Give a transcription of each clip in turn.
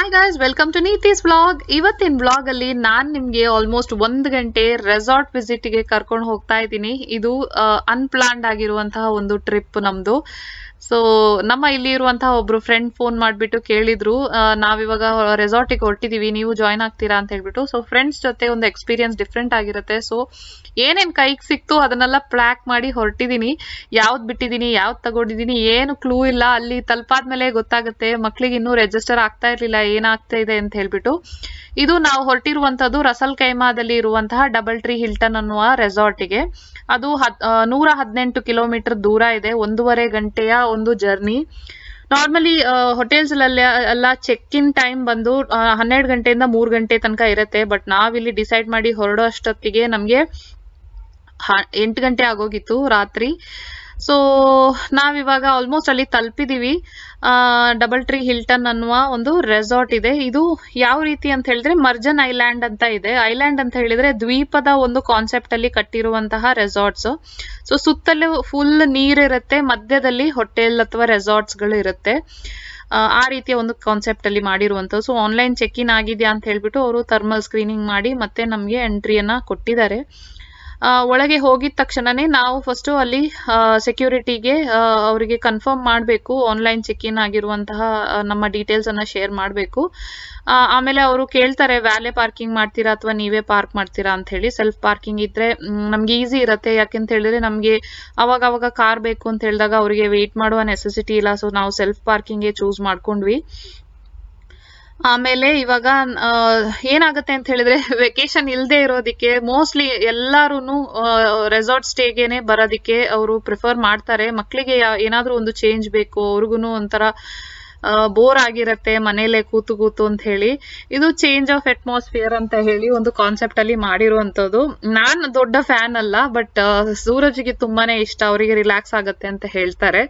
Hi guys, welcome to Neethi's vlog. ಇವತ್ತಿನ vlog ಅಲ್ಲಿ ನಾನ್ ನಿಮ್ಗೆ ಆಲ್ಮೋಸ್ಟ್ 1 ಗಂಟೆ ರೆಸಾರ್ಟ್ ವಿಸಿಟ್ ಗೆ ಕರ್ಕೊಂಡು ಹೋಗ್ತಾ ಇದ್ದೀನಿ. ಇದು ಅನ್ಪ್ಲಾನ್ಡ್ ಆಗಿರುವಂತಹ ಒಂದು ಟ್ರಿಪ್ ನಮ್ದು. ಸೊ ನಮ್ಮ ಇಲ್ಲಿ ಇರುವಂತಹ ಒಬ್ರು ಫ್ರೆಂಡ್ ಫೋನ್ ಮಾಡ್ಬಿಟ್ಟು ಕೇಳಿದ್ರು, ನಾವಿವಾಗ ರೆಸಾರ್ಟಿಗೆ ಹೊರಟಿದೀವಿ, ನೀವು ಜಾಯ್ನ್ ಆಗ್ತೀರಾ ಅಂತ ಹೇಳ್ಬಿಟ್ಟು. ಸೊ ಫ್ರೆಂಡ್ಸ್ ಜೊತೆ ಒಂದು ಎಕ್ಸ್ಪೀರಿಯನ್ಸ್ ಡಿಫ್ರೆಂಟ್ ಆಗಿರುತ್ತೆ. ಸೊ ಏನೇನ್ ಕೈಗೆ ಸಿಕ್ತು ಅದನ್ನೆಲ್ಲ ಪ್ಲಾಕ್ ಮಾಡಿ ಹೊರಟಿದೀನಿ. ಯಾವ್ದು ಬಿಟ್ಟಿದೀನಿ, ಯಾವ್ದು ತಗೊಂಡಿದೀನಿ, ಏನು ಕ್ಲೂ ಇಲ್ಲ. ಅಲ್ಲಿ ತಲುಪಾದ್ಮೇಲೆ ಗೊತ್ತಾಗುತ್ತೆ. ಮಕ್ಳಿಗೆ ಇನ್ನೂ ರೆಜಿಸ್ಟರ್ ಆಗ್ತಾ ಇರ್ಲಿಲ್ಲ ಏನಾಗ್ತಾ ಇದೆ ಅಂತ ಹೇಳ್ಬಿಟ್ಟು. ಇದು ನಾವು ಹೊರಟಿರುವಂತದ್ದು ರಸಲ್ ಕೈಮಾದಲ್ಲಿ ಇರುವಂತಹ ಡಬಲ್ ಟ್ರೀ ಹಿಲ್ಟನ್ ಅನ್ನುವ ರೆಸಾರ್ಟಿಗೆ. ಅದು 118 ಕಿಲೋಮೀಟರ್ ದೂರ ಇದೆ. 1.5 ಗಂಟೆಯ ಒಂದು ಜರ್ನಿ. ನಾರ್ಮಲಿ ಹೋಟೆಲ್ಸ್ ಎಲ್ಲ ಚೆಕ್ ಇನ್ ಟೈಮ್ ಬಂದು 12 ಗಂಟೆಯಿಂದ 3 ಗಂಟೆ ತನಕ ಇರುತ್ತೆ. ಬಟ್ ನಾವಿಲ್ಲಿ ಡಿಸೈಡ್ ಮಾಡಿ ಹೊರಡೋ ಅಷ್ಟೊತ್ತಿಗೆ ನಮ್ಗೆ 8 ಗಂಟೆ ಆಗೋಗಿತ್ತು ರಾತ್ರಿ. ಸೊ ನಾವಿವಾಗ ಆಲ್ಮೋಸ್ಟ್ ಅಲ್ಲಿ ತಲುಪಿದೀವಿ. ಡಬಲ್ ಟ್ರೀ ಹಿಲ್ಟನ್ ಅನ್ನುವ ಒಂದು ರೆಸಾರ್ಟ್ ಇದೆ. ಇದು ಯಾವ ರೀತಿ ಅಂತ ಹೇಳಿದ್ರೆ ಮರ್ಜನ್ ಐಲ್ಯಾಂಡ್ ಅಂತ ಇದೆ. ಐಲ್ಯಾಂಡ್ ಅಂತ ಹೇಳಿದ್ರೆ ದ್ವೀಪದ ಒಂದು ಕಾನ್ಸೆಪ್ಟ್ ಅಲ್ಲಿ ಕಟ್ಟಿರುವಂತಹ ರೆಸಾರ್ಟ್ಸ್. ಸೊ ಸುತ್ತಲೂ ಫುಲ್ ನೀರಿರುತ್ತೆ, ಮಧ್ಯದಲ್ಲಿ ಹೋಟೆಲ್ ಅಥವಾ ರೆಸಾರ್ಟ್ಸ್ ಗಳು ಇರುತ್ತೆ. ಆ ರೀತಿಯ ಒಂದು ಕಾನ್ಸೆಪ್ಟ್ ಅಲ್ಲಿ ಮಾಡಿರುವಂತದ್ದು. ಸೊ ಆನ್ಲೈನ್ ಚೆಕ್ ಇನ್ ಆಗಿದ್ಯಾ ಅಂತ ಹೇಳ್ಬಿಟ್ಟು ಅವರು ಥರ್ಮಲ್ ಸ್ಕ್ರೀನಿಂಗ್ ಮಾಡಿ ಮತ್ತೆ ನಮ್ಗೆ ಎಂಟ್ರಿಯನ್ನ ಕೊಟ್ಟಿದ್ದಾರೆ. ಒಳಗೆ ಹೋಗಿದ ತಕ್ಷಣನೇ ನಾವು ಫಸ್ಟ್ ಅಲ್ಲಿ ಸೆಕ್ಯೂರಿಟಿಗೆ ಅವರಿಗೆ ಕನ್ಫರ್ಮ್ ಮಾಡಬೇಕು, ಆನ್ಲೈನ್ ಚೆಕ್ ಇನ್ ಆಗಿರುವಂತಹ ನಮ್ಮ ಡೀಟೇಲ್ಸ್ ಅನ್ನ ಶೇರ್ ಮಾಡಬೇಕು. ಆಮೇಲೆ ಅವರು ಕೇಳ್ತಾರೆ ವ್ಯಾಲೆ ಪಾರ್ಕಿಂಗ್ ಮಾಡ್ತೀರಾ ಅಥವಾ ನೀವೇ ಪಾರ್ಕ್ ಮಾಡ್ತೀರಾ ಅಂತ ಹೇಳಿ. ಸೆಲ್ಫ್ ಪಾರ್ಕಿಂಗ್ ಇದ್ರೆ ನಮ್ಗೆ ಈಸಿ ಇರುತ್ತೆ. ಯಾಕೆಂತ ಹೇಳಿದ್ರೆ ನಮ್ಗೆ ಅವಾಗ ಕಾರ್ ಬೇಕು ಅಂತ ಹೇಳಿದಾಗ ಅವರಿಗೆ ವೇಟ್ ಮಾಡುವ ನೆಸೆಸಿಟಿ ಇಲ್ಲ. ಸೊ ನಾವು ಸೆಲ್ಫ್ ಪಾರ್ಕಿಂಗ್ ಚೂಸ್ ಮಾಡ್ಕೊಂಡ್ವಿ. ಆಮೇಲೆ ಇವಾಗ ಏನಾಗುತ್ತೆ ಅಂತ ಹೇಳಿದ್ರೆ ವೆಕೇಶನ್ ಇಲ್ದೇ ಇರೋದಿಕ್ಕೆ ಮೋಸ್ಟ್ಲಿ ಎಲ್ಲಾರು ರೆಸಾರ್ಟ್ ಸ್ಟೇಗೆನೆ ಬರೋದಿಕ್ಕೆ ಅವರು ಪ್ರಿಫರ್ ಮಾಡ್ತಾರೆ. ಮಕ್ಳಿಗೆ ಏನಾದ್ರೂ ಒಂದು ಚೇಂಜ್ ಬೇಕು, ಅವ್ರಿಗೂ ಒಂಥರ ಬೋರ್ ಆಗಿರತ್ತೆ ಮನೇಲೆ ಕೂತು ಅಂತ ಹೇಳಿ. ಇದು ಚೇಂಜ್ ಆಫ್ ಅಟ್ಮಾಸ್ಫಿಯರ್ ಅಂತ ಹೇಳಿ ಒಂದು ಕಾನ್ಸೆಪ್ಟ್ ಅಲ್ಲಿ ಮಾಡಿರುವಂತದ್ದು. ನಾನ್ ದೊಡ್ಡ ಫ್ಯಾನ್ ಅಲ್ಲ, ಬಟ್ ಸೂರಜ್ಗೆ ತುಂಬಾನೇ ಇಷ್ಟ, ಅವರಿಗೆ ರಿಲ್ಯಾಕ್ಸ್ ಆಗತ್ತೆ ಅಂತ ಹೇಳ್ತಾರೆ.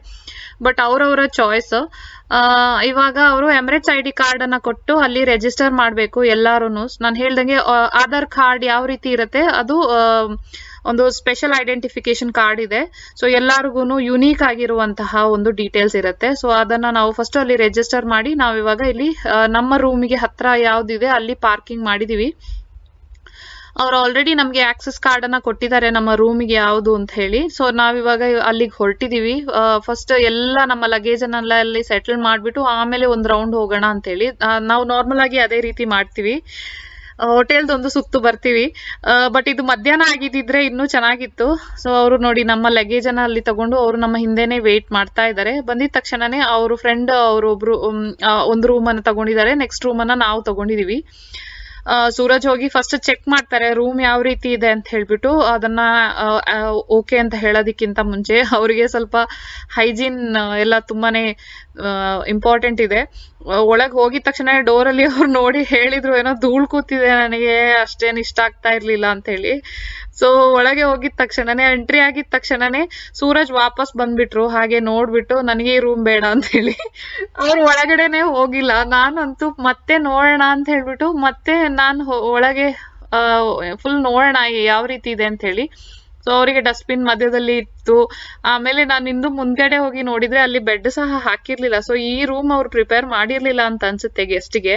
ಬಟ್ ಅವ್ರವರ ಚಾಯ್ಸ್. ಇವಾಗ ಅವರು ಎಮಿರೇಟ್ಸ್ ID ಕಾರ್ಡ್ ಅನ್ನ ಕೊಟ್ಟು ಅಲ್ಲಿ ರಿಜಿಸ್ಟರ್ ಮಾಡ್ಬೇಕು ಎಲ್ಲಾರುನು. ನಾನು ಹೇಳ್ದಂಗೆ ಆಧಾರ್ ಕಾರ್ಡ್ ಯಾವ ರೀತಿ ಇರುತ್ತೆ ಅದು ಒಂದು ಸ್ಪೆಷಲ್ ಐಡೆಂಟಿಫಿಕೇಶನ್ ಕಾರ್ಡ್ ಇದೆ. ಸೊ ಎಲ್ಲಾರ್ಗು ಯುನೀಕ್ ಆಗಿರುವಂತಹ ಒಂದು ಡೀಟೇಲ್ಸ್ ಇರುತ್ತೆ. ಸೊ ಅದನ್ನ ನಾವು ಫಸ್ಟ್ ಅಲ್ಲಿ ರಿಜಿಸ್ಟರ್ ಮಾಡಿ ನಾವಿವಾಗ ಇಲ್ಲಿ ನಮ್ಮ ರೂಮಿಗೆ ಹತ್ರ ಯಾವ್ದಿದೆ ಅಲ್ಲಿ ಪಾರ್ಕಿಂಗ್ ಮಾಡಿದೀವಿ. ಅವ್ರು ಆಲ್ರೆಡಿ ನಮ್ಗೆ ಆಕ್ಸೆಸ್ ಕಾರ್ಡ್ ಅನ್ನ ಕೊಟ್ಟಿದ್ದಾರೆ ನಮ್ಮ ರೂಮಿಗೆ ಯಾವ್ದು ಅಂತ ಹೇಳಿ. ಸೊ ನಾವಿವಾಗ ಅಲ್ಲಿಗೆ ಹೊರಟಿದೀವಿ. ಫಸ್ಟ್ ಎಲ್ಲ ನಮ್ಮ ಲಗೇಜ್ ಅನ್ನೆಲ್ಲ ಅಲ್ಲಿ ಸೆಟಲ್ ಮಾಡ್ಬಿಟ್ಟು ಆಮೇಲೆ ಒಂದ್ ರೌಂಡ್ ಹೋಗೋಣ ಅಂತ ಹೇಳಿ. ನಾವು ನಾರ್ಮಲ್ ಆಗಿ ಅದೇ ರೀತಿ ಮಾಡ್ತೀವಿ, ಹೋಟೆಲ್ದೊಂದು ಸುತ್ತು ಬರ್ತೀವಿ. ಬಟ್ ಇದು ಮಧ್ಯಾಹ್ನ ಆಗಿದ್ದಿದ್ರೆ ಇನ್ನೂ ಚೆನ್ನಾಗಿತ್ತು. ಸೊ ಅವರು ನೋಡಿ ನಮ್ಮ ಲಗೇಜ್ ಅನ್ನ ಅಲ್ಲಿ ತಗೊಂಡು ಅವರು ನಮ್ಮ ಹಿಂದೆನೆ ವೇಟ್ ಮಾಡ್ತಾ ಇದ್ದಾರೆ. ಬಂದಿದ ತಕ್ಷಣನೇ ಅವ್ರ ಫ್ರೆಂಡ್ ಅವರೊಬ್ರು ಒಂದು ರೂಮ್ ಅನ್ನ ತಗೊಂಡಿದ್ದಾರೆ, ನೆಕ್ಸ್ಟ್ ರೂಮ್ ಅನ್ನ ನಾವು ತಗೊಂಡಿದೀವಿ. ಸೂರಜ್ ಹೋಗಿ ಫಸ್ಟ್ ಚೆಕ್ ಮಾಡ್ತಾರೆ ರೂಮ್ ಯಾವ ರೀತಿ ಇದೆ ಅಂತ ಹೇಳ್ಬಿಟ್ಟು. ಅದನ್ನ ಓಕೆ ಅಂತ ಹೇಳೋದಕ್ಕಿಂತ ಮುಂಚೆ ಅವರಿಗೆ ಸ್ವಲ್ಪ ಹೈಜೀನ್ ಎಲ್ಲ ತುಂಬಾನೇ ಇಂಪಾರ್ಟೆಂಟ್ ಇದೆ. ಒಳಗ್ ಹೋಗಿದ ತಕ್ಷಣ ಡೋರ್ ಅಲ್ಲಿ ಅವ್ರು ನೋಡಿ ಹೇಳಿದ್ರು, ಏನೋ ಧೂಳ್ ಕೂತಿದೆ, ನನಗೆ ಅಷ್ಟೇನ್ ಇಷ್ಟ ಆಗ್ತಾ ಇರ್ಲಿಲ್ಲ ಅಂತ ಹೇಳಿ. ಸೊ ಒಳಗೆ ಹೋಗಿದ ತಕ್ಷಣನೇ ಎಂಟ್ರಿ ಆಗಿದ ತಕ್ಷಣನೇ ಸೂರಜ್ ವಾಪಸ್ ಬಂದ್ಬಿಟ್ರು. ಹಾಗೆ ನೋಡ್ಬಿಟ್ಟು ನನಗೆ ಈ ರೂಮ್ ಬೇಡ ಅಂತ ಹೇಳಿ ಅವ್ರು ಒಳಗಡೆನೆ ಹೋಗಿಲ್ಲ. ನಾನಂತೂ ಮತ್ತೆ ನೋಡೋಣ ಅಂತ ಹೇಳ್ಬಿಟ್ಟು ಮತ್ತೆ ನಾನು ಒಳಗೆ ಫುಲ್ ನೋಡೋಣ ಯಾವ ರೀತಿ ಇದೆ ಅಂತ ಹೇಳಿ. ಸೊ ಅವರಿಗೆ ಡಸ್ಟ್ಬಿನ್ ಮಧ್ಯದಲ್ಲಿ ಇತ್ತು. ಆಮೇಲೆ ನಾನು ಇಂದು ಮುಂದ್ಗಡೆ ಹೋಗಿ ನೋಡಿದ್ರೆ ಅಲ್ಲಿ ಬೆಡ್ ಸಹ ಹಾಕಿರ್ಲಿಲ್ಲ. ಸೊ ಈ ರೂಮ್ ಅವ್ರು ಪ್ರಿಪೇರ್ ಮಾಡಿರ್ಲಿಲ್ಲ ಅಂತ ಅನ್ಸುತ್ತೆ ಗೆಸ್ಟ್ಗೆ.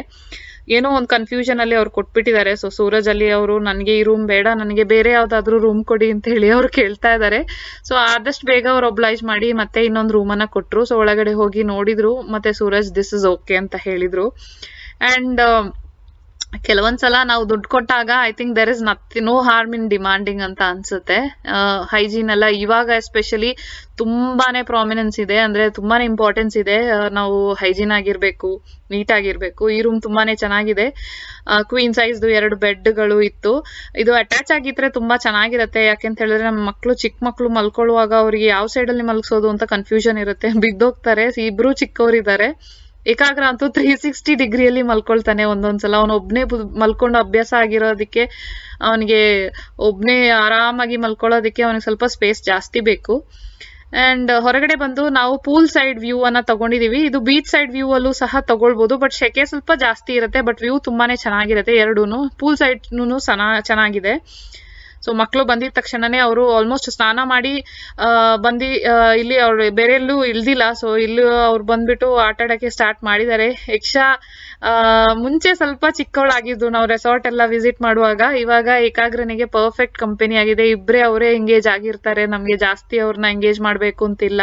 ಏನೋ ಒಂದು ಕನ್ಫ್ಯೂಷನ್ ಅಲ್ಲಿ ಅವ್ರು ಕೊಟ್ಬಿಟ್ಟಿದ್ದಾರೆ. ಸೊ ಸೂರಜ್ ಅಲ್ಲಿ ಅವರು ನನಗೆ ಈ ರೂಮ್ ಬೇಡ, ನನಗೆ ಬೇರೆ ಯಾವ್ದಾದ್ರು ರೂಮ್ ಕೊಡಿ ಅಂತ ಹೇಳಿ ಅವ್ರು ಕೇಳ್ತಾ ಇದ್ದಾರೆ. ಸೊ ಆದಷ್ಟು ಬೇಗ ಅವ್ರು ಒಬ್ಲೈಜ್ ಮಾಡಿ ಮತ್ತೆ ಇನ್ನೊಂದು ರೂಮ್ ಅನ್ನ ಕೊಟ್ರು. ಸೊ ಒಳಗಡೆ ಹೋಗಿ ನೋಡಿದ್ರು, ಮತ್ತೆ ಸೂರಜ್ ದಿಸ್ ಇಸ್ ಓಕೆ ಅಂತ ಹೇಳಿದ್ರು. ಅಂಡ್ ಕೆಲವೊಂದ್ಸಲ ನಾವು ದುಡ್ಡು ಕೊಟ್ಟಾಗ I think there is no harm in demanding ಅಂತ ಅನ್ಸುತ್ತೆ. ಹೈಜೀನ್ ಎಲ್ಲ ಇವಾಗ ಎಸ್ಪೆಷಲಿ ತುಂಬಾನೇ ಪ್ರಾಮಿನೆನ್ಸ್ ಇದೆ, ಅಂದ್ರೆ ತುಂಬಾನೇ ಇಂಪಾರ್ಟೆನ್ಸ್ ಇದೆ. ನಾವು ಹೈಜೀನ್ ಆಗಿರ್ಬೇಕು, ನೀಟ್ ಆಗಿರ್ಬೇಕು. ಈ ರೂಮ್ ತುಂಬಾನೇ ಚೆನ್ನಾಗಿದೆ. ಕ್ವೀನ್ ಸೈಜ್ 2 ಬೆಡ್ಗಳು ಇತ್ತು. ಇದು ಅಟ್ಯಾಚ್ ಆಗಿದ್ರೆ ತುಂಬಾ ಚೆನ್ನಾಗಿರುತ್ತೆ. ಯಾಕೆಂತ ಹೇಳಿದ್ರೆ ನಮ್ಮ ಮಕ್ಳು ಚಿಕ್ಕ ಮಕ್ಳು ಮಲ್ಕೊಳ್ಳುವಾಗ ಅವ್ರಿಗೆ ಯಾವ ಸೈಡ್ ಅಲ್ಲಿ ಮಲ್ಗಿಸೋದು ಅಂತ ಕನ್ಫ್ಯೂಷನ್ ಇರುತ್ತೆ, ಬಿದ್ದೋಗ್ತಾರೆ. ಇಬ್ರು ಚಿಕ್ಕವರಿದ್ದಾರೆ. ಏಕಾಗ್ರ ಅಂತೂ 360 ಡಿಗ್ರಿಯಲ್ಲಿ ಮಲ್ಕೊಳ್ತಾನೆ. ಒಂದೊಂದ್ಸಲ ಅವನು ಒಬ್ನೇ ಮಲ್ಕೊಂಡು ಅಭ್ಯಾಸ ಆಗಿರೋದಕ್ಕೆ ಅವನಿಗೆ ಒಬ್ನೇ ಆರಾಮಾಗಿ ಮಲ್ಕೊಳ್ಳೋದಕ್ಕೆ ಅವನಿಗೆ ಸ್ವಲ್ಪ ಸ್ಪೇಸ್ ಜಾಸ್ತಿ ಬೇಕು. ಅಂಡ್ ಹೊರಗಡೆ ಬಂದು ನಾವು ಪೂಲ್ ಸೈಡ್ ವ್ಯೂ ಅನ್ನ ತಗೊಂಡಿದೀವಿ. ಇದು ಬೀಚ್ ಸೈಡ್ ವ್ಯೂ ಅಲ್ಲೂ ಸಹ ತಗೊಳ್ಬಹುದು, ಬಟ್ ಶೆಕೆ ಸ್ವಲ್ಪ ಜಾಸ್ತಿ ಇರುತ್ತೆ. ಬಟ್ ವ್ಯೂ ತುಂಬಾನೇ ಚೆನ್ನಾಗಿರುತ್ತೆ ಎರಡೂನು. ಪೂಲ್ ಸೈಡ್ ಚೆನ್ನಾಗಿದೆ. ಸೊ ಮಕ್ಕಳು ಬಂದಿದ ತಕ್ಷಣನೇ ಅವರು ಆಲ್ಮೋಸ್ಟ್ ಸ್ನಾನ ಮಾಡಿ ಬಂದು ಇಲ್ಲಿ ಅವ್ರು ಬೇರೆ ಎಲ್ಲೂ ಇಳ್ದಿಲ್ಲ. ಸೊ ಇಲ್ಲಿ ಅವ್ರು ಬಂದ್ಬಿಟ್ಟು ಆಟ ಆಡಕ್ಕೆ ಸ್ಟಾರ್ಟ್ ಮಾಡಿದ್ದಾರೆ. ಯಕ್ಷಾ ಮುಂಚೆ ಸ್ವಲ್ಪ ಚಿಕ್ಕವಳಾಗಿದ್ದು ನಾವು ರೆಸಾರ್ಟ್ ಎಲ್ಲ ವಿಸಿಟ್ ಮಾಡುವಾಗ, ಇವಾಗ ಏಕಾಗ್ರನಿಗೆ ಪರ್ಫೆಕ್ಟ್ ಕಂಪನಿ ಆಗಿದೆ. ಇಬ್ರೇ ಅವರೇ ಎಂಗೇಜ್ ಆಗಿರ್ತಾರೆ, ನಮ್ಗೆ ಜಾಸ್ತಿ ಅವ್ರನ್ನ ಎಂಗೇಜ್ ಮಾಡ್ಬೇಕು ಅಂತಿಲ್ಲ.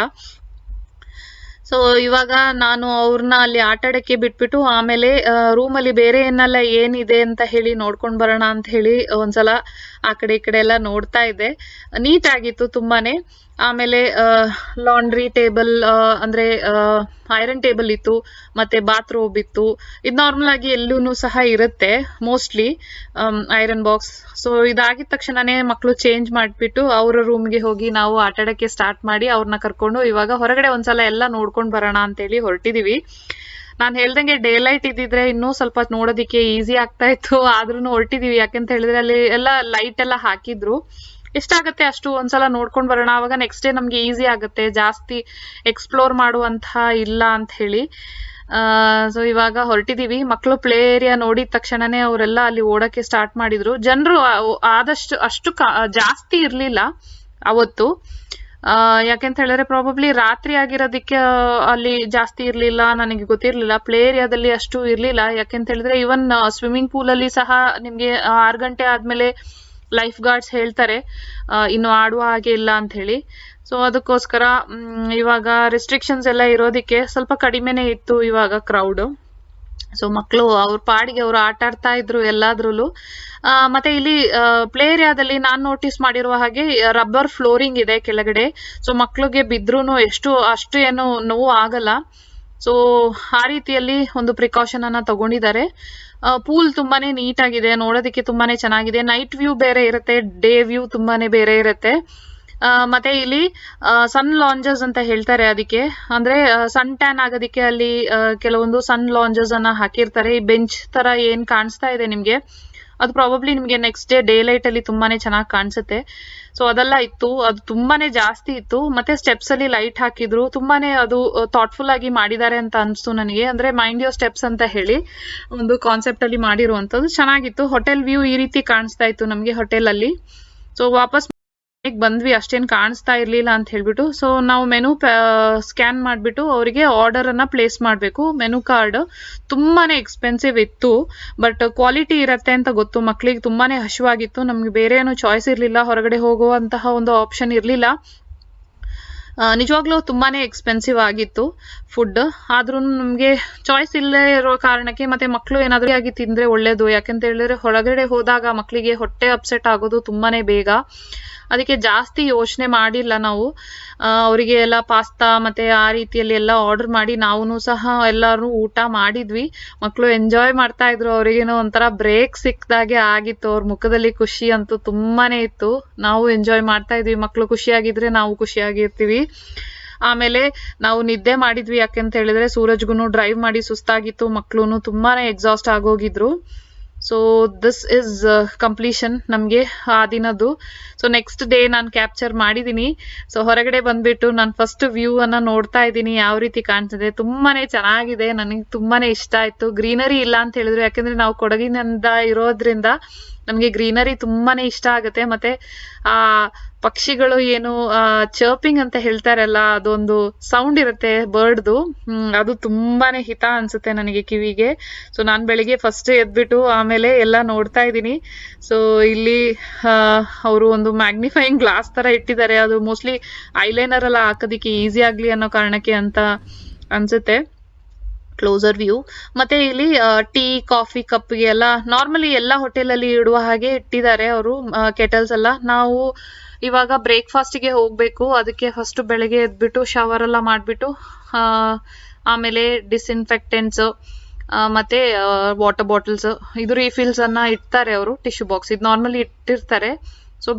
ಸೊ ಇವಾಗ ನಾನು ಅವ್ರನ್ನ ಅಲ್ಲಿ ಆಟ ಆಡಕ್ಕೆ ಬಿಟ್ಬಿಟ್ಟು ಆಮೇಲೆ ರೂಮಲ್ಲಿ ಬೇರೆ ಏನಿದೆ ಅಂತ ಹೇಳಿ ನೋಡ್ಕೊಂಡ್ ಬರೋಣ ಅಂತ ಹೇಳಿ ಒಂದ್ಸಲ ಆ ಕಡೆ ಈ ಕಡೆ ಎಲ್ಲ ನೋಡ್ತಾ ಇದ್ದೆ. ನೀಟ್ ಆಗಿತ್ತು ತುಂಬಾನೇ. ಆಮೇಲೆ ಲಾಂಡ್ರಿ ಟೇಬಲ್ ಅಂದ್ರೆ ಐರನ್ ಟೇಬಲ್ ಇತ್ತು, ಮತ್ತೆ ಬಾತ್ರೂಮ್ ಇತ್ತು. ಇದು ನಾರ್ಮಲ್ ಆಗಿ ಎಲ್ಲೂ ಸಹ ಇರುತ್ತೆ ಮೋಸ್ಟ್ಲಿ ಐರನ್ ಬಾಕ್ಸ್. ಸೊ ಇದಾಗಿದ ತಕ್ಷಣನೇ ಮಕ್ಕಳು ಚೇಂಜ್ ಮಾಡ್ಬಿಟ್ಟು ಅವ್ರ ರೂಮ್ಗೆ ಹೋಗಿ ನಾವು ಆಟ ಆಡಕ್ಕೆ ಸ್ಟಾರ್ಟ್ ಮಾಡಿ ಅವ್ರನ್ನ ಕರ್ಕೊಂಡು ಇವಾಗ ಹೊರಗಡೆ ಒಂದ್ಸಲ ಎಲ್ಲ ನೋಡ್ಕೊಂಡ್ ಬರೋಣ ಅಂತೇಳಿ ಹೊರಟಿದೀವಿ. ನಾನ್ ಹೇಳ್ದಂಗೆ ಡೇ ಲೈಟ್ ಇದ್ದಿದ್ರೆ ಇನ್ನೂ ಸ್ವಲ್ಪ ನೋಡೋದಿಕ್ಕೆ ಈಸಿ ಆಗ್ತಾ ಇತ್ತು, ಆದ್ರೂ ಹೊರಟಿದೀವಿ. ಯಾಕೆಂತ ಹೇಳಿದ್ರೆ ಅಲ್ಲಿ ಎಲ್ಲ ಲೈಟ್ ಎಲ್ಲ ಹಾಕಿದ್ರು. ಎಷ್ಟಾಗತ್ತೆ ಅಷ್ಟು ಒಂದ್ಸಲ ನೋಡ್ಕೊಂಡ್ ಬರೋಣ, ಅವಾಗ ನೆಕ್ಸ್ಟ್ ಡೇ ನಮ್ಗೆ ಈಸಿ ಆಗುತ್ತೆ, ಜಾಸ್ತಿ ಎಕ್ಸ್ಪ್ಲೋರ್ ಮಾಡುವಂತಹ ಇಲ್ಲ ಅಂತ ಹೇಳಿ. ಸೊ ಇವಾಗ ಹೊರಟಿದೀವಿ. ಮಕ್ಕಳು ಪ್ಲೇ ಏರಿಯಾ ನೋಡಿದ ತಕ್ಷಣನೇ ಅವರೆಲ್ಲ ಅಲ್ಲಿ ಓಡಕ್ಕೆ ಸ್ಟಾರ್ಟ್ ಮಾಡಿದ್ರು. ಜನರು ಆದಷ್ಟು ಅಷ್ಟು ಜಾಸ್ತಿ ಇರ್ಲಿಲ್ಲ ಅವತ್ತು. ಯಾಕೆಂತ ಹೇಳಿದ್ರೆ ಪ್ರಾಬಬ್ಲಿ ರಾತ್ರಿ ಆಗಿರೋದಕ್ಕೆ ಅಲ್ಲಿ ಜಾಸ್ತಿ ಇರ್ಲಿಲ್ಲ, ನನಗೆ ಗೊತ್ತಿರ್ಲಿಲ್ಲ. ಪ್ಲೇ ಏರಿಯಾದಲ್ಲಿ ಅಷ್ಟು ಇರ್ಲಿಲ್ಲ. ಯಾಕೆಂತ ಹೇಳಿದ್ರೆ ಇವನ್ ಸ್ವಿಮ್ಮಿಂಗ್ ಪೂಲ್ ಅಲ್ಲಿ ಸಹ ನಿಮ್ಗೆ 6 ಗಂಟೆ ಆದ್ಮೇಲೆ ಲೈಫ್ ಗಾರ್ಡ್ಸ್ ಹೇಳ್ತಾರೆ ಇನ್ನು ಆಡುವ ಹಾಗೆ ಇಲ್ಲ ಅಂತ ಹೇಳಿ. ಸೊ ಅದಕ್ಕೋಸ್ಕರ ಇವಾಗ ರೆಸ್ಟ್ರಿಕ್ಷನ್ಸ್ ಎಲ್ಲ ಇರೋದಿಕ್ಕೆ ಸ್ವಲ್ಪ ಕಡಿಮೆನೆ ಇತ್ತು ಇವಾಗ ಕ್ರೌಡ್. ಸೊ ಮಕ್ಕಳು ಅವ್ರ ಪಾಡಿಗೆ ಅವ್ರು ಆಟ ಆಡ್ತಾ ಇದ್ರು ಎಲ್ಲಾದ್ರಲ್ಲೂ. ಮತ್ತೆ ಇಲ್ಲಿ ಪ್ಲೇ ಏರಿಯಾದಲ್ಲಿ ನಾನ್ ನೋಟಿಸ್ ಮಾಡಿರುವ ಹಾಗೆ ರಬ್ಬರ್ ಫ್ಲೋರಿಂಗ್ ಇದೆ ಕೆಳಗಡೆ. ಸೊ ಮಕ್ಳಿಗೆ ಬಿದ್ರೂನು ಅಷ್ಟು ಏನು ನೋವು ಆಗಲ್ಲ. ಸೊ ಆ ರೀತಿಯಲ್ಲಿ ಒಂದು ಪ್ರಿಕಾಷನ್ ಅನ್ನ ತಗೊಂಡಿದ್ದಾರೆ. ಪೂಲ್ ತುಂಬಾನೇ ನೀಟ್ ಆಗಿದೆ, ನೋಡೋದಕ್ಕೆ ತುಂಬಾನೇ ಚೆನ್ನಾಗಿದೆ. ನೈಟ್ ವ್ಯೂ ಬೇರೆ ಇರುತ್ತೆ, ಡೇ ವ್ಯೂ ತುಂಬಾನೇ ಬೇರೆ ಇರುತ್ತೆ. ಮತ್ತೆ ಇಲ್ಲಿ ಸನ್ ಲಾಂಜಸ್ ಅಂತ ಹೇಳ್ತಾರೆ ಅದಕ್ಕೆ, ಅಂದ್ರೆ ಸನ್ ಟ್ಯಾನ್ ಆಗೋದಿಕ್ಕೆ ಅಲ್ಲಿ ಕೆಲವೊಂದು ಸನ್ ಲಾಂಜಸ್ ಅನ್ನ ಹಾಕಿರ್ತಾರೆ. ಈ ಬೆಂಚ್ ತರ ಏನ್ ಕಾಣಿಸ್ತಾ ಇದೆ ನಿಮ್ಗೆ, ಅದು ಪ್ರಾಬಬ್ಲಿ ನಿಮ್ಗೆ ನೆಕ್ಸ್ಟ್ ಡೇ ಲೈಟ್ ಅಲ್ಲಿ ತುಂಬಾನೇ ಚೆನ್ನಾಗಿ ಕಾಣಿಸುತ್ತೆ. ಸೊ ಅದೆಲ್ಲ ಇತ್ತು, ಅದು ತುಂಬಾನೇ ಜಾಸ್ತಿ ಇತ್ತು. ಮತ್ತೆ ಸ್ಟೆಪ್ಸ್ ಅಲ್ಲಿ ಲೈಟ್ ಹಾಕಿದ್ರು, ತುಂಬಾನೇ ಅದು ಥಾಟ್ಫುಲ್ ಆಗಿ ಮಾಡಿದ್ದಾರೆ ಅಂತ ಅನ್ಸ್ತು ನನಗೆ. ಅಂದ್ರೆ ಮೈಂಡ್ ಯೋರ್ ಸ್ಟೆಪ್ಸ್ ಅಂತ ಹೇಳಿ ಒಂದು ಕಾನ್ಸೆಪ್ಟ್ ಅಲ್ಲಿ ಮಾಡಿರುವಂತದ್ದು ಚೆನ್ನಾಗಿತ್ತು. ಹೋಟೆಲ್ ವ್ಯೂ ಈ ರೀತಿ ಕಾಣಿಸ್ತಾ ಇತ್ತು ನಮ್ಗೆ ಹೋಟೆಲ್ ಅಲ್ಲಿ. ಸೊ ವಾಪಸ್ ಬಂದ್ವಿ, ಅಷ್ಟೇನ್ ಕಾಣಿಸ್ತಾ ಇರ್ಲಿಲ್ಲ ಅಂತ ಹೇಳ್ಬಿಟ್ಟು. ಸೊ ನಾವು ಮೆನು ಸ್ಕ್ಯಾನ್ ಮಾಡ್ಬಿಟ್ಟು ಅವರಿಗೆ ಆರ್ಡರ್ ಅನ್ನ ಪ್ಲೇಸ್ ಮಾಡ್ಬೇಕು. ಮೆನು ಕಾರ್ಡ್ ತುಂಬಾನೇ ಎಕ್ಸ್ಪೆನ್ಸಿವ್ ಇತ್ತು, ಬಟ್ ಕ್ವಾಲಿಟಿ ಇರತ್ತೆ ಅಂತ ಗೊತ್ತು. ಮಕ್ಳಿಗೆ ತುಂಬಾನೇ ಹಸಿವಾಗಿತ್ತು, ನಮ್ಗೆ ಬೇರೆ ಏನು ಚಾಯ್ಸ್ ಇರ್ಲಿಲ್ಲ, ಹೊರಗಡೆ ಹೋಗುವಂತಹ ಒಂದು ಆಪ್ಷನ್ ಇರ್ಲಿಲ್ಲ. ನಿಜವಾಗ್ಲೂ ತುಂಬಾನೇ ಎಕ್ಸ್ಪೆನ್ಸಿವ್ ಆಗಿತ್ತು ಫುಡ್. ಆದ್ರೂ ನಮ್ಗೆ ಚಾಯ್ಸ್ ಇಲ್ಲೇ ಇರೋ ಕಾರಣಕ್ಕೆ, ಮತ್ತೆ ಮಕ್ಳು ಏನಾದ್ರೂ ಆಗಿ ತಿಂದ್ರೆ ಒಳ್ಳೇದು. ಯಾಕಂತ ಹೇಳಿದ್ರೆ ಹೊರಗಡೆ ಹೋದಾಗ ಮಕ್ಳಿಗೆ ಹೊಟ್ಟೆ ಅಪ್ಸೆಟ್ ಆಗೋದು ತುಂಬಾನೇ ಬೇಗ. ಅದಕ್ಕೆ ಜಾಸ್ತಿ ಯೋಚನೆ ಮಾಡಿಲ್ಲ ನಾವು. ಅವರಿಗೆ ಎಲ್ಲ ಪಾಸ್ತಾ ಮತ್ತೆ ಆ ರೀತಿಯಲ್ಲಿ ಎಲ್ಲ ಆರ್ಡರ್ ಮಾಡಿ ನಾವು ಸಹ ಎಲ್ಲಾರು ಊಟ ಮಾಡಿದ್ವಿ. ಮಕ್ಕಳು ಎಂಜಾಯ್ ಮಾಡ್ತಾ ಇದ್ರು, ಅವ್ರಿಗೇನೋ ಒಂಥರ ಬ್ರೇಕ್ ಸಿಕ್ದಾಗೆ ಆಗಿತ್ತು. ಅವ್ರ ಮುಖದಲ್ಲಿ ಖುಷಿ ಅಂತೂ ತುಂಬಾನೇ ಇತ್ತು. ನಾವು ಎಂಜಾಯ್ ಮಾಡ್ತಾ ಇದ್ವಿ, ಮಕ್ಕಳು ಖುಷಿಯಾಗಿದ್ರೆ ನಾವು ಖುಷಿಯಾಗಿರ್ತೀವಿ. ಆಮೇಲೆ ನಾವು ನಿದ್ದೆ ಮಾಡಿದ್ವಿ. ಯಾಕೆಂತ ಹೇಳಿದ್ರೆ ಸೂರಜ್ಗುನು ಡ್ರೈವ್ ಮಾಡಿ ಸುಸ್ತಾಗಿತ್ತು, ಮಕ್ಳುನು ತುಂಬಾನೇ ಎಕ್ಸಾಸ್ಟ್ ಆಗೋಗಿದ್ರು. ಸೊ ದಿಸ್ ಇಸ್ ಕಂಪ್ಲೀಷನ್ ನಮ್ಗೆ ಆ ದಿನದ್ದು. ಸೊ ನೆಕ್ಸ್ಟ್ ಡೇ ನಾನು ಕ್ಯಾಪ್ಚರ್ ಮಾಡಿದೀನಿ. ಸೊ ಹೊರಗಡೆ ಬಂದ್ಬಿಟ್ಟು ನಾನು ಫಸ್ಟ್ ವ್ಯೂ ಅನ್ನ ನೋಡ್ತಾ ಇದ್ದೀನಿ, ಯಾವ ರೀತಿ ಕಾಣ್ತಿದೆ. ತುಂಬಾನೇ ಚೆನ್ನಾಗಿದೆ, ನನಗೆ ತುಂಬಾನೇ ಇಷ್ಟ ಆಯ್ತು. ಗ್ರೀನರಿ ಇಲ್ಲ ಅಂತ ಹೇಳಿದ್ರು, ಯಾಕಂದ್ರೆ ನಾವು ಕೊಡಗಿನಿಂದ ಇರೋದ್ರಿಂದ ನಮ್ಗೆ ಗ್ರೀನರಿ ತುಂಬಾನೇ ಇಷ್ಟ ಆಗುತ್ತೆ. ಮತ್ತೆ ಆ ಪಕ್ಷಿಗಳು ಏನು ಚರ್ಪಿಂಗ್ ಅಂತ ಹೇಳ್ತಾರಲ್ಲ, ಅದೊಂದು ಸೌಂಡ್ ಇರುತ್ತೆ ಬರ್ಡ್ದು, ಅದು ತುಂಬಾನೇ ಹಿತ ಅನ್ಸುತ್ತೆ ನನಗೆ ಕಿವಿಗೆ. ಸೊ ನಾನ್ ಬೆಳಿಗ್ಗೆ ಫಸ್ಟ್ ಎದ್ಬಿಟ್ಟು ಆಮೇಲೆ ಎಲ್ಲ ನೋಡ್ತಾ ಇದ್ದೀನಿ. ಸೊ ಇಲ್ಲಿ ಅವರು ಒಂದು ಮ್ಯಾಗ್ನಿಫೈಯಿಂಗ್ ಗ್ಲಾಸ್ ತರ ಇಟ್ಟಿದ್ದಾರೆ, ಅದು ಮೋಸ್ಟ್ಲಿ ಐಲೈನರ್ ಎಲ್ಲ ಹಾಕೋದಿಕ್ಕೆ ಈಸಿ ಆಗ್ಲಿ ಅನ್ನೋ ಕಾರಣಕ್ಕೆ ಅಂತ ಅನ್ಸುತ್ತೆ. Closer view. ಮತ್ತೆ ಇಲ್ಲಿ ಟೀ ಕಾಫಿ ಕಪ್ಗೆ ಎಲ್ಲ ನಾರ್ಮಲಿ ಎಲ್ಲ ಹೋಟೆಲ್ ಅಲ್ಲಿ ಇಡುವ ಹಾಗೆ ಇಟ್ಟಿದ್ದಾರೆ ಅವರು ಕೆಟಲ್ಸ್ ಎಲ್ಲ. ನಾವು ಇವಾಗ ಬ್ರೇಕ್ಫಾಸ್ಟ್ಗೆ ಹೋಗ್ಬೇಕು, ಅದಕ್ಕೆ ಫಸ್ಟ್ ಬೆಳಗ್ಗೆ ಎದ್ಬಿಟ್ಟು ಶವರ್ ಎಲ್ಲ ಮಾಡ್ಬಿಟ್ಟು ಆಮೇಲೆ ಡಿಸ್ಇನ್ಫೆಕ್ಟೆಂಟ್ಸ್ ಮತ್ತೆ ವಾಟರ್ ಬಾಟಲ್ಸ್, ಇದು ರೀಫಿಲ್ಸ್ ಅನ್ನ ಇಡ್ತಾರೆ ಅವರು. ಟಿಶ್ಯೂ ಬಾಕ್ಸ್ ಇದು ನಾರ್ಮಲಿ ಇಟ್ಟಿರ್ತಾರೆ. ಸೊ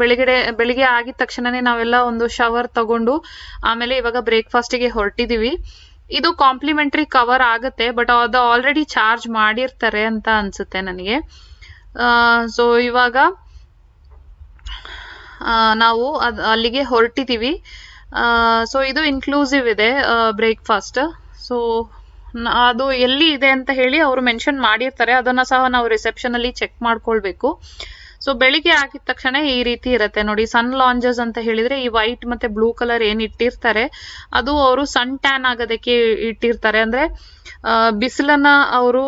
ಬೆಳಿಗ್ಗೆ ಆಗಿದ ತಕ್ಷಣನೇ ನಾವೆಲ್ಲ ಒಂದು ಶವರ್ ತಗೊಂಡು ಆಮೇಲೆ ಇವಾಗ ಬ್ರೇಕ್ಫಾಸ್ಟ್ಗೆ ಹೊರಟಿದೀವಿ. ಇದು ಕಾಂಪ್ಲಿಮೆಂಟರಿ ಕವರ್ ಆಗುತ್ತೆ, ಬಟ್ ಅದು ಆಲ್ರೆಡಿ ಚಾರ್ಜ್ ಮಾಡಿರ್ತಾರೆ ಅಂತ ಅನ್ಸುತ್ತೆ ನನಗೆ. ಸೊ ಇವಾಗ ನಾವು ಅಲ್ಲಿಗೆ ಹೊರಟಿದೀವಿ. ಸೊ ಇದು ಇನ್ಕ್ಲೂಸಿವ್ ಇದೆ ಬ್ರೇಕ್ಫಾಸ್ಟ್. ಸೊ ಅದು ಎಲ್ಲಿ ಇದೆ ಅಂತ ಹೇಳಿ ಅವರು ಮೆನ್ಷನ್ ಮಾಡಿರ್ತಾರೆ, ಅದನ್ನ ಸಹ ನಾವು ರಿಸೆಪ್ಷನ್ ಅಲ್ಲಿ ಚೆಕ್ ಮಾಡ್ಕೊಳ್ಬೇಕು. ಸೊ ಬೆಳಿಗ್ಗೆ ಆಗಿದ ತಕ್ಷಣ ಈ ರೀತಿ ಇರುತ್ತೆ ನೋಡಿ. ಸನ್ ಲಾಂಜಸ್ ಅಂತ ಹೇಳಿದ್ರೆ ಈ ವೈಟ್ ಮತ್ತೆ ಬ್ಲೂ ಕಲರ್ ಏನ್ ಇಟ್ಟಿರ್ತಾರೆ ಅದು ಅವರು ಸನ್ ಟ್ಯಾನ್ ಆಗೋದಕ್ಕೆ ಇಟ್ಟಿರ್ತಾರೆ. ಅಂದ್ರೆ ಬಿಸಿಲನ್ನ ಅವರು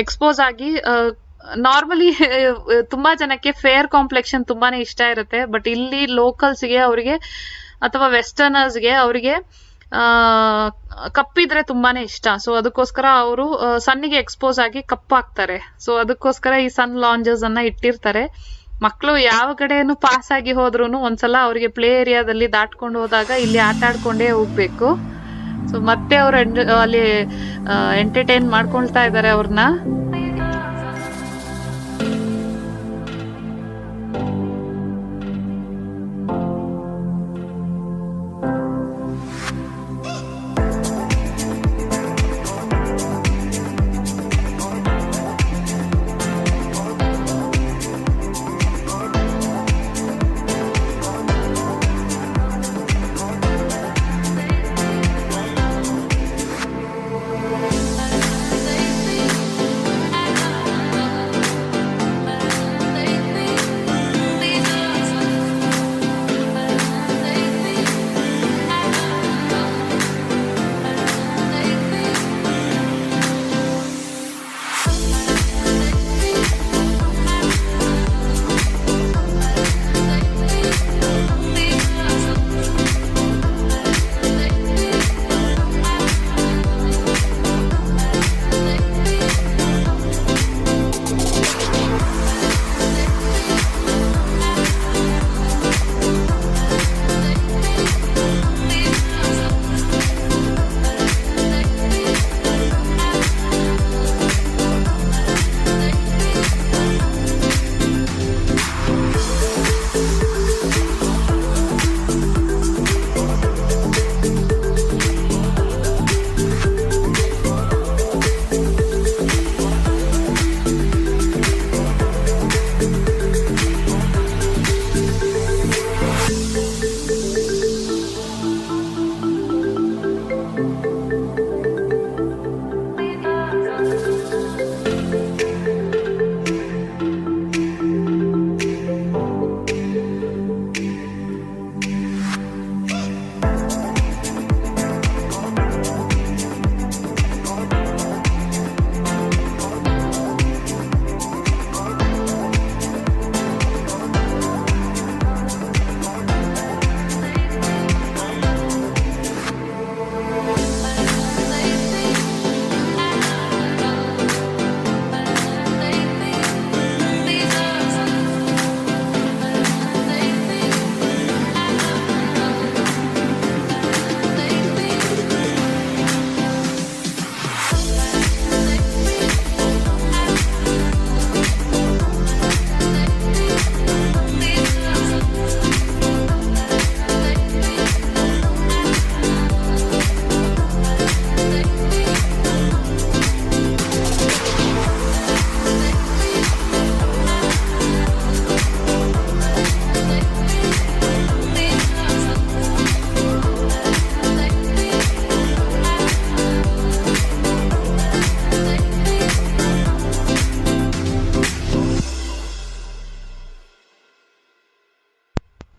ಎಕ್ಸ್ಪೋಸ್ ಆಗಿ ನಾರ್ಮಲಿ ತುಂಬಾ ಜನಕ್ಕೆ ಫೇರ್ ಕಾಂಪ್ಲೆಕ್ಷನ್ ತುಂಬಾನೇ ಇಷ್ಟ ಇರುತ್ತೆ. ಬಟ್ ಇಲ್ಲಿ ಲೋಕಲ್ಸ್ಗೆ ಅವರಿಗೆ ಅಥವಾ ವೆಸ್ಟರ್ನರ್ಸ್ಗೆ ಅವರಿಗೆ ಕಪ್ಪಿದ್ರೆ ತುಂಬಾನೇ ಇಷ್ಟ. ಸೊ ಅದಕ್ಕೋಸ್ಕರ ಅವರು ಸನ್ನಿಗೆ ಎಕ್ಸ್ಪೋಸ್ ಆಗಿ ಕಪ್ಪಾಗ್ತಾರೆ. ಸೊ ಅದಕ್ಕೋಸ್ಕರ ಈ ಸನ್ ಲಾಂಜಸ್ ಅನ್ನ ಇಟ್ಟಿರ್ತಾರೆ. ಮಕ್ಕಳು ಯಾವ ಕಡೆನು ಪಾಸ್ ಆಗಿ ಹೋದ್ರುನು ಒಂದ್ಸಲ ಅವ್ರಿಗೆ ಪ್ಲೇ ಏರಿಯಾದಲ್ಲಿ ದಾಟ್ಕೊಂಡು ಹೋದಾಗ ಇಲ್ಲಿ ಆಟ ಆಡ್ಕೊಂಡೇ ಹೋಗ್ಬೇಕು. ಸೊ ಮತ್ತೆ ಅವ್ರು ಅಲ್ಲಿ ಎಂಟರ್ಟೈನ್ ಮಾಡ್ಕೊಳ್ತಾ ಇದ್ದಾರೆ ಅವ್ರನ್ನ.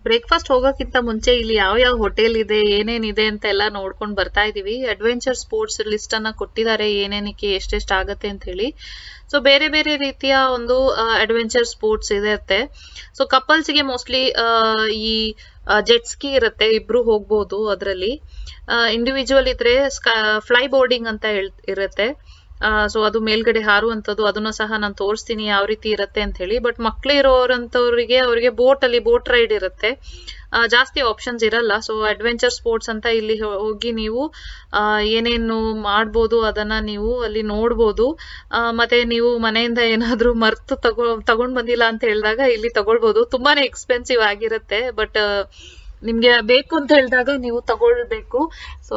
ಬ್ರೇಕ್ಫಾಸ್ಟ್ ಹೋಗೋಕ್ಕಿಂತ ಮುಂಚೆ ಇಲ್ಲಿ ಯಾವ ಯಾವ ಹೋಟೆಲ್ ಇದೆ ಏನೇನಿದೆ ಅಂತ ಎಲ್ಲ ನೋಡ್ಕೊಂಡು ಬರ್ತಾ ಇದೀವಿ. ಅಡ್ವೆಂಚರ್ ಸ್ಪೋರ್ಟ್ಸ್ ಲಿಸ್ಟ್ ಅನ್ನ ಕೊಟ್ಟಿದ್ದಾರೆ, ಏನೇನಕ್ಕೆ ಎಷ್ಟೆಷ್ಟು ಆಗತ್ತೆ ಅಂತ ಹೇಳಿ. ಸೊ ಬೇರೆ ಬೇರೆ ರೀತಿಯ ಒಂದು ಅಡ್ವೆಂಚರ್ ಸ್ಪೋರ್ಟ್ಸ್ ಇರುತ್ತೆ. ಸೊ ಕಪಲ್ಸ್ಗೆ ಮೋಸ್ಟ್ಲಿ ಈ ಜೆಟ್ ಸ್ಕಿ ಇರುತ್ತೆ, ಇಬ್ರು ಹೋಗ್ಬೋದು ಅದರಲ್ಲಿ. ಇಂಡಿವಿಜುವಲ್ ಇದ್ರೆ ಫ್ಲೈ ಬೋರ್ಡಿಂಗ್ ಅಂತ ಇರುತ್ತೆ. ಸೊ ಅದು ಮೇಲ್ಗಡೆ ಹಾರುವಂಥದ್ದು, ಅದನ್ನ ಸಹ ನಾನು ತೋರಿಸ್ತೀನಿ ಯಾವ ರೀತಿ ಇರುತ್ತೆ ಅಂತ ಹೇಳಿ. ಬಟ್ ಮಕ್ಳು ಇರೋರಂಥವ್ರಿಗೆ ಅವ್ರಿಗೆ ಬೋಟ್ ರೈಡ್ ಇರುತ್ತೆ, ಜಾಸ್ತಿ ಆಪ್ಷನ್ಸ್ ಇರಲ್ಲ. ಸೊ ಅಡ್ವೆಂಚರ್ ಸ್ಪೋರ್ಟ್ಸ್ ಅಂತ ಇಲ್ಲಿ ಹೋಗಿ ನೀವು ಏನೇನು ಮಾಡ್ಬೋದು ಅದನ್ನ ನೀವು ಅಲ್ಲಿ ನೋಡ್ಬೋದು. ಮತ್ತೆ ನೀವು ಮನೆಯಿಂದ ಏನಾದ್ರೂ ಮರ್ತು ತಗೊಂಡ್ ಬಂದಿಲ್ಲ ಅಂತ ಹೇಳಿದಾಗ ಇಲ್ಲಿ ತಗೊಳ್ಬೋದು. ತುಂಬಾನೇ ಎಕ್ಸ್ಪೆನ್ಸಿವ್ ಆಗಿರುತ್ತೆ, ಬಟ್ ನಿಮ್ಗೆ ಬೇಕು ಅಂತ ಹೇಳಿದಾಗ ನೀವು ತಗೊಳ್ಬೇಕು. ಸೊ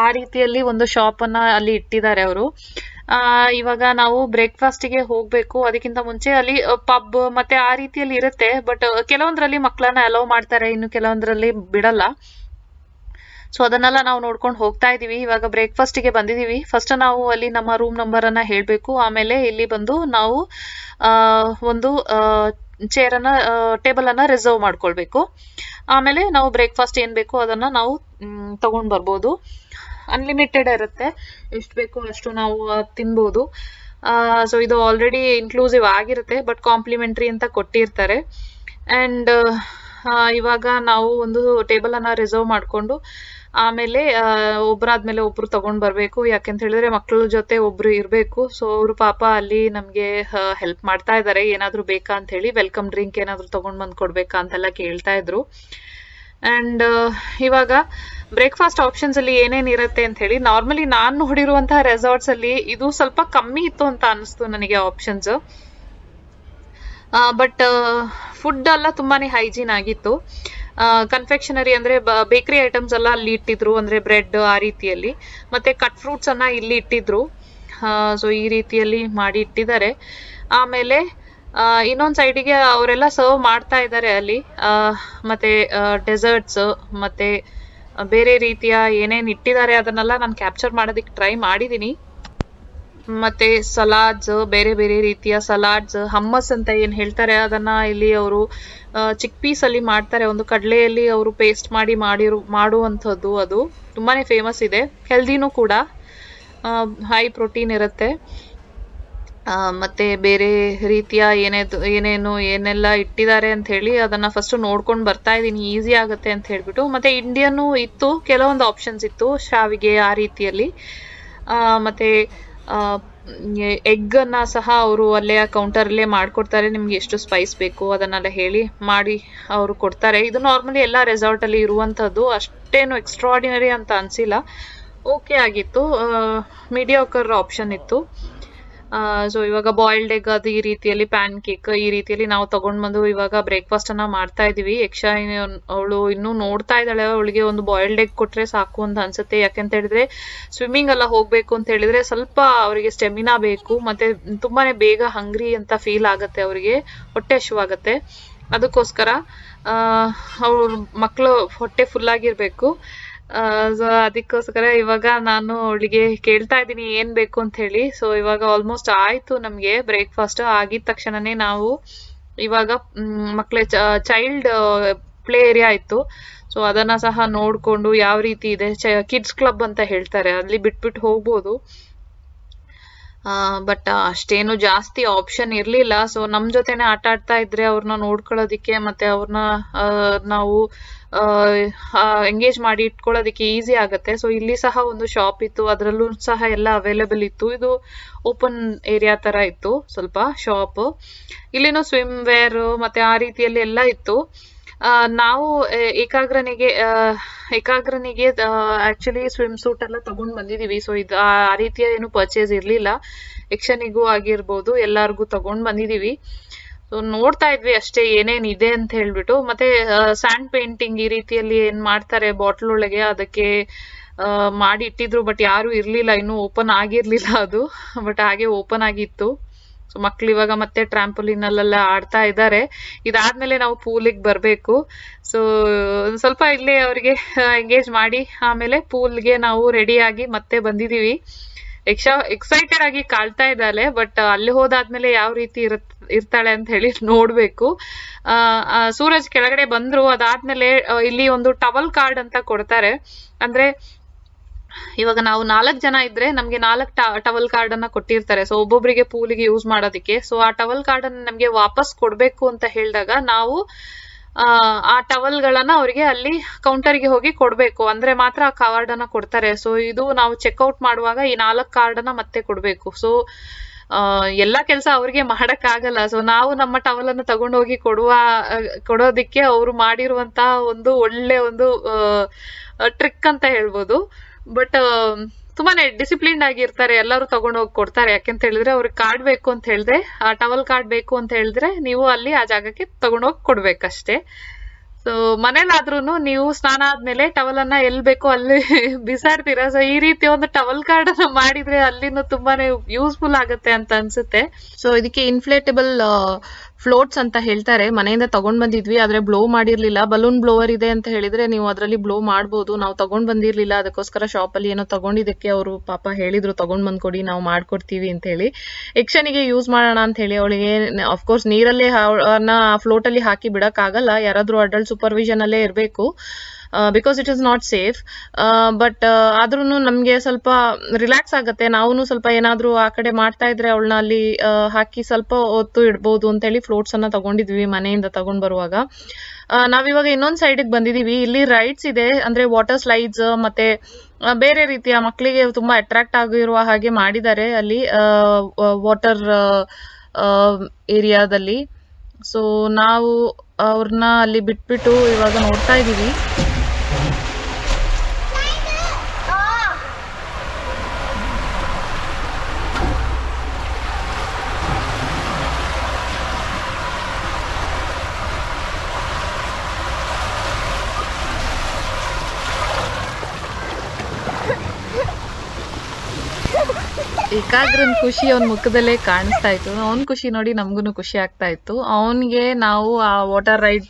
ಆ ರೀತಿಯಲ್ಲಿ ಒಂದು ಶಾಪ್ ಅನ್ನ ಅಲ್ಲಿ ಇಟ್ಟಿದ್ದಾರೆ ಅವರು. ಇವಾಗ ನಾವು ಬ್ರೇಕ್ಫಾಸ್ಟ್ ಗೆ ಹೋಗ್ಬೇಕು. ಅದಕ್ಕಿಂತ ಮುಂಚೆ ಅಲ್ಲಿ ಪಬ್ ಮತ್ತೆ ಆ ರೀತಿಯಲ್ಲಿ ಇರುತ್ತೆ. ಬಟ್ ಕೆಲವೊಂದ್ರಲ್ಲಿ ಮಕ್ಕಳನ್ನ ಅಲೋ ಮಾಡ್ತಾರೆ, ಇನ್ನು ಕೆಲವೊಂದ್ರಲ್ಲಿ ಬಿಡಲ್ಲ. ಸೊ ಅದನ್ನೆಲ್ಲ ನಾವು ನೋಡ್ಕೊಂಡು ಹೋಗ್ತಾ ಇದೀವಿ. ಇವಾಗ ಬ್ರೇಕ್ಫಾಸ್ಟ್ ಗೆ ಬಂದಿದೀವಿ. ಫಸ್ಟ್ ನಾವು ಅಲ್ಲಿ ನಮ್ಮ ರೂಮ್ ನಂಬರ್ ಅನ್ನ ಹೇಳ್ಬೇಕು. ಆಮೇಲೆ ಇಲ್ಲಿ ಬಂದು ನಾವು ಒಂದು ಟೇಬಲ್ ಅನ್ನ ರಿಸರ್ವ್ ಮಾಡ್ಕೊಳ್ಬೇಕು. ಆಮೇಲೆ ನಾವು ಬ್ರೇಕ್ಫಾಸ್ಟ್ ಏನ್ ಬೇಕು ಅದನ್ನ ನಾವು ತಗೊಂಡ್ ಬರ್ಬೋದು. ಅನ್ಲಿಮಿಟೆಡ್ ಇರುತ್ತೆ, ಎಷ್ಟು ಬೇಕು ಅಷ್ಟು ನಾವು ತಿನ್ಬೋದು. ಸೊ ಇದು ಆಲ್ರೆಡಿ ಇನ್ಕ್ಲೂಸಿವ್ ಆಗಿರುತ್ತೆ, ಬಟ್ ಕಾಂಪ್ಲಿಮೆಂಟ್ರಿ ಅಂತ ಕೊಟ್ಟಿರ್ತಾರೆ. ಅಂಡ್ ಇವಾಗ ನಾವು ಒಂದು ಟೇಬಲ್ ಅನ್ನ ರಿಸರ್ವ್ ಮಾಡ್ಕೊಂಡು ಆಮೇಲೆ ಒಬ್ಬರಾದ್ಮೇಲೆ ಒಬ್ರು ತಗೊಂಡ್ ಬರ್ಬೇಕು. ಯಾಕೆಂತ ಹೇಳಿದ್ರೆ ಮಕ್ಕಳ ಜೊತೆ ಒಬ್ರು ಇರ್ಬೇಕು. ಸೊ ಅವರು ಪಾಪ ಅಲ್ಲಿ ನಮ್ಗೆ ಹೆಲ್ಪ್ ಮಾಡ್ತಾ ಇದಾರೆ, ಏನಾದ್ರು ಬೇಕಾ ಅಂತ ಹೇಳಿ, ವೆಲ್ಕಮ್ ಡ್ರಿಂಕ್ ಏನಾದ್ರು ತಗೊಂಡ್ ಬಂದ್ ಕೊಡ್ಬೇಕಾ ಅಂತೆಲ್ಲ ಕೇಳ್ತಾ ಇದ್ರು. ಅಂಡ್ ಇವಾಗ ಬ್ರೇಕ್ಫಾಸ್ಟ್ ಆಪ್ಷನ್ಸ್ ಅಲ್ಲಿ ಏನೇನ್ ಇರುತ್ತೆ ಅಂತ ಹೇಳಿ, ನಾರ್ಮಲಿ ನಾನು ನೋಡಿರುವಂತಹ ರೆಸಾರ್ಟ್ಸ್ ಅಲ್ಲಿ ಇದು ಸ್ವಲ್ಪ ಕಮ್ಮಿ ಇತ್ತು ಅಂತ ಅನಿಸ್ತು ನನಗೆ ಆಪ್ಷನ್ಸ್. ಬಟ್ ಫುಡ್ ಎಲ್ಲ ತುಂಬಾನೇ ಹೈಜೀನ್ ಆಗಿತ್ತು. ಕನ್ಫೆಕ್ಷನರಿ ಅಂದ್ರೆ ಬೇಕರಿ ಐಟಮ್ಸ್ ಎಲ್ಲ ಅಲ್ಲಿ ಇಟ್ಟಿದ್ರು, ಅಂದ್ರೆ ಬ್ರೆಡ್ ಆ ರೀತಿಯಲ್ಲಿ, ಮತ್ತೆ ಕಟ್ ಫ್ರೂಟ್ಸ್ ಅನ್ನ ಇಲ್ಲಿ ಇಟ್ಟಿದ್ರು. ಸೊ ಈ ರೀತಿಯಲ್ಲಿ ಮಾಡಿ ಇಟ್ಟಿದ್ದಾರೆ. ಆಮೇಲೆ ಇನ್ನೊಂದ್ ಸೈಡಿಗೆ ಅವರೆಲ್ಲ ಸರ್ವ್ ಮಾಡ್ತಾ ಇದ್ದಾರೆ ಅಲ್ಲಿ. ಮತ್ತೆ ಡೆಸರ್ಟ್ಸ್ ಮತ್ತೆ ಬೇರೆ ರೀತಿಯ ಏನೇನ್ ಇಟ್ಟಿದ್ದಾರೆ ಅದನ್ನೆಲ್ಲ ನಾನು ಕ್ಯಾಪ್ಚರ್ ಮಾಡೋದಕ್ಕೆ ಟ್ರೈ ಮಾಡಿದೀನಿ. ಮತ್ತೆ ಸಲಾಡ್ಸ್, ಬೇರೆ ಬೇರೆ ರೀತಿಯ ಸಲಾಡ್ಸ್, ಹಮ್ಮಸ್ ಅಂತ ಏನ್ ಹೇಳ್ತಾರೆ ಅದನ್ನ ಇಲ್ಲಿ ಅವರು ಚಿಕ್ ಪೀಸ್ ಅಲ್ಲಿ ಮಾಡ್ತಾರೆ. ಒಂದು ಕಡಲೆಯಲ್ಲಿ ಅವರು ಪೇಸ್ಟ್ ಮಾಡಿ ಮಾಡುವಂಥದ್ದು. ಅದು ತುಂಬಾನೇ ಫೇಮಸ್ ಇದೆ, ಹೆಲ್ದಿನೂ ಕೂಡ, ಹೈ ಪ್ರೋಟೀನ್ ಇರುತ್ತೆ. ಮತ್ತೆ ಬೇರೆ ರೀತಿಯ ಏನೆಲ್ಲ ಇಟ್ಟಿದ್ದಾರೆ ಅಂತ ಹೇಳಿ ಅದನ್ನ ಫಸ್ಟ್ ನೋಡ್ಕೊಂಡು ಬರ್ತಾ ಇದೀನಿ, ಈಸಿ ಆಗುತ್ತೆ ಅಂತ ಹೇಳ್ಬಿಟ್ಟು. ಮತ್ತೆ ಇಂಡಿಯನ್ ಇತ್ತು, ಕೆಲವೊಂದು ಆಪ್ಷನ್ಸ್ ಇತ್ತು, ಶಾವಿಗೆ ಆ ರೀತಿಯಲ್ಲಿ. ಮತ್ತೆ ಎಗ್ ಅನ್ನ ಸಹ ಅವರು ಅಲ್ಲೇ ಕೌಂಟರ್ ಅಲ್ಲೇ ಮಾಡ್ಕೊಡ್ತಾರೆ. ನಿಮ್ಗೆ ಎಷ್ಟು ಸ್ಪೈಸ್ ಬೇಕು ಅದನ್ನೆಲ್ಲ ಹೇಳಿ ಮಾಡಿ ಅವರು ಕೊಡ್ತಾರೆ. ಇದು ನಾರ್ಮಲಿ ಎಲ್ಲಾ ರೆಸಾರ್ಟ್ ಅಲ್ಲಿ ಇರುವಂತದ್ದು, ಅಷ್ಟೇನು ಎಕ್ಸ್ಟ್ರಾರ್ಡಿನರಿ ಅಂತ ಅನ್ಸಿಲ್ಲ, ಓಕೆ ಆಗಿತ್ತು, ಮೀಡಿಯೋಕರ್ ಆಪ್ಷನ್ ಇತ್ತು. ಸೊ ಇವಾಗ ಬಾಯ್ಲ್ಡ್ ಎಗ್ ಅದು ಈ ರೀತಿಯಲ್ಲಿ, ಪ್ಯಾನ್ ಕೇಕ್ ಈ ರೀತಿಯಲ್ಲಿ ನಾವು ತಗೊಂಡ್ ಬಂದು ಇವಾಗ ಬ್ರೇಕ್ಫಾಸ್ಟ್ ಅನ್ನ ಮಾಡ್ತಾ ಇದೀವಿ. ಯಕ್ಷಾ ಅವಳು ಇನ್ನೂ ನೋಡ್ತಾ ಇದ್ದಾಳೆ, ಅವಳಿಗೆ ಒಂದು ಬಾಯ್ಲ್ಡ್ ಎಗ್ ಕೊಟ್ರೆ ಸಾಕು ಅಂತ ಅನ್ಸುತ್ತೆ. ಯಾಕೆಂತ ಹೇಳಿದ್ರೆ ಸ್ವಿಮ್ಮಿಂಗ್ ಎಲ್ಲ ಹೋಗ್ಬೇಕು ಅಂತ ಹೇಳಿದ್ರೆ ಸ್ವಲ್ಪ ಅವರಿಗೆ ಸ್ಟೆಮಿನಾ ಬೇಕು, ಮತ್ತೆ ತುಂಬಾನೇ ಬೇಗ ಹಂಗ್ರಿ ಅಂತ ಫೀಲ್ ಆಗತ್ತೆ, ಅವರಿಗೆ ಹೊಟ್ಟೆ ಹಸಿವಾಗತ್ತೆ. ಅದಕ್ಕೋಸ್ಕರ ಅವ್ರ ಮಕ್ಕಳು ಹೊಟ್ಟೆ ಫುಲ್ ಆಗಿರ್ಬೇಕು. ಸೊ ಅದಕ್ಕೋಸ್ಕರ ಇವಾಗ ನಾನು ಅವಳಿಗೆ ಕೇಳ್ತಾ ಇದ್ದೀನಿ ಏನ್ ಬೇಕು ಅಂತ ಹೇಳಿ. ಸೊ ಇವಾಗ ಆಲ್ಮೋಸ್ಟ್ ಆಯ್ತು ನಮ್ಗೆ ಬ್ರೇಕ್ಫಾಸ್ಟ್. ಆಗಿದ ತಕ್ಷಣನೇ ನಾವು ಇವಾಗ ಮಕ್ಕಳ ಚೈಲ್ಡ್ ಪ್ಲೇ ಏರಿಯಾ ಇತ್ತು, ಸೊ ಅದನ್ನ ಸಹ ನೋಡ್ಕೊಂಡು ಯಾವ ರೀತಿ ಇದೆ, ಕಿಡ್ಸ್ ಕ್ಲಬ್ ಅಂತ ಹೇಳ್ತಾರೆ, ಅಲ್ಲಿ ಬಿಟ್ಬಿಟ್ಟು ಹೋಗ್ಬೋದು. ಬಟ್ ಅಷ್ಟೇನು ಜಾಸ್ತಿ ಆಪ್ಷನ್ ಇರ್ಲಿಲ್ಲ. ಸೊ ನಮ್ ಜೊತೆನೆ ಆಟ ಆಡ್ತಾ ಇದ್ರೆ ಅವ್ರನ್ನ ನೋಡ್ಕೊಳ್ಳೋದಿಕ್ಕೆ ಮತ್ತೆ ಅವ್ರನ್ನ ನಾವು ಎಂಗೇಜ್ ಮಾಡಿ ಇಟ್ಕೊಳ್ಳೋದಿಕ್ಕೆ ಈಸಿ ಆಗತ್ತೆ. ಸೊ ಇಲ್ಲಿ ಸಹ ಒಂದು ಶಾಪ್ ಇತ್ತು, ಅದ್ರಲ್ಲೂ ಸಹ ಎಲ್ಲ ಅವೈಲೇಬಲ್ ಇತ್ತು. ಇದು ಓಪನ್ ಏರಿಯಾ ತರ ಇತ್ತು ಸ್ವಲ್ಪ ಶಾಪ್. ಇಲ್ಲಿನೂ ಸ್ವಿಮ್ ವೇರ್ ಮತ್ತೆ ಆ ರೀತಿಯಲ್ಲಿ ಎಲ್ಲ ಇತ್ತು. ನಾವು ಏಕಾಗ್ರನಿಗೆ ಆಕ್ಚುಲಿ ಸ್ವಿಮ್ ಸೂಟ್ ಎಲ್ಲ ತಗೊಂಡ್ ಬಂದಿದೀವಿ. ಸೊ ಇದು ಆ ರೀತಿಯ ಏನು ಪರ್ಚೇಸ್ ಇರ್ಲಿಲ್ಲ, ಯಕ್ಷನಿಗೂ ಆಗಿರ್ಬೋದು ಎಲ್ಲಾರ್ಗು ತಗೊಂಡ್ ಬಂದಿದೀವಿ. ಸೊ ನೋಡ್ತಾ ಇದ್ವಿ ಅಷ್ಟೇ ಏನೇನ್ ಇದೆ ಅಂತ ಹೇಳ್ಬಿಟ್ಟು. ಮತ್ತೆ ಸ್ಯಾಂಡ್ ಪೇಂಟಿಂಗ್ ಈ ರೀತಿಯಲ್ಲಿ ಏನ್ ಮಾಡ್ತಾರೆ ಬಾಟ್ಲ್ ಒಳಗೆ, ಅದಕ್ಕೆ ಮಾಡಿ ಇಟ್ಟಿದ್ರು, ಬಟ್ ಯಾರು ಇರ್ಲಿಲ್ಲ, ಇನ್ನು ಓಪನ್ ಆಗಿರ್ಲಿಲ್ಲ ಅದು, ಬಟ್ ಹಾಗೆ ಓಪನ್ ಆಗಿತ್ತು. ಸೊ ಮಕ್ಳು ಇವಾಗ ಮತ್ತೆ ಟ್ರಾಂಪೋಲಿನ್ ಅಲ್ಲೆಲ್ಲ ಆಡ್ತಾ ಇದ್ದಾರೆ. ಇದಾದ್ಮೇಲೆ ನಾವು ಪೂಲಿಗೆ ಬರ್ಬೇಕು. ಸೊ ಸ್ವಲ್ಪ ಇಲ್ಲೇ ಅವ್ರಿಗೆ ಎಂಗೇಜ್ ಮಾಡಿ ಆಮೇಲೆ ಪೂಲ್ಗೆ ನಾವು ರೆಡಿ ಆಗಿ ಮತ್ತೆ ಬಂದಿದೀವಿ. ಎಕ್ಸೈಟೆಡ್ ಆಗಿ ಕಾಳ್ತಾ ಇದ್ದಾಳೆ, ಬಟ್ ಅಲ್ಲಿ ಹೋದಾದ್ಮೇಲೆ ಯಾವ ರೀತಿ ಇರ್ತಾಳೆ ಅಂತ ಹೇಳಿ ನೋಡ್ಬೇಕು. ಸೂರಜ್ ಕೆಳಗಡೆ ಬಂದ್ರು. ಅದಾದ್ಮೇಲೆ ಇಲ್ಲಿ ಒಂದು ಟವಲ್ ಕಾರ್ಡ್ ಅಂತ ಕೊಡ್ತಾರೆ. ಅಂದ್ರೆ ಇವಾಗ ನಾವು 4 ಜನ ಇದ್ರೆ ನಮ್ಗೆ 4 ಟವಲ್ ಕಾರ್ಡ್ ಅನ್ನ ಕೊಟ್ಟಿರ್ತಾರೆ. ಸೊ ಒಬ್ಬೊಬ್ರಿಗೆ ಪೂಲಿಗೆ ಯೂಸ್ ಮಾಡೋದಿಕ್ಕೆ. ಸೊ ಆ ಟವಲ್ ಕಾರ್ಡ್ ಅನ್ನ ನಮ್ಗೆ ವಾಪಸ್ ಕೊಡ್ಬೇಕು ಅಂತ ಹೇಳಿದಾಗ ನಾವು ಆ ಟವಲ್ ಗಳನ್ನ ಅವ್ರಿಗೆ ಅಲ್ಲಿ ಕೌಂಟರ್ಗೆ ಹೋಗಿ ಕೊಡ್ಬೇಕು, ಅಂದ್ರೆ ಮಾತ್ರ ಆ ಕಾರ್ಡ್ ಅನ್ನ ಕೊಡ್ತಾರೆ. ಸೊ ಇದು ನಾವು ಚೆಕ್ಔಟ್ ಮಾಡುವಾಗ ಈ 4 ಕಾರ್ಡ್ ಅನ್ನ ಮತ್ತೆ ಕೊಡ್ಬೇಕು. ಸೊ ಎಲ್ಲಾ ಕೆಲಸ ಅವ್ರಿಗೆ ಮಾಡಕ್ ಆಗಲ್ಲ. ಸೊ ನಾವು ನಮ್ಮ ಟವಲ್ ಅನ್ನು ತಗೊಂಡೋಗಿ ಕೊಡೋದಿಕ್ಕೆ ಅವ್ರು ಮಾಡಿರುವಂತ ಒಂದು ಒಳ್ಳೆ ಒಂದು ಟ್ರಿಕ್ ಅಂತ ಹೇಳ್ಬೋದು. ಬಟ್ ತುಂಬಾನೇ ಡಿಸಿಪ್ಲಿನ್ಡ್ ಆಗಿರ್ತಾರೆ, ಎಲ್ಲರೂ ತಗೊಂಡೋಗಿ ಕೊಡ್ತಾರೆ. ಯಾಕೆಂತ ಹೇಳಿದ್ರೆ ಅವ್ರಿಗೆ ಕಾರ್ಡ್ ಬೇಕು ಅಂತ ಹೇಳಿದ್ರೆ, ಆ ಟವಲ್ ಕಾರ್ಡ್ ಬೇಕು ಅಂತ ಹೇಳಿದ್ರೆ ನೀವು ಅಲ್ಲಿ ಆ ಜಾಗಕ್ಕೆ ತಗೊಂಡೋಗಿ ಕೊಡ್ಬೇಕಷ್ಟೇ. ಸೊ ಮನೇಲಾದ್ರೂನು ನೀವು ಸ್ನಾನ ಆದ್ಮೇಲೆ ಟವಲ್ ಅನ್ನ ಎಲ್ಲಿ ಬೇಕೋ ಅಲ್ಲಿ ಬಿಸಾಡ್ತೀರಾ. ಸೊ ಈ ರೀತಿ ಒಂದು ಟವಲ್ ಕಾರ್ಡ್ ಅನ್ನ ಮಾಡಿದ್ರೆ ಅಲ್ಲಿನೂ ತುಂಬಾನೇ ಯೂಸ್ಫುಲ್ ಆಗುತ್ತೆ ಅಂತ ಅನ್ಸುತ್ತೆ. ಸೊ ಇದಕ್ಕೆ ಇನ್ಫ್ಲೇಟಬಲ್ ಫ್ಲೋಟ್ಸ್ ಅಂತ ಹೇಳ್ತಾರೆ. ಮನೆಯಿಂದ ತಗೊಂಡ್ ಬಂದಿದ್ವಿ, ಆದ್ರೆ ಬ್ಲೋ ಮಾಡಿರ್ಲಿಲ್ಲ. ಬಲೂನ್ ಬ್ಲೋವರ್ ಇದೆ ಅಂತ ಹೇಳಿದ್ರೆ ನೀವು ಅದರಲ್ಲಿ ಬ್ಲೋ ಮಾಡ್ಬೋದು. ನಾವು ತಗೊಂಡ್ ಬಂದಿರ್ಲಿಲ್ಲ, ಅದಕ್ಕೋಸ್ಕರ ಶಾಪ್ ಅಲ್ಲಿ ಏನೋ ತಗೊಂಡಿದ್ದಕ್ಕೆ ಅವರು ಪಾಪ ಹೇಳಿದ್ರು ತಗೊಂಡ್ ಬಂದ್ಕೊಡಿ, ನಾವು ಮಾಡ್ಕೊಡ್ತೀವಿ ಅಂತ ಹೇಳಿ. ಯಕ್ಷನಿಗೆ ಯೂಸ್ ಮಾಡೋಣ ಅಂತ ಹೇಳಿ ಅವಳಿಗೆ ಅಫ್ಕೋರ್ಸ್ ನೀರಲ್ಲೇ ಫ್ಲೋಟ್ ಅಲ್ಲಿ ಹಾಕಿ ಬಿಡಕ್ ಆಗಲ್ಲ, ಯಾರಾದ್ರೂ ಅಡಲ್ಟ್ ಸೂಪರ್ವಿಷನ್ ಅಲ್ಲೇ ಇರಬೇಕು, because it is not safe. But ಆದ್ರೂ ನಮ್ಗೆ ಸ್ವಲ್ಪ ರಿಲ್ಯಾಕ್ಸ್ ಆಗತ್ತೆ. ನಾವು ಸ್ವಲ್ಪ ಏನಾದ್ರೂ ಆ ಕಡೆ ಮಾಡ್ತಾ ಇದ್ರೆ ಅವಳನ್ನ ಅಲ್ಲಿ ಹಾಕಿ ಸ್ವಲ್ಪ ಹೊತ್ತು ಇಡ್ಬೋದು ಅಂತ ಹೇಳಿ ಫ್ಲೋಟ್ಸ್ ಅನ್ನ ತಗೊಂಡಿದ್ವಿ ಮನೆಯಿಂದ ತಗೊಂಡ್ ಬರುವಾಗ. ನಾವಿವಾಗ ಇನ್ನೊಂದ್ ಸೈಡ್ ಬಂದಿದೀವಿ. ಇಲ್ಲಿ ರೈಡ್ಸ್ ಇದೆ, ಅಂದ್ರೆ ವಾಟರ್ ಸ್ಲೈಡ್ಸ್ ಮತ್ತೆ ಬೇರೆ ರೀತಿಯ ಮಕ್ಕಳಿಗೆ ತುಂಬಾ ಅಟ್ರಾಕ್ಟ್ ಆಗಿರುವ ಹಾಗೆ ಮಾಡಿದ್ದಾರೆ ಅಲ್ಲಿ ವಾಟರ್ ಏರಿಯಾದಲ್ಲಿ. ಸೊ ನಾವು ಅವ್ರನ್ನ ಅಲ್ಲಿ ಬಿಟ್ಬಿಟ್ಟು ಇವಾಗ ನೋಡ್ತಾ ಇದೀವಿ. ಏಕಾಗ್ರನ್ ಖುಷಿ ಅವನ ಮುಖದಲ್ಲೇ ಕಾಣಿಸ್ತಾ ಇತ್ತು. ಅವನ್ ಖುಷಿ ನೋಡಿ ನಮ್ಗೂನು ಖುಷಿ ಆಗ್ತಾ ಇತ್ತು. ಅವನ್ಗೆ ನಾವು ಆ ವಾಟರ್ ರೈಡ್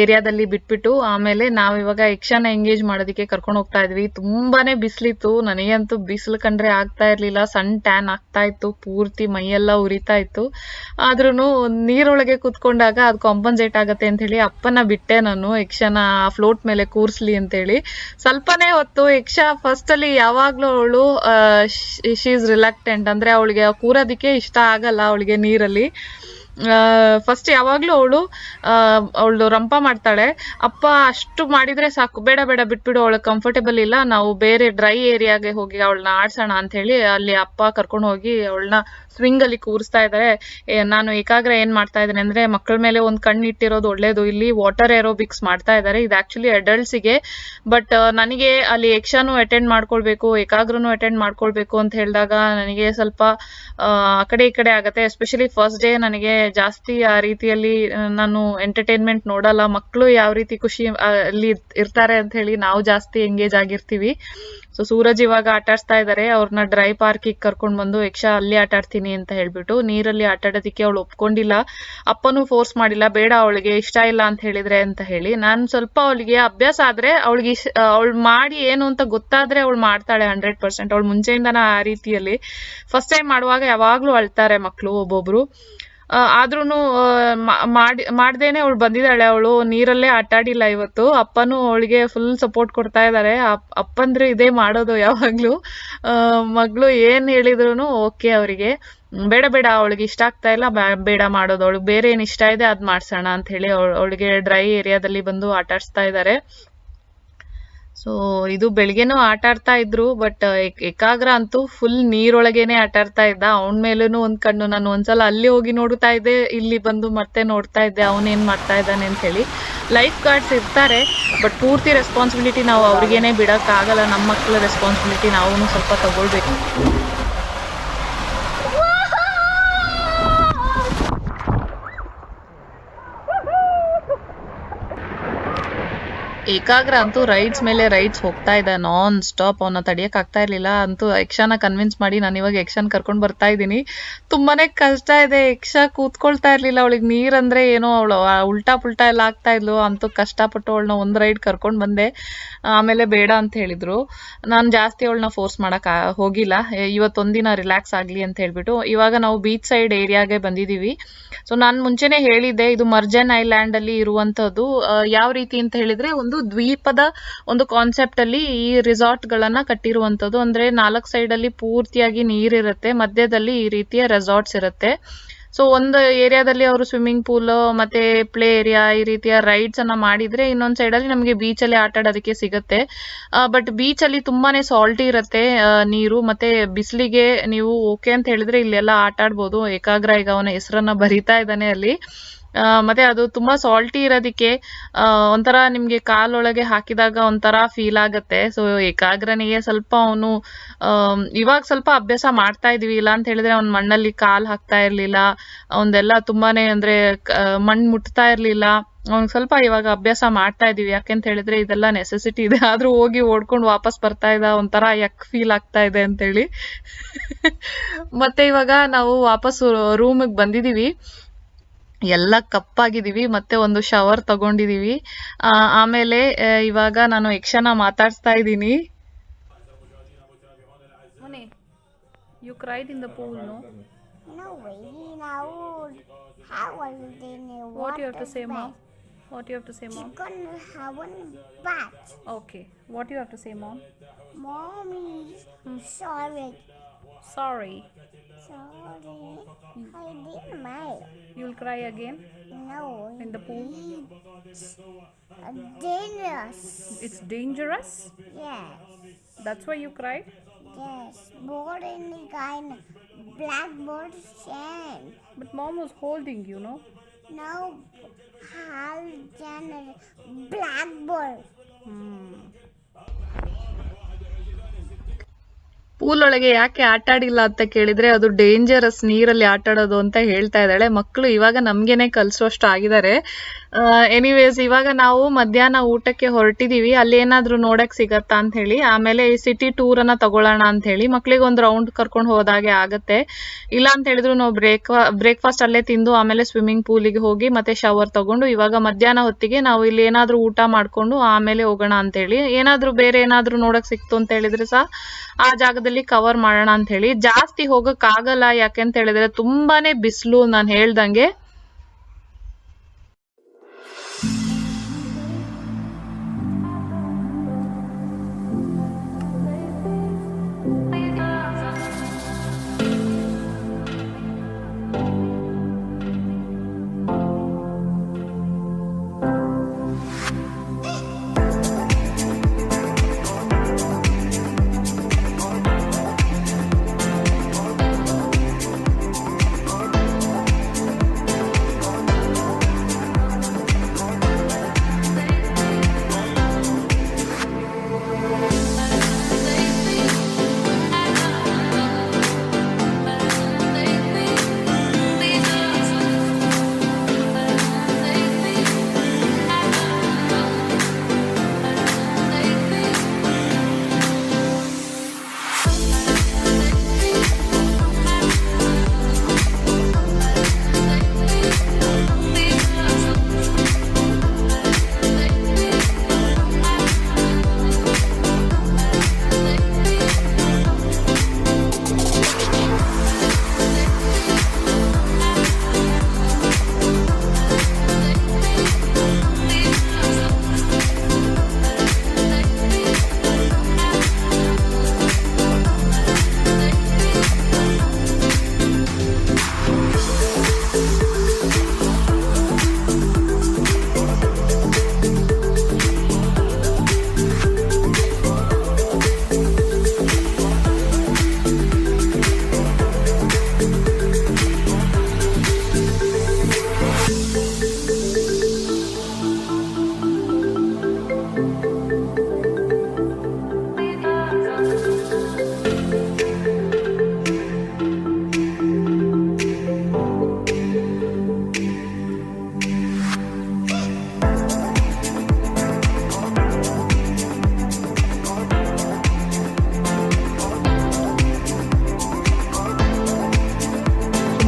ಏರಿಯಾದಲ್ಲಿ ಬಿಟ್ಬಿಟ್ಟು ಆಮೇಲೆ ನಾವ್ ಇವಾಗ ಯಕ್ಷನ ಎಂಗೇಜ್ ಮಾಡೋದಕ್ಕೆ ಕರ್ಕೊಂಡು ಹೋಗ್ತಾ ಇದ್ವಿ. ತುಂಬಾನೇ ಬಿಸಿಲಿತ್ತು, ನನಗಂತೂ ಬಿಸಿಲು ಕಂಡ್ರೆ ಆಗ್ತಾ ಇರ್ಲಿಲ್ಲ. ಸನ್ ಟ್ಯಾನ್ ಆಗ್ತಾ ಇತ್ತು, ಪೂರ್ತಿ ಮೈಯೆಲ್ಲ ಉರಿತಾ ಇತ್ತು. ಆದ್ರೂನು ನೀರೊಳಗೆ ಕುತ್ಕೊಂಡಾಗ ಅದು ಕಾಂಪನ್ಸೇಟ್ ಆಗತ್ತೆ ಅಂತ ಹೇಳಿ ಅಪ್ಪನ ಬಿಟ್ಟೆ ನಾನು, ಯಕ್ಷನ ಫ್ಲೋಟ್ ಮೇಲೆ ಕೂರ್ಸ್ಲಿ ಅಂತ ಹೇಳಿ. ಸ್ವಲ್ಪನೇ ಹೊತ್ತು ಯಕ್ಷ ಫಸ್ಟ್ ಅಲ್ಲಿ ಯಾವಾಗ್ಲೂ ಅವಳು ಶಿ ಇಸ್ ರಿಲಕ್ಟೆಂಟ್, ಅಂದ್ರೆ ಅವಳಿಗೆ ಕೂರೋದಿಕ್ಕೆ ಇಷ್ಟ ಆಗಲ್ಲ ಅವಳಿಗೆ ನೀರಲ್ಲಿ. ಫಸ್ಟ್ ಯಾವಾಗ್ಲೂ ಅವಳು ರಂಪ ಮಾಡ್ತಾಳೆ. ಅಪ್ಪ ಅಷ್ಟು ಮಾಡಿದ್ರೆ ಸಾಕು, ಬೇಡ ಬೇಡ ಬಿಟ್ಬಿಡು, ಅವಳು ಕಂಫರ್ಟೇಬಲ್ ಇಲ್ಲ, ನಾವು ಬೇರೆ ಡ್ರೈ ಏರಿಯಾಗೆ ಹೋಗಿ ಅವಳನ್ನ ಆಡ್ಸೋಣ ಅಂತ ಹೇಳಿ ಅಲ್ಲಿ ಅಪ್ಪ ಕರ್ಕೊಂಡು ಹೋಗಿ ಅವಳನ್ನ ಸ್ವಿಂಗ್ ಅಲ್ಲಿ ಕೂರಿಸ್ತಾ ಇದ್ದಾರೆ. ನಾನು ಏಕಾಗ್ರ ಏನ್ ಮಾಡ್ತಾ ಇದ್ದೇನೆ ಅಂದ್ರೆ ಮಕ್ಕಳ ಮೇಲೆ ಒಂದ್ ಕಣ್ಣು ಇಟ್ಟಿರೋದು ಒಳ್ಳೇದು. ಇಲ್ಲಿ ವಾಟರ್ ಏರೋಬಿಕ್ಸ್ ಮಾಡ್ತಾ ಇದ್ದಾರೆ, ಇದು ಆಕ್ಚುಲಿ ಅಡಲ್ಟ್ಸಿಗೆ. ಬಟ್ ನನಗೆ ಅಲ್ಲಿ ಯಕ್ಷನು ಅಟೆಂಡ್ ಮಾಡ್ಕೊಳ್ಬೇಕು, ಏಕಾಗ್ರನು ಅಟೆಂಡ್ ಮಾಡ್ಕೊಳ್ಬೇಕು ಅಂತ ಹೇಳಿದಾಗ ನನಗೆ ಸ್ವಲ್ಪ ಆ ಕಡೆ ಈ ಕಡೆ ಆಗತ್ತೆ. ಎಸ್ಪೆಷಲಿ ಫಸ್ಟ್ ಡೇ ನನಗೆ ಜಾಸ್ತಿ ಆ ರೀತಿಯಲ್ಲಿ ನಾನು ಎಂಟರ್ಟೈನ್ಮೆಂಟ್ ನೋಡಲ್ಲ. ಮಕ್ಕಳು ಯಾವ ರೀತಿ ಖುಷಿ ಅಲ್ಲಿ ಇರ್ತಾರೆ ಅಂತ ಹೇಳಿ ನಾವು ಜಾಸ್ತಿ ಎಂಗೇಜ್ ಆಗಿರ್ತೀವಿ. ಸೊ ಸೂರಜ್ ಇವಾಗ ಆಟಾಡ್ಸ್ತಾ ಇದ್ದಾರೆ. ಅವ್ರನ್ನ ಡ್ರೈ ಪಾರ್ಕಿಗೆ ಕರ್ಕೊಂಡ್ ಬಂದು ಯಕ್ಷ ಅಲ್ಲಿ ಆಟಾಡ್ತೀನಿ ಅಂತ ಹೇಳ್ಬಿಟ್ಟು ನೀರಲ್ಲಿ ಆಟಾಡೋದಿಕ್ಕೆ ಅವಳು ಒಪ್ಕೊಂಡಿಲ್ಲ. ಅಪ್ಪನೂ ಫೋರ್ಸ್ ಮಾಡಿಲ್ಲ, ಬೇಡ ಅವಳಿಗೆ ಇಷ್ಟ ಇಲ್ಲ ಅಂತ ಹೇಳಿದ್ರೆ ಅಂತ ಹೇಳಿ. ನಾನು ಸ್ವಲ್ಪ ಅವಳಿಗೆ ಅಭ್ಯಾಸ ಆದ್ರೆ ಅವಳಿಗೆ ಅವಳು ಮಾಡಿ ಏನು ಅಂತ ಗೊತ್ತಾದ್ರೆ ಅವಳು ಮಾಡ್ತಾಳೆ 100%. ಅವಳು ಮುಂಚೆಯಿಂದನ ಆ ರೀತಿಯಲ್ಲಿ. ಫಸ್ಟ್ ಟೈಮ್ ಮಾಡುವಾಗ ಯಾವಾಗ್ಲೂ ಅಳ್ತಾರೆ ಮಕ್ಕಳು ಒಬ್ಬೊಬ್ರು. ಆದ್ರೂನು ಮಾಡ್ದೇನೆ ಅವಳು ಬಂದಿದ್ದಾಳೆ. ಅವಳು ನೀರಲ್ಲೇ ಆಟಾಡಿಲ್ಲ ಇವತ್ತು. ಅಪ್ಪನು ಅವಳಿಗೆ ಫುಲ್ ಸಪೋರ್ಟ್ ಕೊಡ್ತಾ ಇದ್ದಾರೆ. ಅಪ್ಪಂದ್ರೆ ಇದೇ ಮಾಡೋದು ಯಾವಾಗ್ಲೂ. ಮಗಳು ಏನ್ ಹೇಳಿದ್ರು ಓಕೆ ಅವರಿಗೆ. ಬೇಡ ಬೇಡ ಅವಳಿಗೆ ಇಷ್ಟ ಆಗ್ತಾ ಇಲ್ಲ, ಬೇಡ ಮಾಡೋದು, ಅವಳಿಗೆ ಬೇರೆ ಏನ್ ಇಷ್ಟ ಇದೆ ಅದ್ ಮಾಡ್ಸೋಣ ಅಂತ ಹೇಳಿ ಅವಳಿಗೆ ಡ್ರೈ ಏರಿಯಾದಲ್ಲಿ ಬಂದು ಆಟಾಡ್ಸ್ತಾ ಇದ್ದಾರೆ. ಸೊ ಇದು ಬೆಳಿಗ್ಗೆನೂ ಆಟ ಆಡ್ತಾ ಇದ್ರು, ಬಟ್ ಏಕಾಗ್ರ ಅಂತೂ ಫುಲ್ ನೀರೊಳಗೇನೆ ಆಟ ಆಡ್ತಾ ಇದ್ದ. ಅವನ ಮೇಲೂ ಒಂದ್ ಕಣ್ಣು. ನಾನು ಒಂದ್ಸಲ ಅಲ್ಲಿ ಹೋಗಿ ನೋಡ್ತಾ ಇದ್ದೆ, ಇಲ್ಲಿ ಬಂದು ಮತ್ತೆ ನೋಡ್ತಾ ಇದ್ದೆ ಅವನೇನ್ ಮಾಡ್ತಾ ಇದ್ದಾನೆ ಅಂತ ಹೇಳಿ. ಲೈಫ್ ಗಾರ್ಡ್ಸ್ ಇರ್ತಾರೆ, ಬಟ್ ಪೂರ್ತಿ ರೆಸ್ಪಾನ್ಸಿಬಿಲಿಟಿ ನಾವು ಅವ್ರಿಗೇನೆ ಬಿಡಕ್ ಆಗಲ್ಲ. ನಮ್ಮ ಮಕ್ಕಳ ರೆಸ್ಪಾನ್ಸಿಬಿಲಿಟಿ ನಾವು ಸ್ವಲ್ಪ ತಗೊಳ್ಬೇಕು. ಏಕಾಗ್ರ ಅಂತೂ ರೈಡ್ಸ್ ಮೇಲೆ ರೈಡ್ಸ್ ಹೋಗ್ತಾ ಇದ್ದ ನಾನ್ ಸ್ಟಾಪ್. ಅವನ್ನ ತಡಿಯಕ್ ಆಗ್ತಾ ಇರ್ಲಿಲ್ಲ. ಅಂತೂ ಯಕ್ಷನ ಕನ್ವಿನ್ಸ್ ಮಾಡಿ ನಾನು ಇವಾಗ ಯಕ್ಷನ್ ಕರ್ಕೊಂಡ್ ಬರ್ತಾ ಇದ್ದೀನಿ. ತುಂಬಾನೇ ಕಷ್ಟ ಇದೆ. ಯಕ್ಷ ಕೂತ್ಕೊಳ್ತಾ ಇರ್ಲಿಲ್ಲ. ಅವಳಿಗೆ ನೀರಂದ್ರೆ ಏನೋ ಅವಳು ಉಲ್ಟಾ ಪುಲ್ಟಾ ಎಲ್ಲ ಆಗ್ತಾ ಇದ್ಲು. ಅಂತೂ ಕಷ್ಟಪಟ್ಟು ಅವಳನ್ನ ಒಂದ್ ರೈಡ್ ಕರ್ಕೊಂಡ್ ಬಂದೆ. ಆಮೇಲೆ ಬೇಡ ಅಂತ ಹೇಳಿದ್ರು. ನಾನ್ ಜಾಸ್ತಿ ಅವಳನ್ನ ಫೋರ್ಸ್ ಮಾಡಕ್ ಹೋಗಿಲ್ಲ. ಇವತ್ತೊಂದಿನ ರಿಲ್ಯಾಕ್ಸ್ ಆಗ್ಲಿ ಅಂತ ಹೇಳ್ಬಿಟ್ಟು ಇವಾಗ ನಾವು ಬೀಚ್ ಸೈಡ್ ಏರಿಯಾಗೆ ಬಂದಿದೀವಿ. ಸೊ ನಾನ್ ಮುಂಚೆನೆ ಹೇಳಿದ್ದೆ, ಇದು ಮರ್ಜನ್ ಐಲ್ಯಾಂಡ್ ಅಲ್ಲಿ ಇರುವಂತದ್ದು. ಯಾವ ರೀತಿ ಅಂತ ಹೇಳಿದ್ರೆ ಒಂದು ದ್ವೀಪದ ಒಂದು ಕಾನ್ಸೆಪ್ಟ್ ಅಲ್ಲಿ ಈ ರಿಸಾರ್ಟ್ ಗಳನ್ನ ಕಟ್ಟಿರುವಂತದ್ದು. ಅಂದ್ರೆ 4 ಸೈಡ್ ಅಲ್ಲಿ ಪೂರ್ತಿಯಾಗಿ ನೀರಿರುತ್ತೆ, ಮಧ್ಯದಲ್ಲಿ ಈ ರೀತಿಯ ರೆಸಾರ್ಟ್ಸ್ ಇರುತ್ತೆ. ಸೊ ಒಂದು ಏರಿಯಾದಲ್ಲಿ ಅವರು ಸ್ವಿಮ್ಮಿಂಗ್ ಪೂಲ್ ಮತ್ತೆ ಪ್ಲೇ ಏರಿಯಾ ಈ ರೀತಿಯ ರೈಡ್ಸ್ ಅನ್ನ ಮಾಡಿದ್ರೆ, ಇನ್ನೊಂದ್ ಸೈಡ್ ಅಲ್ಲಿ ನಮಗೆ ಬೀಚ್ ಅಲ್ಲಿ ಆಟ ಆಡೋದಕ್ಕೆ ಸಿಗುತ್ತೆ. ಬಟ್ ಬೀಚ್ ಅಲ್ಲಿ ತುಂಬಾನೇ ಸಾಲ್ಟಿ ಇರುತ್ತೆ ನೀರು. ಮತ್ತೆ ಬಿಸಿಲಿಗೆ ನೀವು ಓಕೆ ಅಂತ ಹೇಳಿದ್ರೆ ಇಲ್ಲೆಲ್ಲ ಆಟ ಆಡ್ಬೋದು. ಏಕಾಗ್ರ ಈಗ ಅವನ ಹೆಸರನ್ನ ಬರಿತಾ ಇದ್ದಾನೆ ಅಲ್ಲಿ. ಮತ್ತೆ ಅದು ತುಂಬಾ ಸಾಲ್ಟಿ ಇರೋದಿಕ್ಕೆ ಒಂಥರ ನಿಮ್ಗೆ ಕಾಲೊಳಗೆ ಹಾಕಿದಾಗ ಒಂಥರ ಫೀಲ್ ಆಗತ್ತೆ. ಸೊ ಏಕಾಗ್ರನಿಗೆ ಸ್ವಲ್ಪ ಅವನು ಇವಾಗ ಸ್ವಲ್ಪ ಅಭ್ಯಾಸ ಮಾಡ್ತಾ ಇದೀವಿ. ಇಲ್ಲ ಅಂತ ಹೇಳಿದ್ರೆ ಅವ್ನ್ ಮಣ್ಣಲ್ಲಿ ಕಾಲ್ ಹಾಕ್ತಾ ಇರ್ಲಿಲ್ಲ. ಅವನ್ದೆಲ್ಲ ತುಂಬಾನೇ ಅಂದ್ರೆ ಮಣ್ಣು ಮುಟ್ತಾ ಇರ್ಲಿಲ್ಲ. ಅವ್ನಿಗೆ ಸ್ವಲ್ಪ ಇವಾಗ ಅಭ್ಯಾಸ ಮಾಡ್ತಾ ಇದೀವಿ. ಯಾಕೆಂತ ಹೇಳಿದ್ರೆ ಇದೆಲ್ಲ ನೆಸೆಸಿಟಿ ಇದೆ. ಆದ್ರೂ ಹೋಗಿ ಓಡ್ಕೊಂಡು ವಾಪಸ್ ಬರ್ತಾ ಇದ್ದ, ಒಂಥರ ಯಕ್ ಫೀಲ್ ಆಗ್ತಾ ಇದೆ ಅಂತ ಹೇಳಿ. ಮತ್ತೆ ಇವಾಗ ನಾವು ವಾಪಸ್ ರೂಮಿಗೆ ಬಂದಿದೀವಿ. ಎಲ್ಲ ಕಪ್ಪಾಗಿದ್ದೀವಿ, ಮತ್ತೆ ಒಂದು ಶವರ್ ತಗೊಂಡಿದೀವಿ. ಆಮೇಲೆ ಇವಾಗ ನಾನು ಯಕ್ಷನ ಮಾತಾಡ್ಸ್ತಾ ಇದ್ದೀನಿ. You cried in the pool, no? No, we now have one thing. What you have to say, Mom? What you have to say, Mom? Chicken have one bath. Okay. What you have to say, Mom? Mommy, sorry. Sorry. Sorry. I didn't mind. You'll cry again No. in the pool? It's dangerous. It's dangerous? Yes. That's why you cried? Yes. Bird in the kind blackboard sand. But Mom was holding you, no? No. How blackboard. Pool ಒಳಗೆ ಯಾಕೆ ಆಟ ಆಡಿಲ್ಲ ಅಂತ ಕೇಳಿದ್ರೆ ಅದು dangerous ನೀರಲ್ಲಿ ಆಟ ಆಡೋದು ಅಂತ ಹೇಳ್ತಾ ಇದ್ದಾಳೆ. ಮಕ್ಕಳು ಇವಾಗ ನಮ್ಗೇನೆ ಕಲ್ಸೋಷ್ಟು ಆಗಿದ್ದಾರೆ. ಎನಿವೇಸ್ ಇವಾಗ ನಾವು ಮಧ್ಯಾಹ್ನ ಊಟಕ್ಕೆ ಹೊರಟಿದೀವಿ. ಅಲ್ಲಿ ಏನಾದ್ರೂ ನೋಡಕ್ ಸಿಗತ್ತಾ ಅಂತ ಹೇಳಿ, ಆಮೇಲೆ ಸಿಟಿ ಟೂರ್ ಅನ್ನ ತಗೊಳ್ಳೋಣ ಅಂತ ಹೇಳಿ ಮಕ್ಳಿಗೆ ಒಂದು ರೌಂಡ್ ಕರ್ಕೊಂಡು ಹೋದಾಗೆ ಆಗತ್ತೆ. ಇಲ್ಲ ಅಂತ ಹೇಳಿದ್ರು ನಾವು ಬ್ರೇಕ್ಫಾಸ್ಟ್ ಅಲ್ಲೇ ತಿಂದು ಆಮೇಲೆ ಸ್ವಿಮ್ಮಿಂಗ್ ಪೂಲಿಗೆ ಹೋಗಿ ಮತ್ತೆ ಶವರ್ ತಗೊಂಡು ಇವಾಗ ಮಧ್ಯಾಹ್ನ ಹೊತ್ತಿಗೆ ನಾವು ಇಲ್ಲಿ ಏನಾದ್ರೂ ಊಟ ಮಾಡ್ಕೊಂಡು ಆಮೇಲೆ ಹೋಗೋಣ ಅಂತ ಹೇಳಿ, ಏನಾದ್ರೂ ಬೇರೆ ಏನಾದ್ರೂ ನೋಡಕ್ ಸಿಕ್ತು ಅಂತ ಹೇಳಿದ್ರೆ ಸಹ ಆ ಜಾಗದಲ್ಲಿ ಕವರ್ ಮಾಡೋಣ ಅಂತ ಹೇಳಿ. ಜಾಸ್ತಿ ಹೋಗಕ್ ಆಗಲ್ಲ, ಯಾಕೆಂತ ಹೇಳಿದ್ರೆ ತುಂಬಾನೇ ಬಿಸಿಲು ನಾನು ಹೇಳ್ದಂಗೆ.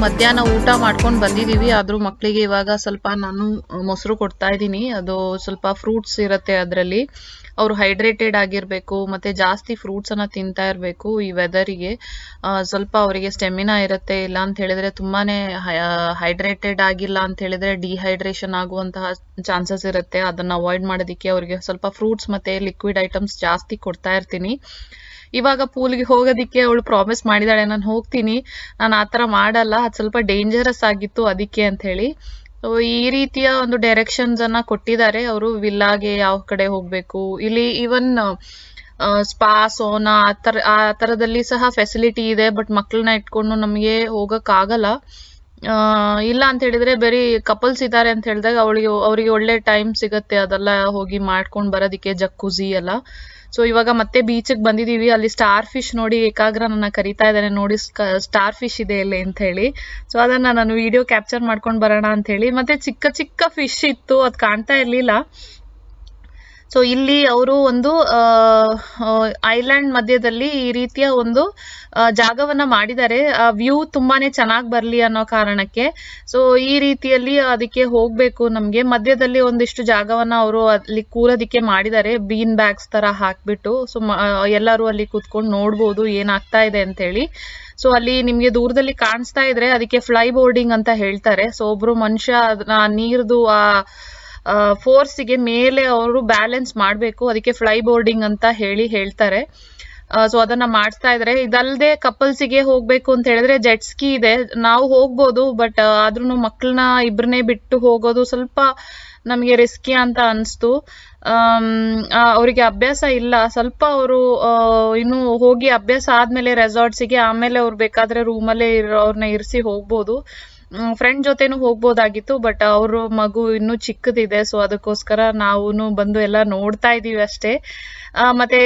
ಮಧ್ಯಾಹ್ನ ಊಟ ಮಾಡ್ಕೊಂಡು ಬಂದಿದೀವಿ. ಆದ್ರೂ ಮಕ್ಕಳಿಗೆ ಇವಾಗ ಸ್ವಲ್ಪ ನಾನು ಮೊಸರು ಕೊಡ್ತಾ ಇದ್ದೀನಿ. ಅದು ಸ್ವಲ್ಪ ಫ್ರೂಟ್ಸ್ ಇರತ್ತೆ ಅದರಲ್ಲಿ. ಅವರು ಹೈಡ್ರೇಟೆಡ್ ಆಗಿರ್ಬೇಕು, ಮತ್ತೆ ಜಾಸ್ತಿ ಫ್ರೂಟ್ಸ್ ಅನ್ನ ತಿಂತಾ ಇರ್ಬೇಕು ಈ ವೆದರಿಗೆ. ಸ್ವಲ್ಪ ಅವರಿಗೆ ಸ್ಟೆಮಿನಾ ಇರುತ್ತೆ. ಇಲ್ಲ ಅಂತ ಹೇಳಿದ್ರೆ ತುಂಬಾನೇ ಹೈಡ್ರೇಟೆಡ್ ಆಗಿಲ್ಲ ಅಂತ ಹೇಳಿದ್ರೆ ಡಿಹೈಡ್ರೇಷನ್ ಆಗುವಂತಹ ಚಾನ್ಸಸ್ ಇರುತ್ತೆ. ಅದನ್ನ ಅವಾಯ್ಡ್ ಮಾಡೋದಿಕ್ಕೆ ಅವರಿಗೆ ಸ್ವಲ್ಪ ಫ್ರೂಟ್ಸ್ ಮತ್ತೆ ಲಿಕ್ವಿಡ್ ಐಟಮ್ಸ್ ಜಾಸ್ತಿ ಕೊಡ್ತಾ ಇರ್ತೀನಿ. ಇವಾಗ ಪೂಲ್ಗೆ ಹೋಗೋದಿಕ್ಕೆ ಅವಳು ಪ್ರಾಮಿಸ್ ಮಾಡಿದಾಳೆ, ನಾನು ಹೋಗ್ತೀನಿ, ನಾನು ಆತರ ಮಾಡಲ್ಲ, ಅದು ಸ್ವಲ್ಪ ಡೇಂಜರಸ್ ಆಗಿತ್ತು ಅದಕ್ಕೆ ಅಂತ ಹೇಳಿ. ಈ ರೀತಿಯ ಒಂದು ಡೈರೆಕ್ಷನ್ಸ್ ಅನ್ನ ಕೊಟ್ಟಿದ್ದಾರೆ ಅವರು, ವಿಲ್ಲಾಗೆ ಯಾವ ಕಡೆ ಹೋಗ್ಬೇಕು. ಇಲ್ಲಿ ಈವನ್ ಸ್ಪಾ, ಸೋನಾ ಆ ತರದಲ್ಲಿ ಸಹ ಫೆಸಿಲಿಟಿ ಇದೆ. ಬಟ್ ಮಕ್ಕಳನ್ನ ಇಟ್ಕೊಂಡು ನಮಗೆ ಹೋಗಕ್ ಆಗಲ್ಲ. ಇಲ್ಲ ಅಂತ ಹೇಳಿದ್ರೆ ಬರೀ ಕಪಲ್ಸ್ ಇದ್ದಾರೆ ಅಂತ ಹೇಳಿದಾಗ ಅವರಿಗೆ ಒಳ್ಳೆ ಟೈಮ್ ಸಿಗತ್ತೆ ಅದೆಲ್ಲ ಹೋಗಿ ಮಾಡ್ಕೊಂಡ್ ಬರೋದಿಕ್ಕೆ, ಜಕ್ಕುಜಿ ಎಲ್ಲ. ಸೊ ಇವಾಗ ಮತ್ತೆ ಬೀಚ್ಗೆ ಬಂದಿದೀವಿ. ಅಲ್ಲಿ ಸ್ಟಾರ್ ಫಿಶ್ ನೋಡಿ ಏಕಾಗ್ರ ನನ್ನ ಕರಿತಾ ಇದ್ದಾನೆ, ನೋಡಿ ಸ್ಟಾರ್ ಫಿಶ್ ಇದೆ ಇಲ್ಲಿ ಅಂತ ಹೇಳಿ. ಸೊ ಅದನ್ನ ನಾನು ವಿಡಿಯೋ ಕ್ಯಾಪ್ಚರ್ ಮಾಡ್ಕೊಂಡ್ ಬರೋಣ ಅಂತ ಹೇಳಿ. ಮತ್ತೆ ಚಿಕ್ಕ ಚಿಕ್ಕ ಫಿಶ್ ಇತ್ತು, ಅದ್ ಕಾಣ್ತಾ ಇರ್ಲಿಲ್ಲ. ಸೊ ಇಲ್ಲಿ ಅವರು ಒಂದು ಐಲ್ಯಾಂಡ್ ಮಧ್ಯದಲ್ಲಿ ಈ ರೀತಿಯ ಒಂದು ಜಾಗವನ್ನ ಮಾಡಿದ್ದಾರೆ. ವ್ಯೂ ತುಂಬಾನೇ ಚೆನ್ನಾಗಿ ಬರ್ಲಿ ಅನ್ನೋ ಕಾರಣಕ್ಕೆ. ಸೊ ಈ ರೀತಿಯಲ್ಲಿ ಅದಕ್ಕೆ ಹೋಗ್ಬೇಕು ನಮ್ಗೆ. ಮಧ್ಯದಲ್ಲಿ ಒಂದಿಷ್ಟು ಜಾಗವನ್ನ ಅವರು ಅಲ್ಲಿ ಕೂರೋದಿಕ್ಕೆ ಮಾಡಿದ್ದಾರೆ, ಬೀನ್ ಬ್ಯಾಗ್ಸ್ ತರ ಹಾಕ್ಬಿಟ್ಟು. ಸೊ ಎಲ್ಲರೂ ಅಲ್ಲಿ ಕೂತ್ಕೊಂಡು ನೋಡ್ಬೋದು ಏನಾಗ್ತಾ ಇದೆ ಅಂತ ಹೇಳಿ. ಸೊ ಅಲ್ಲಿ ನಿಮ್ಗೆ ದೂರದಲ್ಲಿ ಕಾಣಿಸ್ತಾ ಇದ್ರೆ ಅದಕ್ಕೆ ಫ್ಲೈ ಬೋರ್ಡಿಂಗ್ ಅಂತ ಹೇಳ್ತಾರೆ. ಸೊ ಒಬ್ರು ಮನುಷ್ಯ ನೀರ್ದು ಆ ಫೋರ್ಸಿಗೆ ಮೇಲೆ ಅವರು ಬ್ಯಾಲೆನ್ಸ್ ಮಾಡ್ಬೇಕು, ಅದಕ್ಕೆ ಫ್ಲೈ ಬೋರ್ಡಿಂಗ್ ಅಂತ ಹೇಳ್ತಾರೆ. ಸೊ ಅದನ್ನ ಮಾಡಿಸ್ತಾ ಇದ್ರೆ. ಇದಲ್ದೆ ಕಪಲ್ಸಿಗೆ ಹೋಗ್ಬೇಕು ಅಂತ ಹೇಳಿದ್ರೆ ಜೆಟ್ ಸ್ಕಿ ಇದೆ, ನಾವು ಹೋಗ್ಬೋದು. ಬಟ್ ಆದ್ರೂ ಮಕ್ಕಳನ್ನ ಇಬ್ರನ್ನೇ ಬಿಟ್ಟು ಹೋಗೋದು ಸ್ವಲ್ಪ ನಮಗೆ ರಿಸ್ಕಿ ಅಂತ ಅನ್ಸ್ತು. ಅವರಿಗೆ ಅಭ್ಯಾಸ ಇಲ್ಲ ಸ್ವಲ್ಪ. ಅವರು ಇನ್ನು ಹೋಗಿ ಅಭ್ಯಾಸ ಆದ್ಮೇಲೆ ರೆಸಾರ್ಟ್ಸಿಗೆ ಆಮೇಲೆ ಅವ್ರು ಬೇಕಾದ್ರೆ ರೂಮಲ್ಲೇ ಅವ್ರನ್ನ ಇರಿಸಿ ಹೋಗ್ಬೋದು. ಫ್ರೆಂಡ್ ಜೊತೆನೂ ಹೋಗ್ಬೋದಾಗಿತ್ತು, ಬಟ್ ಅವ್ರ ಮಗು ಇನ್ನೂ ಚಿಕ್ಕದಿದೆ. ಸೊ ಅದಕ್ಕೋಸ್ಕರ ನಾವು ಬಂದು ಎಲ್ಲ ನೋಡ್ತಾ ಇದೀವಿ ಅಷ್ಟೇ. ಮತ್ತೆ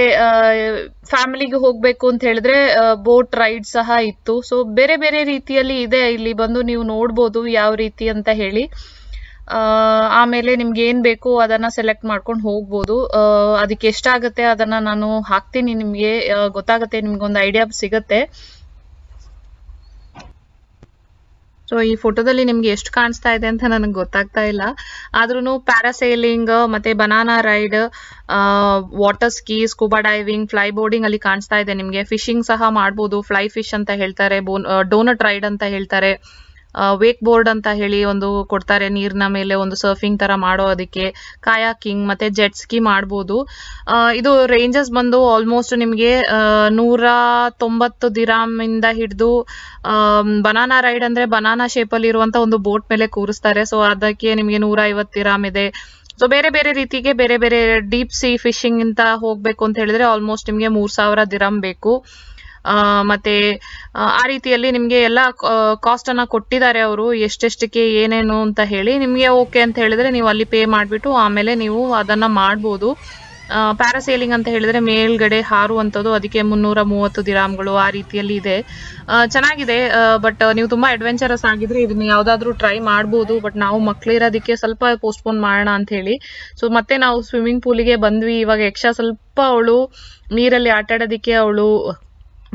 ಫ್ಯಾಮಿಲಿಗೆ ಹೋಗ್ಬೇಕು ಅಂತ ಹೇಳಿದ್ರೆ ಬೋಟ್ ರೈಡ್ ಸಹ ಇತ್ತು. ಸೊ ಬೇರೆ ಬೇರೆ ರೀತಿಯಲ್ಲಿ ಇದೆ, ಇಲ್ಲಿ ಬಂದು ನೀವು ನೋಡ್ಬೋದು ಯಾವ ರೀತಿ ಅಂತ ಹೇಳಿ. ಆಮೇಲೆ ನಿಮ್ಗೆ ಏನ್ ಬೇಕು ಅದನ್ನ ಸೆಲೆಕ್ಟ್ ಮಾಡ್ಕೊಂಡು ಹೋಗ್ಬೋದು. ಅದಕ್ಕೆ ಎಷ್ಟಾಗತ್ತೆ ಅದನ್ನ ನಾನು ಹಾಕ್ತೀನಿ, ನಿಮ್ಗೆ ಗೊತ್ತಾಗತ್ತೆ, ನಿಮ್ಗೊಂದು ಐಡಿಯಾ ಸಿಗತ್ತೆ. ಸೊ ಈ ಫೋಟೋದಲ್ಲಿ ನಿಮ್ಗೆ ಎಷ್ಟು ಕಾಣಿಸ್ತಾ ಇದೆ ಅಂತ ನನಗೆ ಗೊತ್ತಾಗ್ತಾ ಇಲ್ಲ. ಆದ್ರೂ ಪ್ಯಾರಾಸೈಲಿಂಗ್ ಮತ್ತೆ banana ride, water ski, scuba diving, fly boarding ಅಲ್ಲಿ ಕಾಣಿಸ್ತಾ ಇದೆ ನಿಮ್ಗೆ. ಫಿಶಿಂಗ್ ಸಹ ಮಾಡ್ಬೋದು, ಫ್ಲೈ ಫಿಶ್ ಅಂತ ಹೇಳ್ತಾರೆ, ಡೋನಟ್ ರೈಡ್ ಅಂತ ಹೇಳ್ತಾರೆ, ವೇಕ್ ಬೋರ್ಡ್ ಅಂತ ಹೇಳಿ ಒಂದು ಕೊಡ್ತಾರೆ, ನೀರಿನ ಮೇಲೆ ಒಂದು ಸರ್ಫಿಂಗ್ ತರ ಮಾಡೋ ಅದಕ್ಕೆ, ಕಾಯಾಕಿಂಗ್ ಮತ್ತೆ ಜೆಟ್ ಸ್ಕಿ ಮಾಡ್ಬೋದು. ಇದು ರೇಂಜಸ್ ಬಂದು ಆಲ್ಮೋಸ್ಟ್ ನಿಮ್ಗೆ 190 ದಿರಾಮ್ ಇಂದ ಹಿಡಿದು ಬನಾನಾ ರೈಡ್ ಅಂದ್ರೆ ಬನಾನಾ ಶೇಪ್ ಅಲ್ಲಿ ಇರುವಂತ ಒಂದು ಬೋಟ್ ಮೇಲೆ ಕೂರಿಸ್ತಾರೆ. ಸೊ ಅದಕ್ಕೆ ನಿಮ್ಗೆ 150 ದಿರಾಮ್ ಇದೆ. ಸೊ ಬೇರೆ ಬೇರೆ ರೀತಿಗೆ ಬೇರೆ ಬೇರೆ ಡೀಪ್ ಸಿ ಫಿಶಿಂಗ್ ಅಂತ ಹೋಗ್ಬೇಕು ಅಂತ ಹೇಳಿದ್ರೆ ಆಲ್ಮೋಸ್ಟ್ ನಿಮ್ಗೆ 3000 ದಿರಾಮ್ ಬೇಕು. ಮತ್ತೆ ಆ ರೀತಿಯಲ್ಲಿ ನಿಮ್ಗೆ ಎಲ್ಲ ಕಾಸ್ಟ್ ಅನ್ನ ಕೊಟ್ಟಿದ್ದಾರೆ ಅವರು, ಎಷ್ಟೆಷ್ಟಕ್ಕೆ ಏನೇನು ಅಂತ ಹೇಳಿ. ನಿಮ್ಗೆ ಓಕೆ ಅಂತ ಹೇಳಿದ್ರೆ ನೀವು ಅಲ್ಲಿ ಪೇ ಮಾಡ್ಬಿಟ್ಟು ಆಮೇಲೆ ನೀವು ಅದನ್ನ ಮಾಡ್ಬೋದು. ಪ್ಯಾರಾಸೈಲಿಂಗ್ ಅಂತ ಹೇಳಿದ್ರೆ ಮೇಲ್ಗಡೆ ಹಾರುವಂಥದ್ದು, ಅದಕ್ಕೆ 330 ದಿರಾಮ್ಗಳು ಆ ರೀತಿಯಲ್ಲಿ ಇದೆ. ಚೆನ್ನಾಗಿದೆ. ಬಟ್ ನೀವು ತುಂಬಾ ಅಡ್ವೆಂಚರಸ್ ಆಗಿದ್ರೆ ಇದನ್ನ ಯಾವ್ದಾದ್ರು ಟ್ರೈ ಮಾಡ್ಬೋದು. ಬಟ್ ನಾವು ಮಕ್ಳಿರೋದಕ್ಕೆ ಸ್ವಲ್ಪ ಪೋಸ್ಟ್ಪೋನ್ ಮಾಡೋಣ ಅಂತ ಹೇಳಿ. ಸೊ ಮತ್ತೆ ನಾವು ಸ್ವಿಮ್ಮಿಂಗ್ ಪೂಲಿಗೆ ಬಂದ್ವಿ. ಇವಾಗ ಯಕ್ಷ ಸ್ವಲ್ಪ ಅವಳು ನೀರಲ್ಲಿ ಆಟ ಆಡೋದಿಕ್ಕೆ ಅವಳು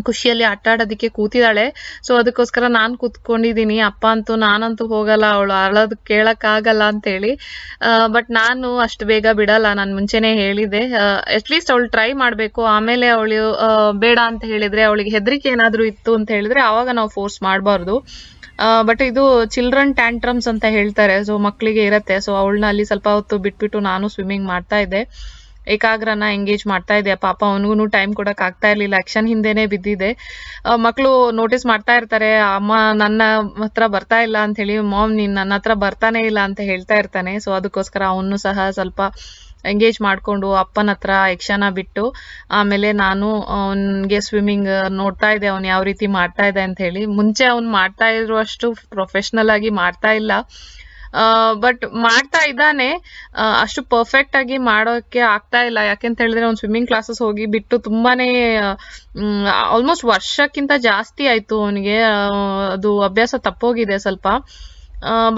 ಖುಷಿಯಲ್ಲಿ ಆಟ ಆಡೋದಿಕ್ಕೆ ಕೂತಿದ್ದಾಳೆ. ಸೊ ಅದಕ್ಕೋಸ್ಕರ ನಾನ್ ಕೂತ್ಕೊಂಡಿದೀನಿ. ಅಪ್ಪ ಅಂತೂ ನಾನಂತೂ ಹೋಗಲ್ಲ, ಅವಳು ಅಳೋದ್ ಕೇಳಕ್ ಆಗಲ್ಲ ಅಂತ ಹೇಳಿ. ಬಟ್ ನಾನು ಅಷ್ಟು ಬೇಗ ಬಿಡಲ್ಲ, ನಾನು ಮುಂಚೆನೆ ಹೇಳಿದೆ. ಅಟ್ಲೀಸ್ಟ್ ಅವಳು ಟ್ರೈ ಮಾಡ್ಬೇಕು. ಆಮೇಲೆ ಅವಳು ಬೇಡ ಅಂತ ಹೇಳಿದ್ರೆ, ಅವಳಿಗೆ ಹೆದರಿಕೆ ಏನಾದ್ರು ಇತ್ತು ಅಂತ ಹೇಳಿದ್ರೆ ಅವಾಗ ನಾವು ಫೋರ್ಸ್ ಮಾಡಬಾರ್ದು. ಬಟ್ ಇದು ಚಿಲ್ಡ್ರನ್ ಟ್ಯಾಂಟ್ರಮ್ಸ್ ಅಂತ ಹೇಳ್ತಾರೆ. ಸೊ ಮಕ್ಕಳಿಗೆ ಇರತ್ತೆ. ಸೊ ಅವಳನ್ನ ಅಲ್ಲಿ ಸ್ವಲ್ಪ ಹೊತ್ತು ಬಿಟ್ಬಿಟ್ಟು ನಾನು ಸ್ವಿಮ್ಮಿಂಗ್ ಮಾಡ್ತಾ ಇದ್ದೆ, ಏಕಾಗ್ರನ ಎಂಗೇಜ್ ಮಾಡ್ತಾ ಇದೆ. ಪಾಪ ಅವನಿಗೂ ಟೈಮ್ ಕೊಡಕ್ ಆಗ್ತಾ ಇರ್ಲಿಲ್ಲ, ಆಕ್ಷನ್ ಹಿಂದೆನೆ ಬಿದ್ದಿದೆ. ಮಕ್ಕಳು ನೋಟಿಸ್ ಮಾಡ್ತಾ ಇರ್ತಾರೆ, ಅಮ್ಮ ನನ್ನ ಹತ್ರ ಬರ್ತಾ ಇಲ್ಲ ಅಂತ ಹೇಳಿ, ಮಾಮ್ ನೀನ್ ನನ್ನ ಹತ್ರ ಬರ್ತಾನೆ ಇಲ್ಲ ಅಂತ ಹೇಳ್ತಾ ಇರ್ತಾನೆ. ಸೊ ಅದಕ್ಕೋಸ್ಕರ ಅವನು ಸಹ ಸ್ವಲ್ಪ ಎಂಗೇಜ್ ಮಾಡ್ಕೊಂಡು ಅಪ್ಪನ ಹತ್ರ ಯಕ್ಷನ ಬಿಟ್ಟು ಆಮೇಲೆ ನಾನು ಅವನ್ಗೆ ಸ್ವಿಮ್ಮಿಂಗ್ ನೋಡ್ತಾ ಇದ್ದೆ, ಅವ್ನು ಯಾವ ರೀತಿ ಮಾಡ್ತಾ ಇದೆ ಅಂತ ಹೇಳಿ. ಮುಂಚೆ ಅವ್ನು ಮಾಡ್ತಾ ಇರುವಷ್ಟು ಪ್ರೊಫೆಷನಲ್ ಆಗಿ ಮಾಡ್ತಾ ಇಲ್ಲ, ಬಟ್ ಮಾಡ್ತಾ ಇದ್ದಾನೆ. ಅಷ್ಟು ಪರ್ಫೆಕ್ಟ್ ಆಗಿ ಮಾಡೋಕೆ ಆಗ್ತಾ ಇಲ್ಲ. ಯಾಕೆಂತ ಹೇಳಿದ್ರೆ ಅವ್ನು ಸ್ವಿಮ್ಮಿಂಗ್ ಕ್ಲಾಸಸ್ ಹೋಗಿ ಬಿಟ್ಟು ತುಂಬಾನೇ ಆಲ್ಮೋಸ್ಟ್ ವರ್ಷಕ್ಕಿಂತ ಜಾಸ್ತಿ ಆಯ್ತು ಅವನಿಗೆ. ಅದು ಅಭ್ಯಾಸ ತಪ್ಪೋಗಿದೆ ಸ್ವಲ್ಪ.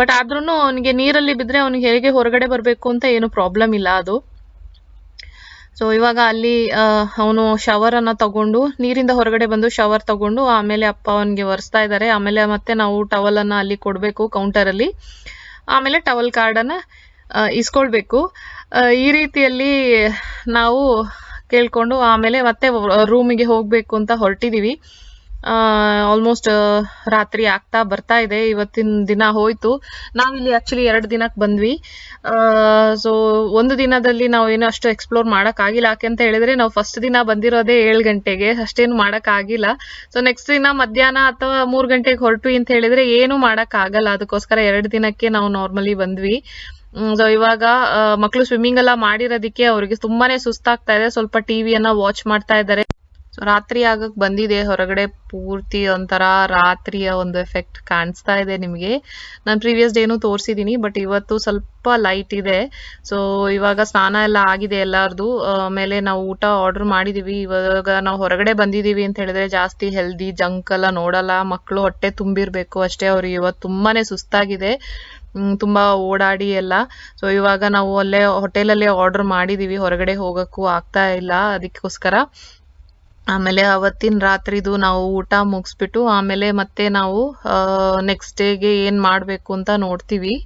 ಬಟ್ ಆದ್ರೂನು ಅವನಿಗೆ ನೀರಲ್ಲಿ ಬಿದ್ರೆ ಅವನಿಗೆ ಹೇಗೆ ಹೊರಗಡೆ ಬರ್ಬೇಕು ಅಂತ ಏನು ಪ್ರಾಬ್ಲಮ್ ಇಲ್ಲ ಅದು. ಸೊ ಇವಾಗ ಅಲ್ಲಿ ಅವನು ಶವರ್ ಅನ್ನ ತಗೊಂಡು, ನೀರಿಂದ ಹೊರಗಡೆ ಬಂದು ಶವರ್ ತಗೊಂಡು ಆಮೇಲೆ ಅಪ್ಪ ಅವನಿಗೆ ಒರೆಸ್ತಾ ಇದ್ದಾರೆ. ಆಮೇಲೆ ಮತ್ತೆ ನಾವು ಟವಲ್ ಅನ್ನ ಅಲ್ಲಿ ಕೊಡ್ಬೇಕು ಕೌಂಟರ್ ಅಲ್ಲಿ. ಆಮೇಲೆ ಟವಲ್ ಕಾರ್ಡ್ ಅನ್ನ ಇಸ್ಕೊಳ್ಬೇಕು. ಈ ರೀತಿಯಲ್ಲಿ ನಾವು ಕೇಳ್ಕೊಂಡು ಆಮೇಲೆ ಮತ್ತೆ ರೂಮಿಗೆ ಹೋಗ್ಬೇಕು ಅಂತ ಹೊರಟಿದೀವಿ. ಆಲ್ಮೋಸ್ಟ್ ರಾತ್ರಿ ಆಗ್ತಾ ಬರ್ತಾ ಇದೆ. ಇವತ್ತಿನ ದಿನ ಹೋಯ್ತು. ನಾವಿಲ್ಲಿ ಆಕ್ಚುಲಿ 2 ದಿನಕ್ಕೆ ಬಂದ್ವಿ. ಸೊ ಒಂದು ದಿನದಲ್ಲಿ ನಾವು ಏನೋ ಅಷ್ಟು ಎಕ್ಸ್ಪ್ಲೋರ್ ಮಾಡಕ್ ಆಗಿಲ್ಲ. ಯಾಕೆಂತ ಹೇಳಿದ್ರೆ ನಾವು ಫಸ್ಟ್ ದಿನ ಬಂದಿರೋದೇ 7 ಗಂಟೆಗೆ, ಅಷ್ಟೇನು ಮಾಡಕ್ ಆಗಿಲ್ಲ. ಸೊ ನೆಕ್ಸ್ಟ್ ದಿನ ಮಧ್ಯಾಹ್ನ ಅಥವಾ 3 ಗಂಟೆಗೆ ಹೊರಟ್ವಿ ಅಂತ ಹೇಳಿದ್ರೆ ಏನು ಮಾಡಕ್ ಆಗಲ್ಲ. ಅದಕ್ಕೋಸ್ಕರ 2 ದಿನಕ್ಕೆ ನಾವು ನಾರ್ಮಲಿ ಬಂದ್ವಿ. ಸೊ ಇವಾಗ ಮಕ್ಕಳು ಸ್ವಿಮ್ಮಿಂಗ್ ಎಲ್ಲ ಮಾಡಿರೋದಿಕ್ಕೆ ಅವ್ರಿಗೆ ತುಂಬಾನೇ ಸುಸ್ತಾಗ್ತಾ ಇದೆ. ಸ್ವಲ್ಪ ಟಿವಿಯನ್ನ ವಾಚ್ ಮಾಡ್ತಾ ಇದ್ದಾರೆ. ಸೊ ರಾತ್ರಿ ಆಗಕ್ ಬಂದಿದೆ, ಹೊರಗಡೆ ಪೂರ್ತಿ ಒಂಥರ ರಾತ್ರಿಯ ಒಂದು ಎಫೆಕ್ಟ್ ಕಾಣಿಸ್ತಾ ಇದೆ ನಿಮಗೆ. ನಾನು ಪ್ರೀವಿಯಸ್ ಡೇನು ತೋರಿಸಿದೀನಿ, ಬಟ್ ಇವತ್ತು ಸ್ವಲ್ಪ ಲೈಟ್ ಇದೆ. ಸೊ ಇವಾಗ ಸ್ನಾನ ಎಲ್ಲ ಆಗಿದೆ ಎಲ್ಲಾರ್ದು. ಆಮೇಲೆ ನಾವು ಊಟ ಆರ್ಡರ್ ಮಾಡಿದೀವಿ. ಇವಾಗ ನಾವು ಹೊರಗಡೆ ಬಂದಿದೀವಿ ಅಂತ ಹೇಳಿದ್ರೆ ಜಾಸ್ತಿ ಹೆಲ್ದಿ ಜಂಕ್ ಎಲ್ಲ ನೋಡಲ್ಲ. ಮಕ್ಕಳು ಹೊಟ್ಟೆ ತುಂಬಿರ್ಬೇಕು ಅಷ್ಟೇ. ಅವ್ರಿಗೆ ಇವತ್ತು ತುಂಬಾನೇ ಸುಸ್ತಾಗಿದೆ, ತುಂಬಾ ಓಡಾಡಿ ಎಲ್ಲ. ಸೊ ಇವಾಗ ನಾವು ಅಲ್ಲೇ ಹೋಟೆಲಲ್ಲೇ ಆರ್ಡರ್ ಮಾಡಿದೀವಿ, ಹೊರಗಡೆ ಹೋಗಕ್ಕೂ ಆಗ್ತಾ ಇಲ್ಲ ಅದಕ್ಕೋಸ್ಕರ. ಆಮೇಲೆ ಅವತ್ತಿನ ರಾತ್ರಿದು ನಾವು ಊಟ ಮುಗಿಸ್ಬಿಟ್ಟು ಆಮೇಲೆ ಮತ್ತೆ ನಾವು ನೆಕ್ಸ್ಟ್ ಡೇಗೆ ಏನ್ ಮಾಡ್ಬೇಕು ಅಂತ ನೋಡ್ತೀವಿ.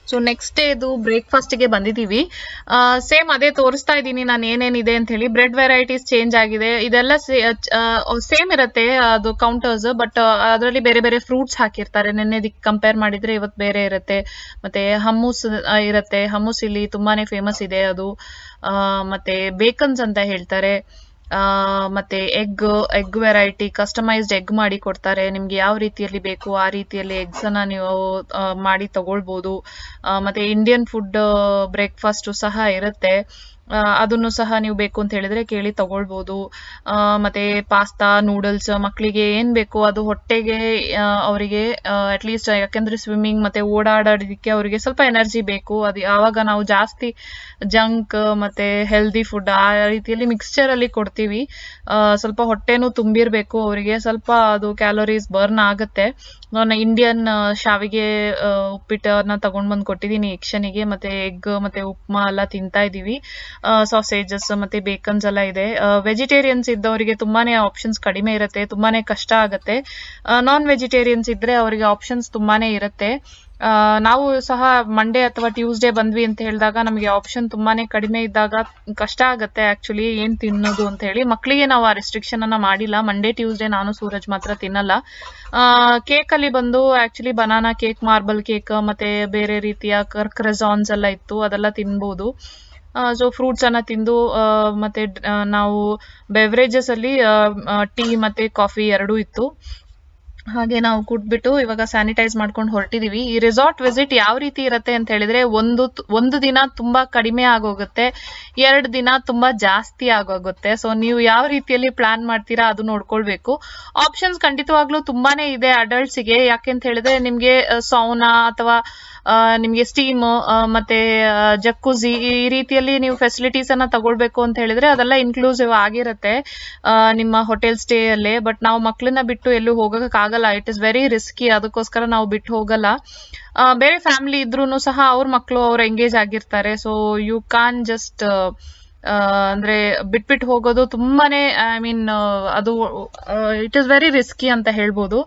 ಸೊ ನೆಕ್ಸ್ಟ್ ಡೇ ಇದು ಬ್ರೇಕ್ಫಾಸ್ಟ್ ಗೆ ಬಂದಿದೀವಿ. ಸೇಮ್ ಅದೇ ತೋರಿಸ್ತಾ ಇದ್ದೀನಿ ನಾನು ಏನೇನಿದೆ ಅಂತ ಹೇಳಿ. ಬ್ರೆಡ್ ವೆರೈಟೀಸ್ ಚೇಂಜ್ ಆಗಿದೆ. ಇದೆಲ್ಲ ಸೇಮ್ ಇರುತ್ತೆ ಅದು ಕೌಂಟರ್ಸ್, ಬಟ್ ಅದರಲ್ಲಿ ಬೇರೆ ಬೇರೆ ಫ್ರೂಟ್ಸ್ ಹಾಕಿರ್ತಾರೆ. ನೆನ್ನೆದಕ್ಕೆ ಕಂಪೇರ್ ಮಾಡಿದ್ರೆ ಇವತ್ತು ಬೇರೆ ಇರುತ್ತೆ. ಮತ್ತೆ ಹಮ್ಮೂಸ್ ಇರುತ್ತೆ. ಹಮ್ಮೂಸ್ ಇಲ್ಲಿ ತುಂಬಾನೇ ಫೇಮಸ್ ಇದೆ ಅದು. ಮತ್ತೆ ಬೇಕನ್ಸ್ ಅಂತ ಹೇಳ್ತಾರೆ. ಮತ್ತೆ ಎಗ್ ವೆರೈಟಿ, ಕಸ್ಟಮೈಸ್ಡ್ ಎಗ್ ಮಾಡಿ ಕೊಡ್ತಾರೆ. ನಿಮ್ಗೆ ಯಾವ ರೀತಿಯಲ್ಲಿ ಬೇಕು ಆ ರೀತಿಯಲ್ಲಿ ಎಗ್ಸ್ ಅನ್ನ ನೀವು ಮಾಡಿ ತಗೊಳ್ಬಹುದು. ಮತ್ತೆ ಇಂಡಿಯನ್ ಫುಡ್ ಬ್ರೇಕ್ಫಾಸ್ಟ್ ಸಹ ಇರುತ್ತೆ. ಅದನ್ನು ಸಹ ನೀವು ಬೇಕು ಅಂತ ಹೇಳಿದ್ರೆ ಕೇಳಿ ತಗೊಳ್ಬಹುದು. ಮತ್ತೆ ಪಾಸ್ತಾ, ನೂಡಲ್ಸ್, ಮಕ್ಕಳಿಗೆ ಏನ್ ಬೇಕು ಅದು ಹೊಟ್ಟೆಗೆ ಅವರಿಗೆ ಅಟ್ಲೀಸ್ಟ್, ಯಾಕಂದ್ರೆ ಸ್ವಿಮ್ಮಿಂಗ್ ಮತ್ತೆ ಓಡಾಡೋದಕ್ಕೆ ಅವರಿಗೆ ಸ್ವಲ್ಪ ಎನರ್ಜಿ ಬೇಕು. ಅದು ಆವಾಗ ನಾವು ಜಾಸ್ತಿ ಜಂಕ್ ಮತ್ತೆ ಹೆಲ್ದಿ ಫುಡ್ ಆ ರೀತಿಯಲ್ಲಿ ಮಿಕ್ಸ್ಚರ್ ಅಲ್ಲಿ ಕೊಡ್ತೀವಿ. ಸ್ವಲ್ಪ ಹೊಟ್ಟೆನೂ ತುಂಬಿರ್ಬೇಕು ಅವರಿಗೆ, ಸ್ವಲ್ಪ ಅದು ಕ್ಯಾಲೋರೀಸ್ ಬರ್ನ್ ಆಗುತ್ತೆ. ನಾನು ಇಂಡಿಯನ್ ಶಾವಿಗೆ ಉಪ್ಪಿಟ್ಟನ್ನ ತಗೊಂಡ್ ಬಂದು ಕೊಟ್ಟಿದ್ದೀನಿ ಯಕ್ಷನಿಗೆ. ಮತ್ತೆ ಎಗ್ ಮತ್ತೆ ಉಪ್ಮಾ ಎಲ್ಲ ತಿಂತಾ ಇದೀವಿ. ಸಾಸೇಜಸ್ ಮತ್ತೆ ಬೇಕನ್ಸ್ ಎಲ್ಲ ಇದೆ. ವೆಜಿಟೇರಿಯನ್ಸ್ ಇದ್ದವರಿಗೆ ತುಂಬಾನೇ ಆಪ್ಷನ್ಸ್ ಕಡಿಮೆ ಇರುತ್ತೆ, ತುಂಬಾನೇ ಕಷ್ಟ ಆಗತ್ತೆ. ನಾನ್ ವೆಜಿಟೇರಿಯನ್ಸ್ ಇದ್ರೆ ಅವರಿಗೆ ಆಪ್ಷನ್ಸ್ ತುಂಬಾನೇ ಇರುತ್ತೆ. ನಾವು ಸಹ ಮಂಡೇ ಅಥವಾ ಟ್ಯೂಸ್ಡೇ ಬಂದ್ವಿ ಅಂತ ಹೇಳಿದಾಗ ನಮಗೆ ಆಪ್ಷನ್ ತುಂಬಾನೇ ಕಡಿಮೆ ಇದ್ದಾಗ ಕಷ್ಟ ಆಗತ್ತೆ ಆಕ್ಚುಲಿ ಏನ್ ತಿನ್ನೋದು ಅಂತ ಹೇಳಿ. ಮಕ್ಕಳಿಗೆ ನಾವು ಆ ರೆಸ್ಟ್ರಿಕ್ಷನ್ ಅನ್ನ ಮಾಡಿಲ್ಲ. ಮಂಡೇ ಟ್ಯೂಸ್ಡೇ ನಾನು ಸೂರಜ್ ಮಾತ್ರ ತಿನ್ನಲ್ಲ. ಕೇಕ್ ಅಲ್ಲಿ ಬಂದು actually banana cake, marble cake ಮತ್ತೆ ಬೇರೆ ರೀತಿಯ ಕ್ರೆಸಾನ್ಸ್ ಎಲ್ಲ ಇತ್ತು, ಅದೆಲ್ಲ ತಿನ್ಬೋದು. ಸೊ ಫ್ರೂಟ್ಸ್ ಅನ್ನ ತಿಂದು ಮತ್ತೆ ನಾವು ಬೆವರೇಜಸ್ ಅಲ್ಲಿ ಟೀ ಮತ್ತೆ ಕಾಫಿ ಎರಡೂ ಇತ್ತು. ಹಾಗೆ ನಾವು ಕುಟ್ಬಿಟ್ಟು ಇವಾಗ ಸ್ಯಾನಿಟೈಸ್ ಮಾಡ್ಕೊಂಡು ಹೊರಟಿದೀವಿ. ಈ ರೆಸಾರ್ಟ್ ವಿಸಿಟ್ ಯಾವ ರೀತಿ ಇರತ್ತೆ ಅಂತ ಹೇಳಿದ್ರೆ, ಒಂದು ದಿನ ತುಂಬಾ ಕಡಿಮೆ ಆಗೋಗುತ್ತೆ, 2 ದಿನ ತುಂಬಾ ಜಾಸ್ತಿ ಆಗೋಗುತ್ತೆ. ಸೊ ನೀವು ಯಾವ ರೀತಿಯಲ್ಲಿ ಪ್ಲಾನ್ ಮಾಡ್ತೀರಾ ಅದು ನೋಡ್ಕೊಳ್ಬೇಕು. ಆಪ್ಷನ್ಸ್ ಖಂಡಿತವಾಗ್ಲೂ ತುಂಬಾನೇ ಇದೆ ಅಡಲ್ಟ್ಸ್ಗೆ. ಯಾಕೆಂತ ಹೇಳಿದ್ರೆ ನಿಮ್ಗೆ ಸೌನಾ ಅಥವಾ ನಿಮ್ಗೆ ಸ್ಟೀಮ್ ಮತ್ತೆ ಜಕ್ಕುಜಿ ಈ ರೀತಿಯಲ್ಲಿ ನೀವು ಫೆಸಿಲಿಟೀಸ್ ಅನ್ನ ತಗೊಳ್ಬೇಕು ಅಂತ ಹೇಳಿದ್ರೆ ಅದೆಲ್ಲ ಇನ್ಕ್ಲೂಸಿವ್ ಆಗಿರತ್ತೆ ನಿಮ್ಮ ಹೋಟೆಲ್ ಸ್ಟೇ ಅಲ್ಲೇ. ಬಟ್ ನಾವು ಮಕ್ಕಳನ್ನ ಬಿಟ್ಟು ಎಲ್ಲೂ ಹೋಗಕ್ ಆಗಲ್ಲ, ಇಟ್ ಇಸ್ ವೆರಿ ರಿಸ್ಕಿ. ಅದಕ್ಕೋಸ್ಕರ ನಾವು ಬಿಟ್ಟು ಹೋಗಲ್ಲ. ಬೇರೆ ಫ್ಯಾಮಿಲಿ ಇದ್ರೂನು ಸಹ ಅವ್ರ ಮಕ್ಕಳು ಅವ್ರು ಎಂಗೇಜ್ ಆಗಿರ್ತಾರೆ. ಸೊ ಯು ಕಾನ್ ಜಸ್ಟ್ ಅಂದ್ರೆ ಬಿಟ್ಬಿಟ್ಟು ಹೋಗೋದು ತುಂಬಾನೇ ಅದು ಇಟ್ ಇಸ್ ವೆರಿ ರಿಸ್ಕಿ ಅಂತ ಹೇಳ್ಬೋದು.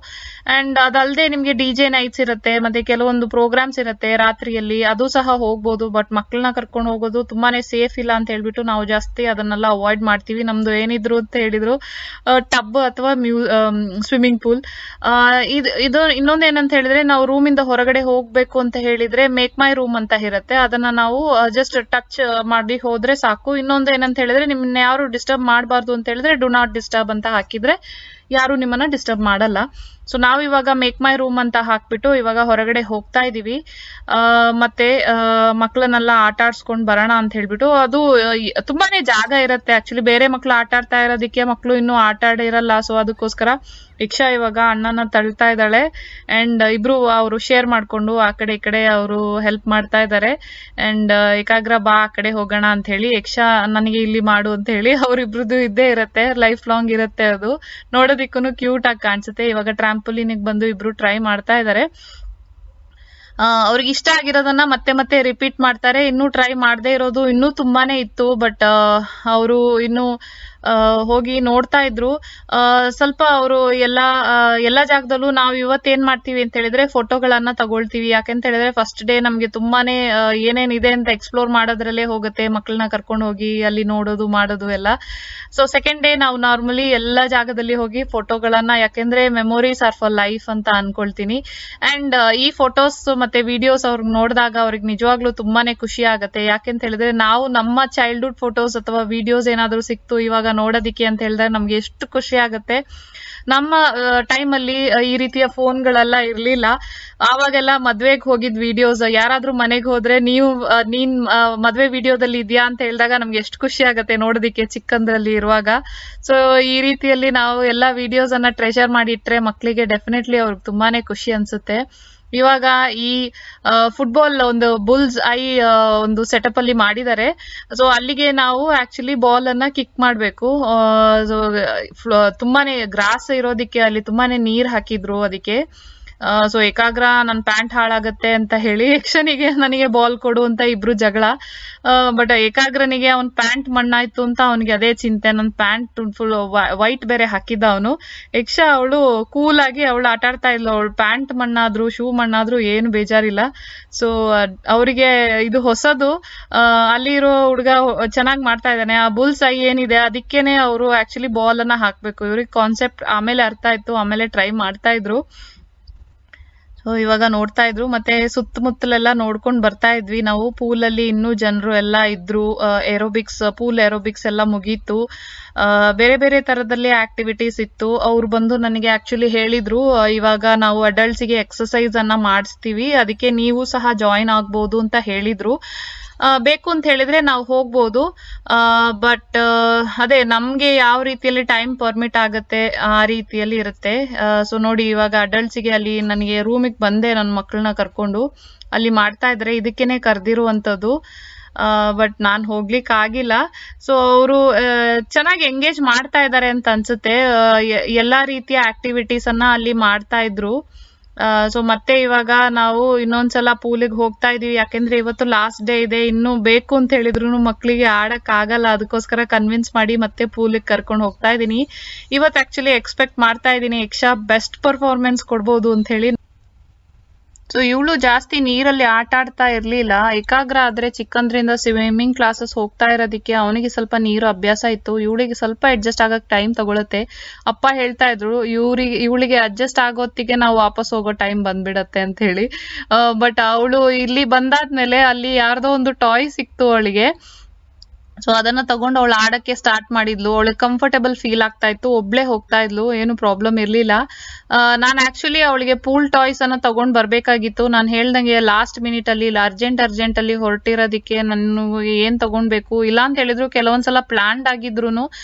ಅಂಡ್ ಅದಲ್ಲದೆ ನಿಮ್ಗೆ ಡಿಜೆ ನೈಟ್ಸ್ ಇರುತ್ತೆ, ಮತ್ತೆ ಕೆಲವೊಂದು ಪ್ರೋಗ್ರಾಮ್ಸ್ ಇರುತ್ತೆ ರಾತ್ರಿಯಲ್ಲಿ, ಅದು ಸಹ ಹೋಗ್ಬೋದು. ಬಟ್ ಮಕ್ಕಳನ್ನ ಕರ್ಕೊಂಡು ಹೋಗೋದು ತುಂಬಾನೇ ಸೇಫ್ ಇಲ್ಲ ಅಂತ ಹೇಳ್ಬಿಟ್ಟು ನಾವು ಜಾಸ್ತಿ ಅದನ್ನೆಲ್ಲ ಅವಾಯ್ಡ್ ಮಾಡ್ತೀವಿ. ನಮ್ದು ಏನಿದ್ರು ಅಂತ ಹೇಳಿದ್ರು ಟಬ್ ಅಥವಾ ಸ್ವಿಮ್ಮಿಂಗ್ ಪೂಲ್. ಇದು ಇನ್ನೊಂದು ಏನಂತ ಹೇಳಿದ್ರೆ, ನಾವು ರೂಮ್ ಇಂದ ಹೊರಗಡೆ ಹೋಗ್ಬೇಕು ಅಂತ ಹೇಳಿದ್ರೆ ಮೇಕ್ ಮೈ ರೂಮ್ ಅಂತ ಇರುತ್ತೆ, ಅದನ್ನ ನಾವು ಜಸ್ಟ್ ಟಚ್ ಮಾಡಿ ಹೋದ್ರೆ ಸಾಕು. ಇನ್ನೊಂದು ಏನಂತ ಹೇಳಿದ್ರೆ, ನಿಮ್ಮನ್ನ ಯಾರು ಡಿಸ್ಟರ್ಬ್ ಮಾಡಬಾರ್ದು ಅಂತ ಹೇಳಿದ್ರೆ ಡು ನಾಟ್ ಡಿಸ್ಟರ್ಬ್ ಅಂತ ಹಾಕಿದ್ರೆ ಯಾರು ನಿಮ್ಮನ್ನ ಡಿಸ್ಟರ್ಬ್ ಮಾಡಲ್ಲ. ಸೊ ನಾವು ಇವಾಗ ಮೇಕ್ ಮೈ ರೂಮ್ ಅಂತ ಹಾಕ್ಬಿಟ್ಟು ಇವಾಗ ಹೊರಗಡೆ ಹೋಗ್ತಾ ಇದೀವಿ. ಮತ್ತೆ ಮಕ್ಕಳನ್ನೆಲ್ಲ ಆಟ ಆಡ್ಸ್ಕೊಂಡ್ ಬರೋಣ ಅಂತ ಹೇಳ್ಬಿಟ್ಟು. ಅದು ತುಂಬಾನೇ ಜಾಗ ಇರುತ್ತೆ ಆಕ್ಚುಲಿ, ಬೇರೆ ಮಕ್ಳು ಆಟ ಆಡ್ತಾ ಇರೋದಕ್ಕೆ ಮಕ್ಳು ಇನ್ನೂ ಆಟ ಆಡಿರಲ್ಲ. ಸೊ ಅದಕ್ಕೋಸ್ಕರ ಇಕ್ಷಾ ಇವಾಗ ಅಣ್ಣನ ತಳ್ತಾ ಇದ್ದಾಳೆ ಅಂಡ್ ಇಬ್ರು ಅವರು ಶೇರ್ ಮಾಡ್ಕೊಂಡು ಆ ಕಡೆ ಈ ಕಡೆ ಅವರು ಹೆಲ್ಪ್ ಮಾಡ್ತಾ ಇದ್ದಾರೆ. ಅಂಡ್ ಏಕಾಗ್ರ ಬಾ ಆ ಕಡೆ ಹೋಗೋಣ ಅಂತ ಹೇಳಿ, ಯಕ್ಷಾ ನನಗೆ ಇಲ್ಲಿ ಮಾಡು ಅಂತ ಹೇಳಿ ಅವ್ರಿಬ್ರದ್ದು ಇದ್ದೇ ಇರುತ್ತೆ, ಲೈಫ್ ಲಾಂಗ್ ಇರುತ್ತೆ. ಅದು ನೋಡೋದಿಕ್ಕೂ ಕ್ಯೂಟ್ ಆಗಿ ಕಾಣಿಸುತ್ತೆ. ಇವಾಗ ಟ್ರಾಂಪೋಲಿನಿಗೆ ಬಂದು ಇಬ್ರು ಟ್ರೈ ಮಾಡ್ತಾ ಇದ್ದಾರೆ. ಅವ್ರಿಗೆ ಇಷ್ಟ ಆಗಿರೋದನ್ನ ಮತ್ತೆ ಮತ್ತೆ ರಿಪೀಟ್ ಮಾಡ್ತಾರೆ. ಇನ್ನೂ ಟ್ರೈ ಮಾಡದೇ ಇರೋದು ಇನ್ನೂ ತುಂಬಾನೇ ಇತ್ತು. ಬಟ್ ಅವರು ಇನ್ನು ಹೋಗಿ ನೋಡ್ತಾ ಇದ್ರು. ಸ್ವಲ್ಪ ಅವರು ಎಲ್ಲಾ ಜಾಗದಲ್ಲೂ ನಾವು ಇವತ್ತೇನ್ ಮಾಡ್ತೀವಿ ಅಂತ ಹೇಳಿದ್ರೆ ಫೋಟೋಗಳನ್ನ ತಗೊಳ್ತೀವಿ. ಯಾಕೆಂತ ಹೇಳಿದ್ರೆ ಫಸ್ಟ್ ಡೇ ನಮ್ಗೆ ತುಂಬಾನೇ ಏನೇನಿದೆ ಅಂತ ಎಕ್ಸ್ಪ್ಲೋರ್ ಮಾಡೋದ್ರಲ್ಲೇ ಹೋಗುತ್ತೆ, ಮಕ್ಕಳನ್ನ ಕರ್ಕೊಂಡು ಹೋಗಿ ಅಲ್ಲಿ ನೋಡೋದು ಮಾಡೋದು ಎಲ್ಲ. ಸೊ ಸೆಕೆಂಡ್ ಡೇ ನಾವು ನಾರ್ಮಲಿ ಎಲ್ಲಾ ಜಾಗದಲ್ಲಿ ಹೋಗಿ ಫೋಟೋಗಳನ್ನ, ಯಾಕೆಂದ್ರೆ ಮೆಮೊರೀಸ್ ಆರ್ ಫಾರ್ ಲೈಫ್ ಅಂತ ಅನ್ಕೊಳ್ತೀನಿ. ಅಂಡ್ ಈ ಫೋಟೋಸ್ ಮತ್ತೆ ವಿಡಿಯೋಸ್ ಅವ್ರಿಗೆ ನೋಡಿದಾಗ ಅವ್ರಿಗೆ ನಿಜವಾಗ್ಲೂ ತುಂಬಾನೇ ಖುಷಿ ಆಗತ್ತೆ. ಯಾಕೆಂತ ಹೇಳಿದ್ರೆ ನಾವು ನಮ್ಮ ಚೈಲ್ಡ್ಹುಡ್ ಫೋಟೋಸ್ ಅಥವಾ ವಿಡಿಯೋಸ್ ಏನಾದ್ರು ಸಿಕ್ತು ಇವಾಗ ನೋಡೋದಿಕ್ಕೆ ಅಂತ ಹೇಳಿದ್ರೆ ನಮ್ಗೆ ಎಷ್ಟು ಖುಷಿ ಆಗತ್ತೆ. ನಮ್ಮ ಟೈಮ್ ಅಲ್ಲಿ ಈ ರೀತಿಯ ಫೋನ್ಗಳೆಲ್ಲ ಇರ್ಲಿಲ್ಲ. ಆವಾಗೆಲ್ಲ ಮದ್ವೆಗೆ ಹೋಗಿದ್ ವಿಡಿಯೋಸ್, ಯಾರಾದ್ರೂ ಮನೆಗೆ ಹೋದ್ರೆ ನೀನ್ ಮದ್ವೆ ವಿಡಿಯೋದಲ್ಲಿ ಇದ್ಯಾ ಅಂತ ಹೇಳಿದಾಗ ನಮ್ಗೆ ಎಷ್ಟು ಖುಷಿ ಆಗತ್ತೆ ನೋಡೋದಿಕ್ಕೆ ಚಿಕ್ಕಂದ್ರಲ್ಲಿ ಇರುವಾಗ. ಸೊ ಈ ರೀತಿಯಲ್ಲಿ ನಾವು ಎಲ್ಲಾ ವಿಡಿಯೋಸ್ ಅನ್ನ ಟ್ರೆಷರ್ ಮಾಡಿ ಇಟ್ರೆ ಮಕ್ಳಿಗೆ ಡೆಫಿನೆಟ್ಲಿ ಅವ್ರಿಗೆ ತುಂಬಾನೇ ಖುಷಿ ಅನ್ಸುತ್ತೆ. ಇವಾಗ ಈ ಫುಟ್ಬಾಲ್ ಒಂದು ಬುಲ್ಸ್ ಐ ಒಂದು ಸೆಟಪ್ ಅಲ್ಲಿ ಮಾಡಿದ್ದಾರೆ. ಸೊ ಅಲ್ಲಿಗೆ ನಾವು ಆಕ್ಚುಲಿ ಬಾಲ್ ಅನ್ನ ಕಿಕ್ ಮಾಡ್ಬೇಕು. ತುಂಬಾನೇ ಗ್ರಾಸ್ ಇರೋದಿಕ್ಕೆ ಅಲ್ಲಿ ತುಂಬಾನೇ ನೀರ್ ಹಾಕಿದ್ರು ಅದಕ್ಕೆ. ಸೊ ಏಕಾಗ್ರ ನನ್ ಪ್ಯಾಂಟ್ ಹಾಳಾಗತ್ತೆ ಅಂತ ಹೇಳಿ ಯಕ್ಷನಿಗೆ ನನಗೆ ಬಾಲ್ ಕೊಡು ಅಂತ ಇಬ್ರು ಜಗಳ. ಬಟ್ ಏಕಾಗ್ರನಿಗೆ ಅವ್ನ್ ಪ್ಯಾಂಟ್ ಮಣ್ಣಾಯ್ತು ಅಂತ ಅವನಿಗೆ ಅದೇ ಚಿಂತೆ. ನನ್ ಪ್ಯಾಂಟ್ ಫುಲ್ ವೈಟ್ ಬೇರೆ ಹಾಕಿದ್ದ ಅವನು. ಯಕ್ಷ ಅವಳು ಕೂಲ್ ಆಗಿ ಅವಳು ಆಟ ಆಡ್ತಾ ಇದ್ಲು. ಅವಳು ಪ್ಯಾಂಟ್ ಮಣ್ಣಾದ್ರು ಶೂ ಮಣ್ಣಾದ್ರು ಏನು ಬೇಜಾರಿಲ್ಲ. ಸೊ ಅವರಿಗೆ ಇದು ಹೊಸದು. ಅಲ್ಲಿರೋ ಹುಡುಗ ಚೆನ್ನಾಗ್ ಮಾಡ್ತಾ ಇದ್ದಾನೆ. ಆ ಬುಲ್ಸ್ ಐ ಏನಿದೆ ಅದಕ್ಕೇನೆ ಅವರು ಆಕ್ಚುಲಿ ಬಾಲ್ ಅನ್ನ ಹಾಕ್ಬೇಕು. ಇವ್ರಿಗೆ ಕಾನ್ಸೆಪ್ಟ್ ಆಮೇಲೆ ಅರ್ಥ ಆಯ್ತು, ಆಮೇಲೆ ಟ್ರೈ ಮಾಡ್ತಾ ಇದ್ರು. ಸೊ ಇವಾಗ ನೋಡ್ತಾ ಇದ್ರು. ಮತ್ತೆ ಸುತ್ತಮುತ್ತಲೆಲ್ಲ ನೋಡ್ಕೊಂಡ್ ಬರ್ತಾ ಇದ್ವಿ ನಾವು. ಪೂಲಲ್ಲಿ ಇನ್ನೂ ಜನರು ಎಲ್ಲ ಇದ್ರು. ಪೂಲ್ ಏರೋಬಿಕ್ಸ್ ಎಲ್ಲ ಮುಗೀತು. ಬೇರೆ ಬೇರೆ ತರದಲ್ಲಿ ಆಕ್ಟಿವಿಟೀಸ್ ಇತ್ತು. ಅವ್ರು ಬಂದು ನನಗೆ ಆಕ್ಚುಲಿ ಹೇಳಿದ್ರು, ಇವಾಗ ನಾವು ಅಡಲ್ಟ್ಸ್ಗೆ ಎಕ್ಸರ್ಸೈಸ್ ಅನ್ನ ಮಾಡಿಸ್ತೀವಿ, ಅದಕ್ಕೆ ನೀವು ಸಹ ಜಾಯಿನ್ ಆಗ್ಬೋದು ಅಂತ ಹೇಳಿದ್ರು. ಬೇಕು ಅಂತ ಹೇಳಿದ್ರೆ ನಾವು ಹೋಗ್ಬೋದು. ಬಟ್ ಅದೇ ನಮ್ಗೆ ಯಾವ ರೀತಿಯಲ್ಲಿ ಟೈಮ್ ಪರ್ಮಿಟ್ ಆಗತ್ತೆ ಆ ರೀತಿಯಲ್ಲಿ ಇರುತ್ತೆ. ಸೊ ನೋಡಿ ಇವಾಗ ಅಡಲ್ಟ್ಸ್ಗೆ ಅಲ್ಲಿ ನನಗೆ ರೂಮಿಗೆ ಬಂದೆ ನನ್ನ ಮಕ್ಕಳನ್ನ ಕರ್ಕೊಂಡು, ಅಲ್ಲಿ ಮಾಡ್ತಾ ಇದ್ರೆ ಇದಕ್ಕೇನೆ ಕರ್ದಿರುವಂತದ್ದು. ಬಟ್ ನಾನ್ ಹೋಗ್ಲಿಕ್ಕೆ ಆಗಿಲ್ಲ. ಸೊ ಅವರು ಚೆನ್ನಾಗಿ ಎಂಗೇಜ್ ಮಾಡ್ತಾ ಇದ್ದಾರೆ ಅಂತ ಅನ್ಸುತ್ತೆ. ಎಲ್ಲಾ ರೀತಿಯ ಆಕ್ಟಿವಿಟೀಸ್ ಅನ್ನ ಅಲ್ಲಿ ಮಾಡ್ತಾ ಇದ್ರು. ಸೊ ಮತ್ತೆ ಇವಾಗ ನಾವು ಇನ್ನೊಂದ್ಸಲ ಪೂಲಿಗೆ ಹೋಗ್ತಾ ಇದೀವಿ, ಯಾಕೆಂದ್ರೆ ಇವತ್ತು ಲಾಸ್ಟ್ ಡೇ ಇದೆ. ಇನ್ನು ಬೇಕು ಅಂತ ಹೇಳಿದ್ರು ಮಕ್ಳಿಗೆ ಆಡಕ್ ಆಗಲ್ಲ, ಅದಕ್ಕೋಸ್ಕರ ಕನ್ವಿನ್ಸ್ ಮಾಡಿ ಮತ್ತೆ ಪೂಲಿಗೆ ಕರ್ಕೊಂಡು ಹೋಗ್ತಾ ಇದೀನಿ. ಇವತ್ತು ಆಕ್ಚುಲಿ ಎಕ್ಸ್ಪೆಕ್ಟ್ ಮಾಡ್ತಾ ಇದೀನಿ ಯಕ್ಷಾ ಬೆಸ್ಟ್ ಪರ್ಫಾರ್ಮೆನ್ಸ್ ಕೊಡ್ಬೋದು ಅಂತ ಹೇಳಿ. ಸೊ ಇವಳು ಜಾಸ್ತಿ ನೀರಲ್ಲಿ ಆಟ ಆಡ್ತಾ ಇರ್ಲಿಲ್ಲ. ಏಕಾಗ್ರ ಆದ್ರೆ ಚಿಕ್ಕಂದ್ರಿಂದ ಸ್ವಿಮ್ಮಿಂಗ್ ಕ್ಲಾಸಸ್ ಹೋಗ್ತಾ ಇರೋದಕ್ಕೆ ಅವನಿಗೆ ಸ್ವಲ್ಪ ನೀರು ಅಭ್ಯಾಸ ಇತ್ತು. ಇವಳಿಗೆ ಸ್ವಲ್ಪ ಅಡ್ಜಸ್ಟ್ ಆಗಕ್ ಟೈಮ್ ತಗೊಳತ್ತೆ. ಅಪ್ಪ ಹೇಳ್ತಾ ಇದ್ರು ಇವಳಿಗೆ ಅಡ್ಜಸ್ಟ್ ಆಗೋತ್ತಿಗೆ ನಾವು ವಾಪಸ್ ಹೋಗೋ ಟೈಮ್ ಬಂದ್ಬಿಡತ್ತೆ ಅಂತ ಹೇಳಿ. ಬಟ್ ಅವಳು ಇಲ್ಲಿ ಬಂದಾದ್ಮೇಲೆ ಅಲ್ಲಿ ಯಾರ್ದೋ ಒಂದು ಟಾಯ್ ಸಿಕ್ತು ಅವಳಿಗೆ. ಸೊ ಅದನ್ನ ತಗೊಂಡು ಅವಳು ಆಡಕ್ಕೆ ಸ್ಟಾರ್ಟ್ ಮಾಡಿದ್ಲು. ಅವಳಿಗೆ ಕಂಫರ್ಟಬಲ್ ಫೀಲ್ ಆಗ್ತಾ ಇತ್ತು, ಒಬ್ಳೆ ಹೋಗ್ತಾ ಇದ್ಲು, ಏನು ಪ್ರಾಬ್ಲಮ್ ಇರ್ಲಿಲ್ಲ. ನಾನು ಆಕ್ಚುಲಿ ಅವಳಿಗೆ ಪೂಲ್ ಟಾಯ್ಸ್ ಅನ್ನ ತಗೊಂಡ್ ಬರ್ಬೇಕಾಗಿತ್ತು. ನಾನು ಹೇಳ್ದಂಗೆ ಲಾಸ್ಟ್ ಮಿನಿಟ್ ಅಲ್ಲಿ ಅರ್ಜೆಂಟ್ ಅಲ್ಲಿ ಹೊರಟಿರೋದಿಕ್ಕೆ ನಾನು ಏನ್ ತಗೊಂಡ್ಬೇಕು ಇಲ್ಲ ಅಂತ ಹೇಳಿದ್ರು ಕೆಲವೊಂದ್ಸಲ ಪ್ಲಾನ್ಡ್ ಆಗಿದ್ರು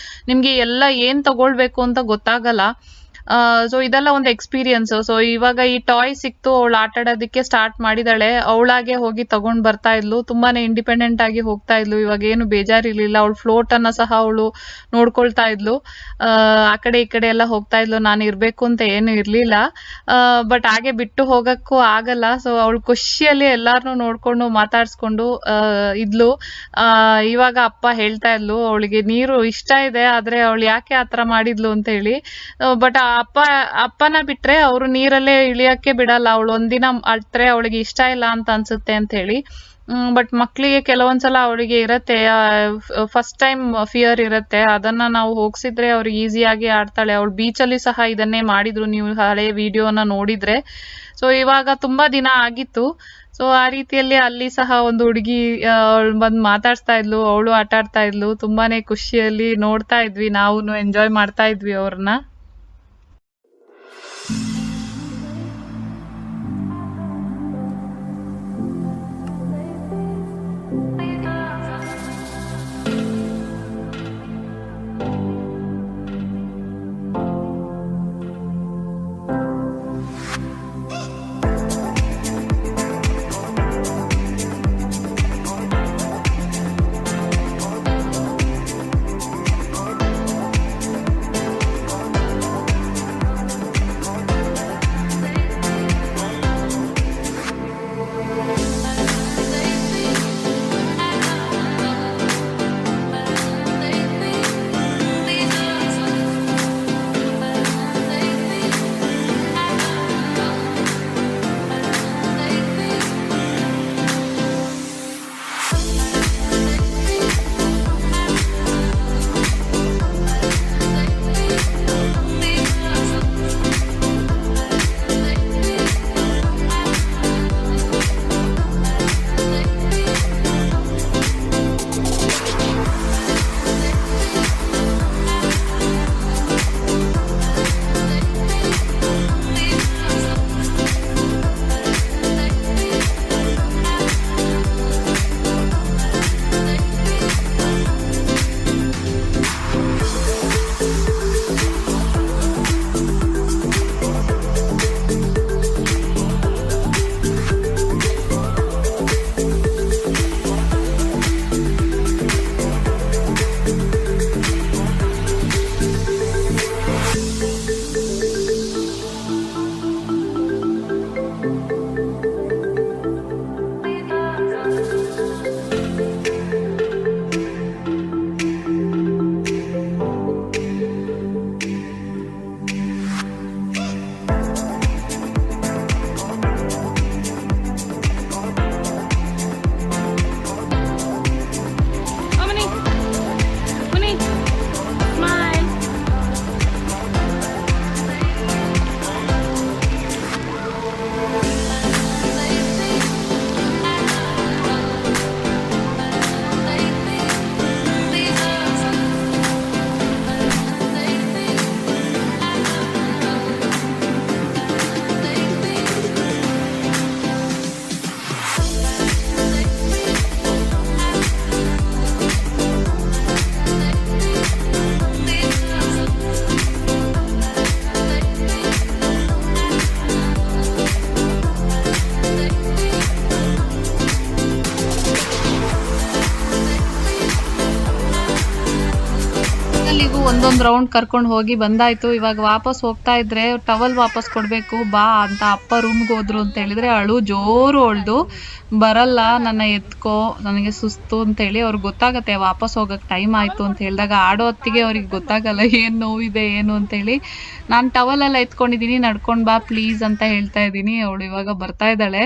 ನಿಮ್ಗೆ ಎಲ್ಲ ಏನ್ ತಗೊಳ್ಬೇಕು ಅಂತ ಗೊತ್ತಾಗಲ್ಲ. ಸೊ ಇದೆಲ್ಲ ಒಂದು ಎಕ್ಸ್ಪೀರಿಯನ್ಸ್. ಸೊ ಇವಾಗ ಈ ಟಾಯ್ ಸಿಕ್ತು, ಅವಳು ಆಟ ಆಡೋದಕ್ಕೆ ಸ್ಟಾರ್ಟ್ ಮಾಡಿದಾಳೆ. ಅವಳಾಗೆ ಹೋಗಿ ತಗೊಂಡ್ ಬರ್ತಾ ಇದ್ಲು, ತುಂಬಾನೇ ಇಂಡಿಪೆಂಡೆಂಟ್ ಆಗಿ ಹೋಗ್ತಾ ಇದ್ಲು. ಇವಾಗ ಏನು ಬೇಜಾರಿರ್ಲಿಲ್ಲ. ಅವಳು ಫ್ಲೋಟ್ ಅನ್ನ ಸಹ ಅವಳು ನೋಡ್ಕೊಳ್ತಾ ಇದ್ಲು, ಆ ಕಡೆ ಈ ಕಡೆ ಎಲ್ಲ ಹೋಗ್ತಾ ಇದ್ಲು. ನಾನು ಇರ್ಬೇಕು ಅಂತ ಏನು ಇರ್ಲಿಲ್ಲ, ಬಟ್ ಹಾಗೆ ಬಿಟ್ಟು ಹೋಗಕ್ಕೂ ಆಗಲ್ಲ. ಸೊ ಅವಳು ಖುಷಿಯಲ್ಲಿ ಎಲ್ಲಾರ್ನು ನೋಡ್ಕೊಂಡು ಮಾತಾಡ್ಸ್ಕೊಂಡು ಇದ್ಲು. ಇವಾಗ ಅಪ್ಪ ಹೇಳ್ತಾ ಇದ್ಲು ಅವಳಿಗೆ ನೀರು ಇಷ್ಟ ಇದೆ, ಆದ್ರೆ ಅವಳು ಯಾಕೆ ಆತರ ಮಾಡಿದ್ಲು ಅಂತ ಹೇಳಿ. ಬಟ್ ಅಪ್ಪನ ಬಿಟ್ರೆ ಅವರು ನೀರಲ್ಲೇ ಇಳಿಯಕ್ಕೆ ಬಿಡಲ್ಲ. ಅವಳು ಒಂದಿನ ಅಳ್ತ್ರೆ ಅವಳಿಗೆ ಇಷ್ಟ ಇಲ್ಲ ಅಂತ ಅನ್ಸುತ್ತೆ ಅಂತ ಹೇಳಿ. ಬಟ್ ಮಕ್ಳಿಗೆ ಕೆಲವೊಂದ್ಸಲ ಅವಳಿಗೆ ಇರತ್ತೆ, ಫಸ್ಟ್ ಟೈಮ್ ಫಿಯರ್ ಇರತ್ತೆ. ಅದನ್ನ ನಾವು ಹೋಗ್ಸಿದ್ರೆ ಅವ್ರಿಗೆ ಈಸಿಯಾಗಿ ಆಡ್ತಾಳೆ. ಅವಳು ಬೀಚಲ್ಲಿ ಸಹ ಇದನ್ನೇ ಮಾಡಿದ್ರು, ನೀವು ಹಳೆ ವಿಡಿಯೋನ ನೋಡಿದ್ರೆ. ಸೊ ಇವಾಗ ತುಂಬಾ ದಿನ ಆಗಿತ್ತು. ಸೊ ಆ ರೀತಿಯಲ್ಲಿ ಅಲ್ಲಿ ಸಹ ಒಂದು ಹುಡುಗಿ ಅವಳು ಬಂದು ಮಾತಾಡ್ಸ್ತಾ ಇದ್ಲು, ಅವಳು ಆಟ ಆಡ್ತಾ ಇದ್ಲು. ತುಂಬಾನೇ ಖುಷಿಯಲ್ಲಿ ನೋಡ್ತಾ ಇದ್ವಿ, ನಾವು ಎಂಜಾಯ್ ಮಾಡ್ತಾ ಇದ್ವಿ ಅವ್ರನ್ನ. ಅಲ್ಲಿಗೂ ಒಂದೊಂದು ರೌಂಡ್ ಕರ್ಕೊಂಡು ಹೋಗಿ ಬಂದಾಯ್ತು. ಇವಾಗ ವಾಪಸ್ ಹೋಗ್ತಾ ಇದ್ರೆ ಟವಲ್ ವಾಪಸ್ ಕೊಡ್ಬೇಕು ಬಾ ಅಂತ ಅಪ್ಪ ರೂಮ್ಗೆ ಹೋದ್ರು ಅಂತ ಹೇಳಿದ್ರೆ ಅಳು ಜೋರು ಅವಳ್ದು. ಬರಲ್ಲ, ನನ್ನ ಎತ್ಕೋ, ನನಗೆ ಸುಸ್ತು ಅಂತ ಹೇಳಿ. ಅವ್ರಿಗೆ ಗೊತ್ತಾಗತ್ತೆ ವಾಪಸ್ ಹೋಗಕ್ ಟೈಮ್ ಆಯ್ತು ಅಂತ ಹೇಳಿದಾಗ. ಆಡೋ ಹೊತ್ತಿಗೆ ಅವ್ರಿಗೆ ಗೊತ್ತಾಗಲ್ಲ ಏನ್ ನೋವಿದೆ ಏನು ಅಂತ ಹೇಳಿ. ನಾನು ಟವಲ್ ಎಲ್ಲ ಎತ್ಕೊಂಡಿದೀನಿ, ನಡ್ಕೊಂಡ್ ಬಾ ಪ್ಲೀಸ್ ಅಂತ ಹೇಳ್ತಾ ಇದ್ದೀನಿ. ಅವಳು ಇವಾಗ ಬರ್ತಾ ಇದ್ದಾಳೆ.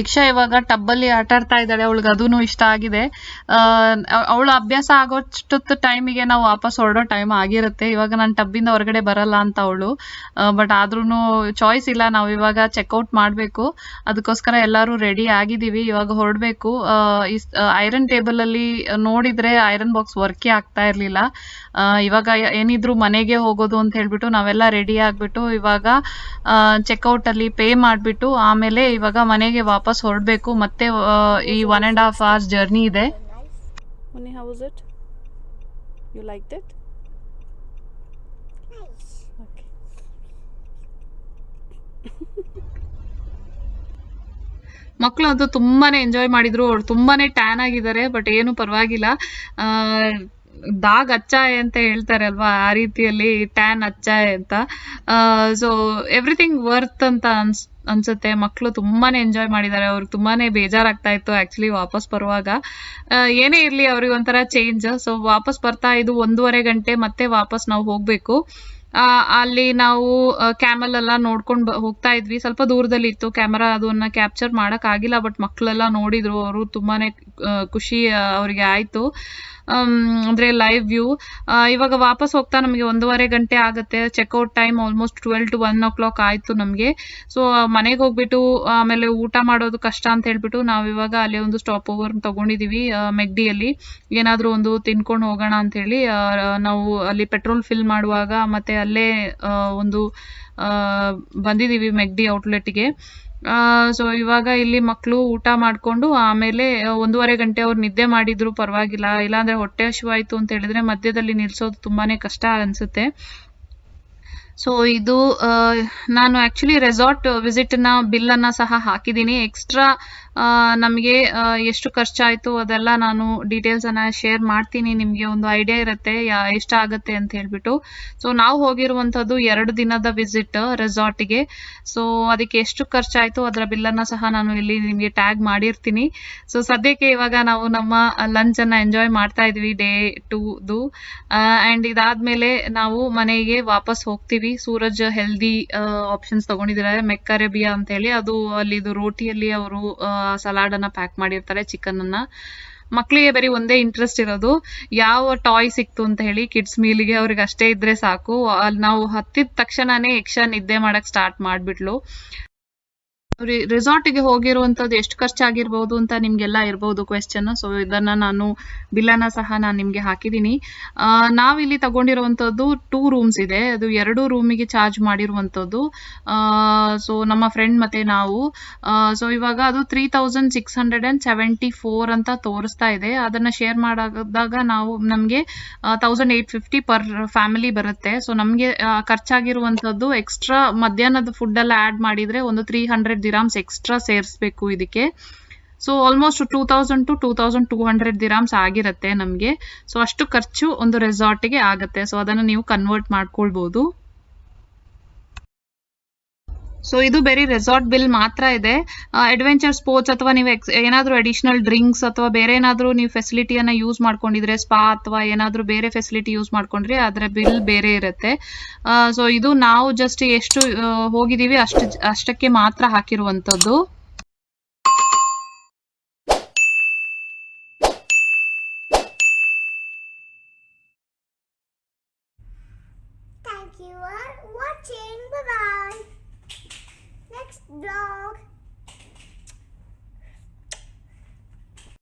ಯಕ್ಷ ಇವಾಗ ಟಬ್ಬಲ್ಲಿ ಆಟ ಆಡ್ತಾ ಇದ್ದಾಳೆ. ಅವಳಿಗೆ ಅದೂ ಇಷ್ಟ ಆಗಿದೆ. ಅವಳು ಅಭ್ಯಾಸ ಆಗೋಷ್ಟೊತ್ತು ಟೈಮಿಗೆ ನಾವು ವಾಪಸ್ ಹೊರಡೋ ಟೈಮ್ ಆಗಿರುತ್ತೆ. ಇವಾಗ ನಾನು ಟಬ್ಬಿಂದ ಹೊರಗಡೆ ಬರಲ್ಲ ಅಂತ ಅವಳು. ಬಟ್ ಆದ್ರೂ ಚಾಯ್ಸ್ ಇಲ್ಲ, ನಾವು ಇವಾಗ ಚೆಕ್ಔಟ್ ಮಾಡಬೇಕು. ಅದಕ್ಕೋಸ್ಕರ ಎಲ್ಲರೂ ರೆಡಿ ಆಗಿದ್ದೀವಿ, ಇವಾಗ ಹೊರಡಬೇಕು. ಐರನ್ ಟೇಬಲ್ ಅಲ್ಲಿ ನೋಡಿದ್ರೆ ಐರನ್ ಬಾಕ್ಸ್ ವರ್ಕೇ ಆಗ್ತಾ ಇರ್ಲಿಲ್ಲ. ಇವಾಗ ಏನಿದ್ರು ಮನೆಗೆ ಹೋಗೋದು ಅಂತ ಹೇಳ್ಬಿಟ್ಟು ನಾವೆಲ್ಲ ರೆಡಿ ಆಗ್ಬಿಟ್ಟು ಇವಾಗ ಚೆಕ್ಔಟ್ ಅಲ್ಲಿ ಪೇ ಮಾಡ್ಬಿಟ್ಟು ಆಮೇಲೆ ಇವಾಗ ಮನೆಗೆ ವಾಪಸ್ ಹೊರಡ್ಬೇಕು. ಮತ್ತೆ ಈ 1.5 hours ಜರ್ನಿ ಇದೆ. Muni, how was it? You liked it? Nice. Okay. ಮಕ್ಕಳು ಅಂತೂ ತುಂಬಾನೇ ಎಂಜಾಯ್ ಮಾಡಿದ್ರು. ಅವ್ರು ತುಂಬಾನೇ ಟ್ಯಾನ್ ಆಗಿದ್ದಾರೆ, ಬಟ್ ಏನು ಪರವಾಗಿಲ್ಲ. ದಾಗ್ ಅಚ್ಚಾಯ್ ಅಂತ ಹೇಳ್ತಾರೆ ಅಲ್ವಾ, ಆ ರೀತಿಯಲ್ಲಿ ಟ್ಯಾನ್ ಅಚ್ಚಾಯ್ ಅಂತ. ಸೊ ಎವ್ರಿಥಿಂಗ್ ವರ್ತ್ ಅಂತ ಅನ್ಸುತ್ತೆ. ಮಕ್ಕಳು ತುಂಬಾನೇ ಎಂಜಾಯ್ ಮಾಡಿದ್ದಾರೆ. ಅವ್ರಿಗೆ ತುಂಬಾನೇ ಬೇಜಾರಾಗ್ತಾ ಇತ್ತು ಆಕ್ಚುಲಿ ವಾಪಸ್ ಬರುವಾಗ. ಏನೇ ಇರ್ಲಿ ಅವ್ರಿಗೆ ಒಂಥರ ಚೇಂಜ್. ಸೊ ವಾಪಸ್ ಬರ್ತಾ ಇದು 1.5 ಗಂಟೆ, ಮತ್ತೆ ವಾಪಸ್ ನಾವು ಹೋಗ್ಬೇಕು. ಅಲ್ಲಿ ನಾವು ಕ್ಯಾಮಲ್ ಎಲ್ಲ ನೋಡ್ಕೊಂಡು ಹೋಗ್ತಾ ಇದ್ವಿ. ಸ್ವಲ್ಪ ದೂರದಲ್ಲಿ ಇತ್ತು, ಕ್ಯಾಮರಾ ಅದನ್ನ ಕ್ಯಾಪ್ಚರ್ ಮಾಡಕ್ ಆಗಿಲ್ಲ. ಬಟ್ ಮಕ್ಕಳೆಲ್ಲ ನೋಡಿದ್ರು, ಅವರು ತುಂಬಾನೇ ಖುಷಿ ಅವ್ರಿಗೆ ಆಯ್ತು. ಅಂದ್ರೆ ಲೈವ್ ವ್ಯೂ. ಇವಾಗ ವಾಪಸ್ ಹೋಗ್ತಾ ನಮಗೆ 1.5 ಗಂಟೆ ಆಗುತ್ತೆ. Checkout time almost 12 to 1 o'clock ಆಯ್ತು ನಮ್ಗೆ. ಸೊ ಮನೆಗೆ ಹೋಗ್ಬಿಟ್ಟು ಆಮೇಲೆ ಊಟ ಮಾಡೋದು ಕಷ್ಟ ಅಂತ ಹೇಳ್ಬಿಟ್ಟು ನಾವ್ ಇವಾಗ ಅಲ್ಲೇ ಒಂದು ಸ್ಟಾಪ್ ಓವರ್ ತಗೊಂಡಿದೀವಿ. ಮೆಗ್ಡಿಯಲ್ಲಿ ಏನಾದ್ರೂ ಒಂದು ತಿನ್ಕೊಂಡು ಹೋಗೋಣ ಅಂತ ಹೇಳಿ ನಾವು ಅಲ್ಲಿ ಪೆಟ್ರೋಲ್ ಫಿಲ್ ಮಾಡುವಾಗ ಮತ್ತೆ ಅಲ್ಲೇ ಒಂದು ಬಂದಿದೀವಿ ಮೆಗ್ಡಿ ಔಟ್ಲೆಟ್ಗೆ. ಸೊ ಇವಾಗ ಇಲ್ಲಿ ಮಕ್ಕಳು ಊಟ ಮಾಡ್ಕೊಂಡು ಆಮೇಲೆ 1.5 ಗಂಟೆ ಅವ್ರು ನಿದ್ದೆ ಮಾಡಿದ್ರು ಪರವಾಗಿಲ್ಲ. ಇಲ್ಲಾಂದ್ರೆ ಹೊಟ್ಟೆ ಹಸಿವಾಯ್ತು ಅಂತ ಹೇಳಿದ್ರೆ ಮಧ್ಯದಲ್ಲಿ ನಿಲ್ಸೋದು ತುಂಬಾನೇ ಕಷ್ಟ ಅನ್ಸುತ್ತೆ. ಸೊ ಇದು ನಾನು ಆಕ್ಚುಲಿ ರೆಸಾರ್ಟ್ ವಿಸಿಟ್ ನ ಬಿಲ್ ಅನ್ನ ಸಹ ಹಾಕಿದ್ದೀನಿ. ಎಕ್ಸ್ಟ್ರಾ ನಮಗೆ ಎಷ್ಟು ಖರ್ಚಾಯ್ತು ಅದೆಲ್ಲ ನಾನು ಡೀಟೇಲ್ಸ್ ಅನ್ನ ಶೇರ್ ಮಾಡ್ತೀನಿ. ನಿಮ್ಗೆ ಒಂದು ಐಡಿಯಾ ಇರುತ್ತೆ ಎಷ್ಟಾಗತ್ತೆ ಅಂತ ಹೇಳ್ಬಿಟ್ಟು. ಸೊ ನಾವು ಹೋಗಿರುವಂತದ್ದು 2 ದಿನದ ವಿಸಿಟ್ ರೆಸಾರ್ಟ್ಗೆ. ಸೊ ಅದಕ್ಕೆ ಎಷ್ಟು ಖರ್ಚಾಯ್ತು ಅದರ ಬಿಲ್ ಅನ್ನ ಸಹ ನಾನು ಇಲ್ಲಿ ನಿಮ್ಗೆ ಟ್ಯಾಗ್ ಮಾಡಿರ್ತೀನಿ. ಸೊ ಸದ್ಯಕ್ಕೆ ಇವಾಗ ನಾವು ನಮ್ಮ ಲಂಚ್ ಅನ್ನ ಎಂಜಾಯ್ ಮಾಡ್ತಾ ಇದ್ವಿ ಡೇ 2ದು. ಅಂಡ್ ಇದಾದ್ಮೇಲೆ ನಾವು ಮನೆಗೆ ವಾಪಸ್ ಹೋಗ್ತೀವಿ. ಸೂರಜ್ ಹೆಲ್ದಿ ಆಪ್ಷನ್ಸ್ ತಗೊಂಡಿದ್ದಾರೆ, ಮೆಕ್ಕರೆಬಿಯಾ ಅಂತ ಹೇಳಿ. ಅದು ಅಲ್ಲಿ ರೋಟಿಯಲ್ಲಿ ಅವರು ಸಲಾಡ್ ಅನ್ನ ಪ್ಯಾಕ್ ಮಾಡಿರ್ತಾರೆ, ಚಿಕನ್ ಅನ್ನ. ಮಕ್ಕಳಿಗೆ ಬರೀ ಒಂದೇ ಇಂಟ್ರೆಸ್ಟ್ ಇರೋದು, ಯಾವ ಟಾಯ್ ಸಿಕ್ತು ಅಂತ ಹೇಳಿ ಕಿಡ್ಸ್ ಮೀಲ್ಗೆ ಅವ್ರಿಗೆ ಅಷ್ಟೇ ಇದ್ರೆ ಸಾಕು. ಅಲ್ಲಿ ನಾವು ಹತ್ತಿದ ತಕ್ಷಣನೇ ಯಕ್ಷ ನಿದ್ದೆ ಮಾಡಕ್ ಸ್ಟಾರ್ಟ್ ಮಾಡ್ಬಿಟ್ಲು. ರೆಸಾರ್ಟ್ಗೆ ಹೋಗಿರುವಂತದ್ದು ಎಷ್ಟು ಖರ್ಚಾಗಿರ್ಬೋದು ಅಂತ ನಿಮ್ಗೆಲ್ಲ ಇರ್ಬೋದು ಕ್ವೆಶ್ಚನ್. ಸೊ ಇದನ್ನ ನಾನು ಬಿಲ್ಲನ್ನ ಸಹ ನಾನು ನಿಮ್ಗೆ ಹಾಕಿದೀನಿ. ನಾವಿಲ್ಲಿ ತಗೊಂಡಿರುವಂತದ್ದು 2 ರೂಮ್ಸ್ ಇದೆ. ಅದು 2 ರೂಮಿಗೆ ಚಾರ್ಜ್ ಮಾಡಿರುವಂತದ್ದು. ಸೊ ನಮ್ಮ ಫ್ರೆಂಡ್ ಮತ್ತೆ ನಾವು. ಸೊ ಇವಾಗ ಅದು 3674 ಅಂತ ತೋರಿಸ್ತಾ ಇದೆ. ಅದನ್ನ ಶೇರ್ ಮಾಡಿದಾಗ ನಮ್ಗೆ 1850 ಪರ್ ಫ್ಯಾಮಿಲಿ ಬರುತ್ತೆ. ಸೊ ನಮ್ಗೆ ಖರ್ಚಾಗಿರುವಂತದ್ದು ಎಕ್ಸ್ಟ್ರಾ ಮಧ್ಯಾಹ್ನದ ಫುಡ್ ಎಲ್ಲ ಆಡ್ ಮಾಡಿದ್ರೆ ಒಂದು 300 ದಿರಾಮ್ಸ್ ಎಕ್ಸ್ಟ್ರಾ ಸೇರಿಸಬೇಕು ಇದಕ್ಕೆ. ಸೊ ಆಲ್ಮೋಸ್ಟ್ 2000 to 2200 ದಿರಾಮ್ಸ್ ಆಗಿರುತ್ತೆ ನಮಗೆ. ಸೊ ಅಷ್ಟು ಖರ್ಚು ಒಂದು ರೆಸಾರ್ಟ್ಗೆ ಆಗುತ್ತೆ. ಸೊ ಅದನ್ನು ನೀವು ಕನ್ವರ್ಟ್ ಮಾಡ್ಕೊಳ್ಬಹುದು. ಸೊ ಇದು ಬರೀ ರೆಸಾರ್ಟ್ ಬಿಲ್ ಮಾತ್ರ ಇದೆ. ಅಡ್ವೆಂಚರ್ ಸ್ಪೋರ್ಟ್ಸ್ ಅಥವಾ ನೀವು ಏನಾದರೂ ಅಡಿಷನಲ್ ಡ್ರಿಂಕ್ಸ್ ಅಥವಾ ಬೇರೆ ಏನಾದರೂ ನೀವು ಫೆಸಿಲಿಟಿಯನ್ನ ಯೂಸ್ ಮಾಡ್ಕೊಂಡಿದ್ರೆ, ಸ್ಪಾ ಅಥವಾ ಏನಾದರೂ ಬೇರೆ ಫೆಸಿಲಿಟಿ ಯೂಸ್ ಮಾಡ್ಕೊಂಡ್ರೆ ಅದರ ಬಿಲ್ ಬೇರೆ ಇರುತ್ತೆ. ಸೊ ಇದು ನಾವು ಜಸ್ಟ್ ಎಷ್ಟು ಹೋಗಿದೀವಿ ಅಷ್ಟಕ್ಕೆ ಮಾತ್ರ ಹಾಕಿರುವಂತದ್ದು. Thank you for watching. Bye bye. Next vlog.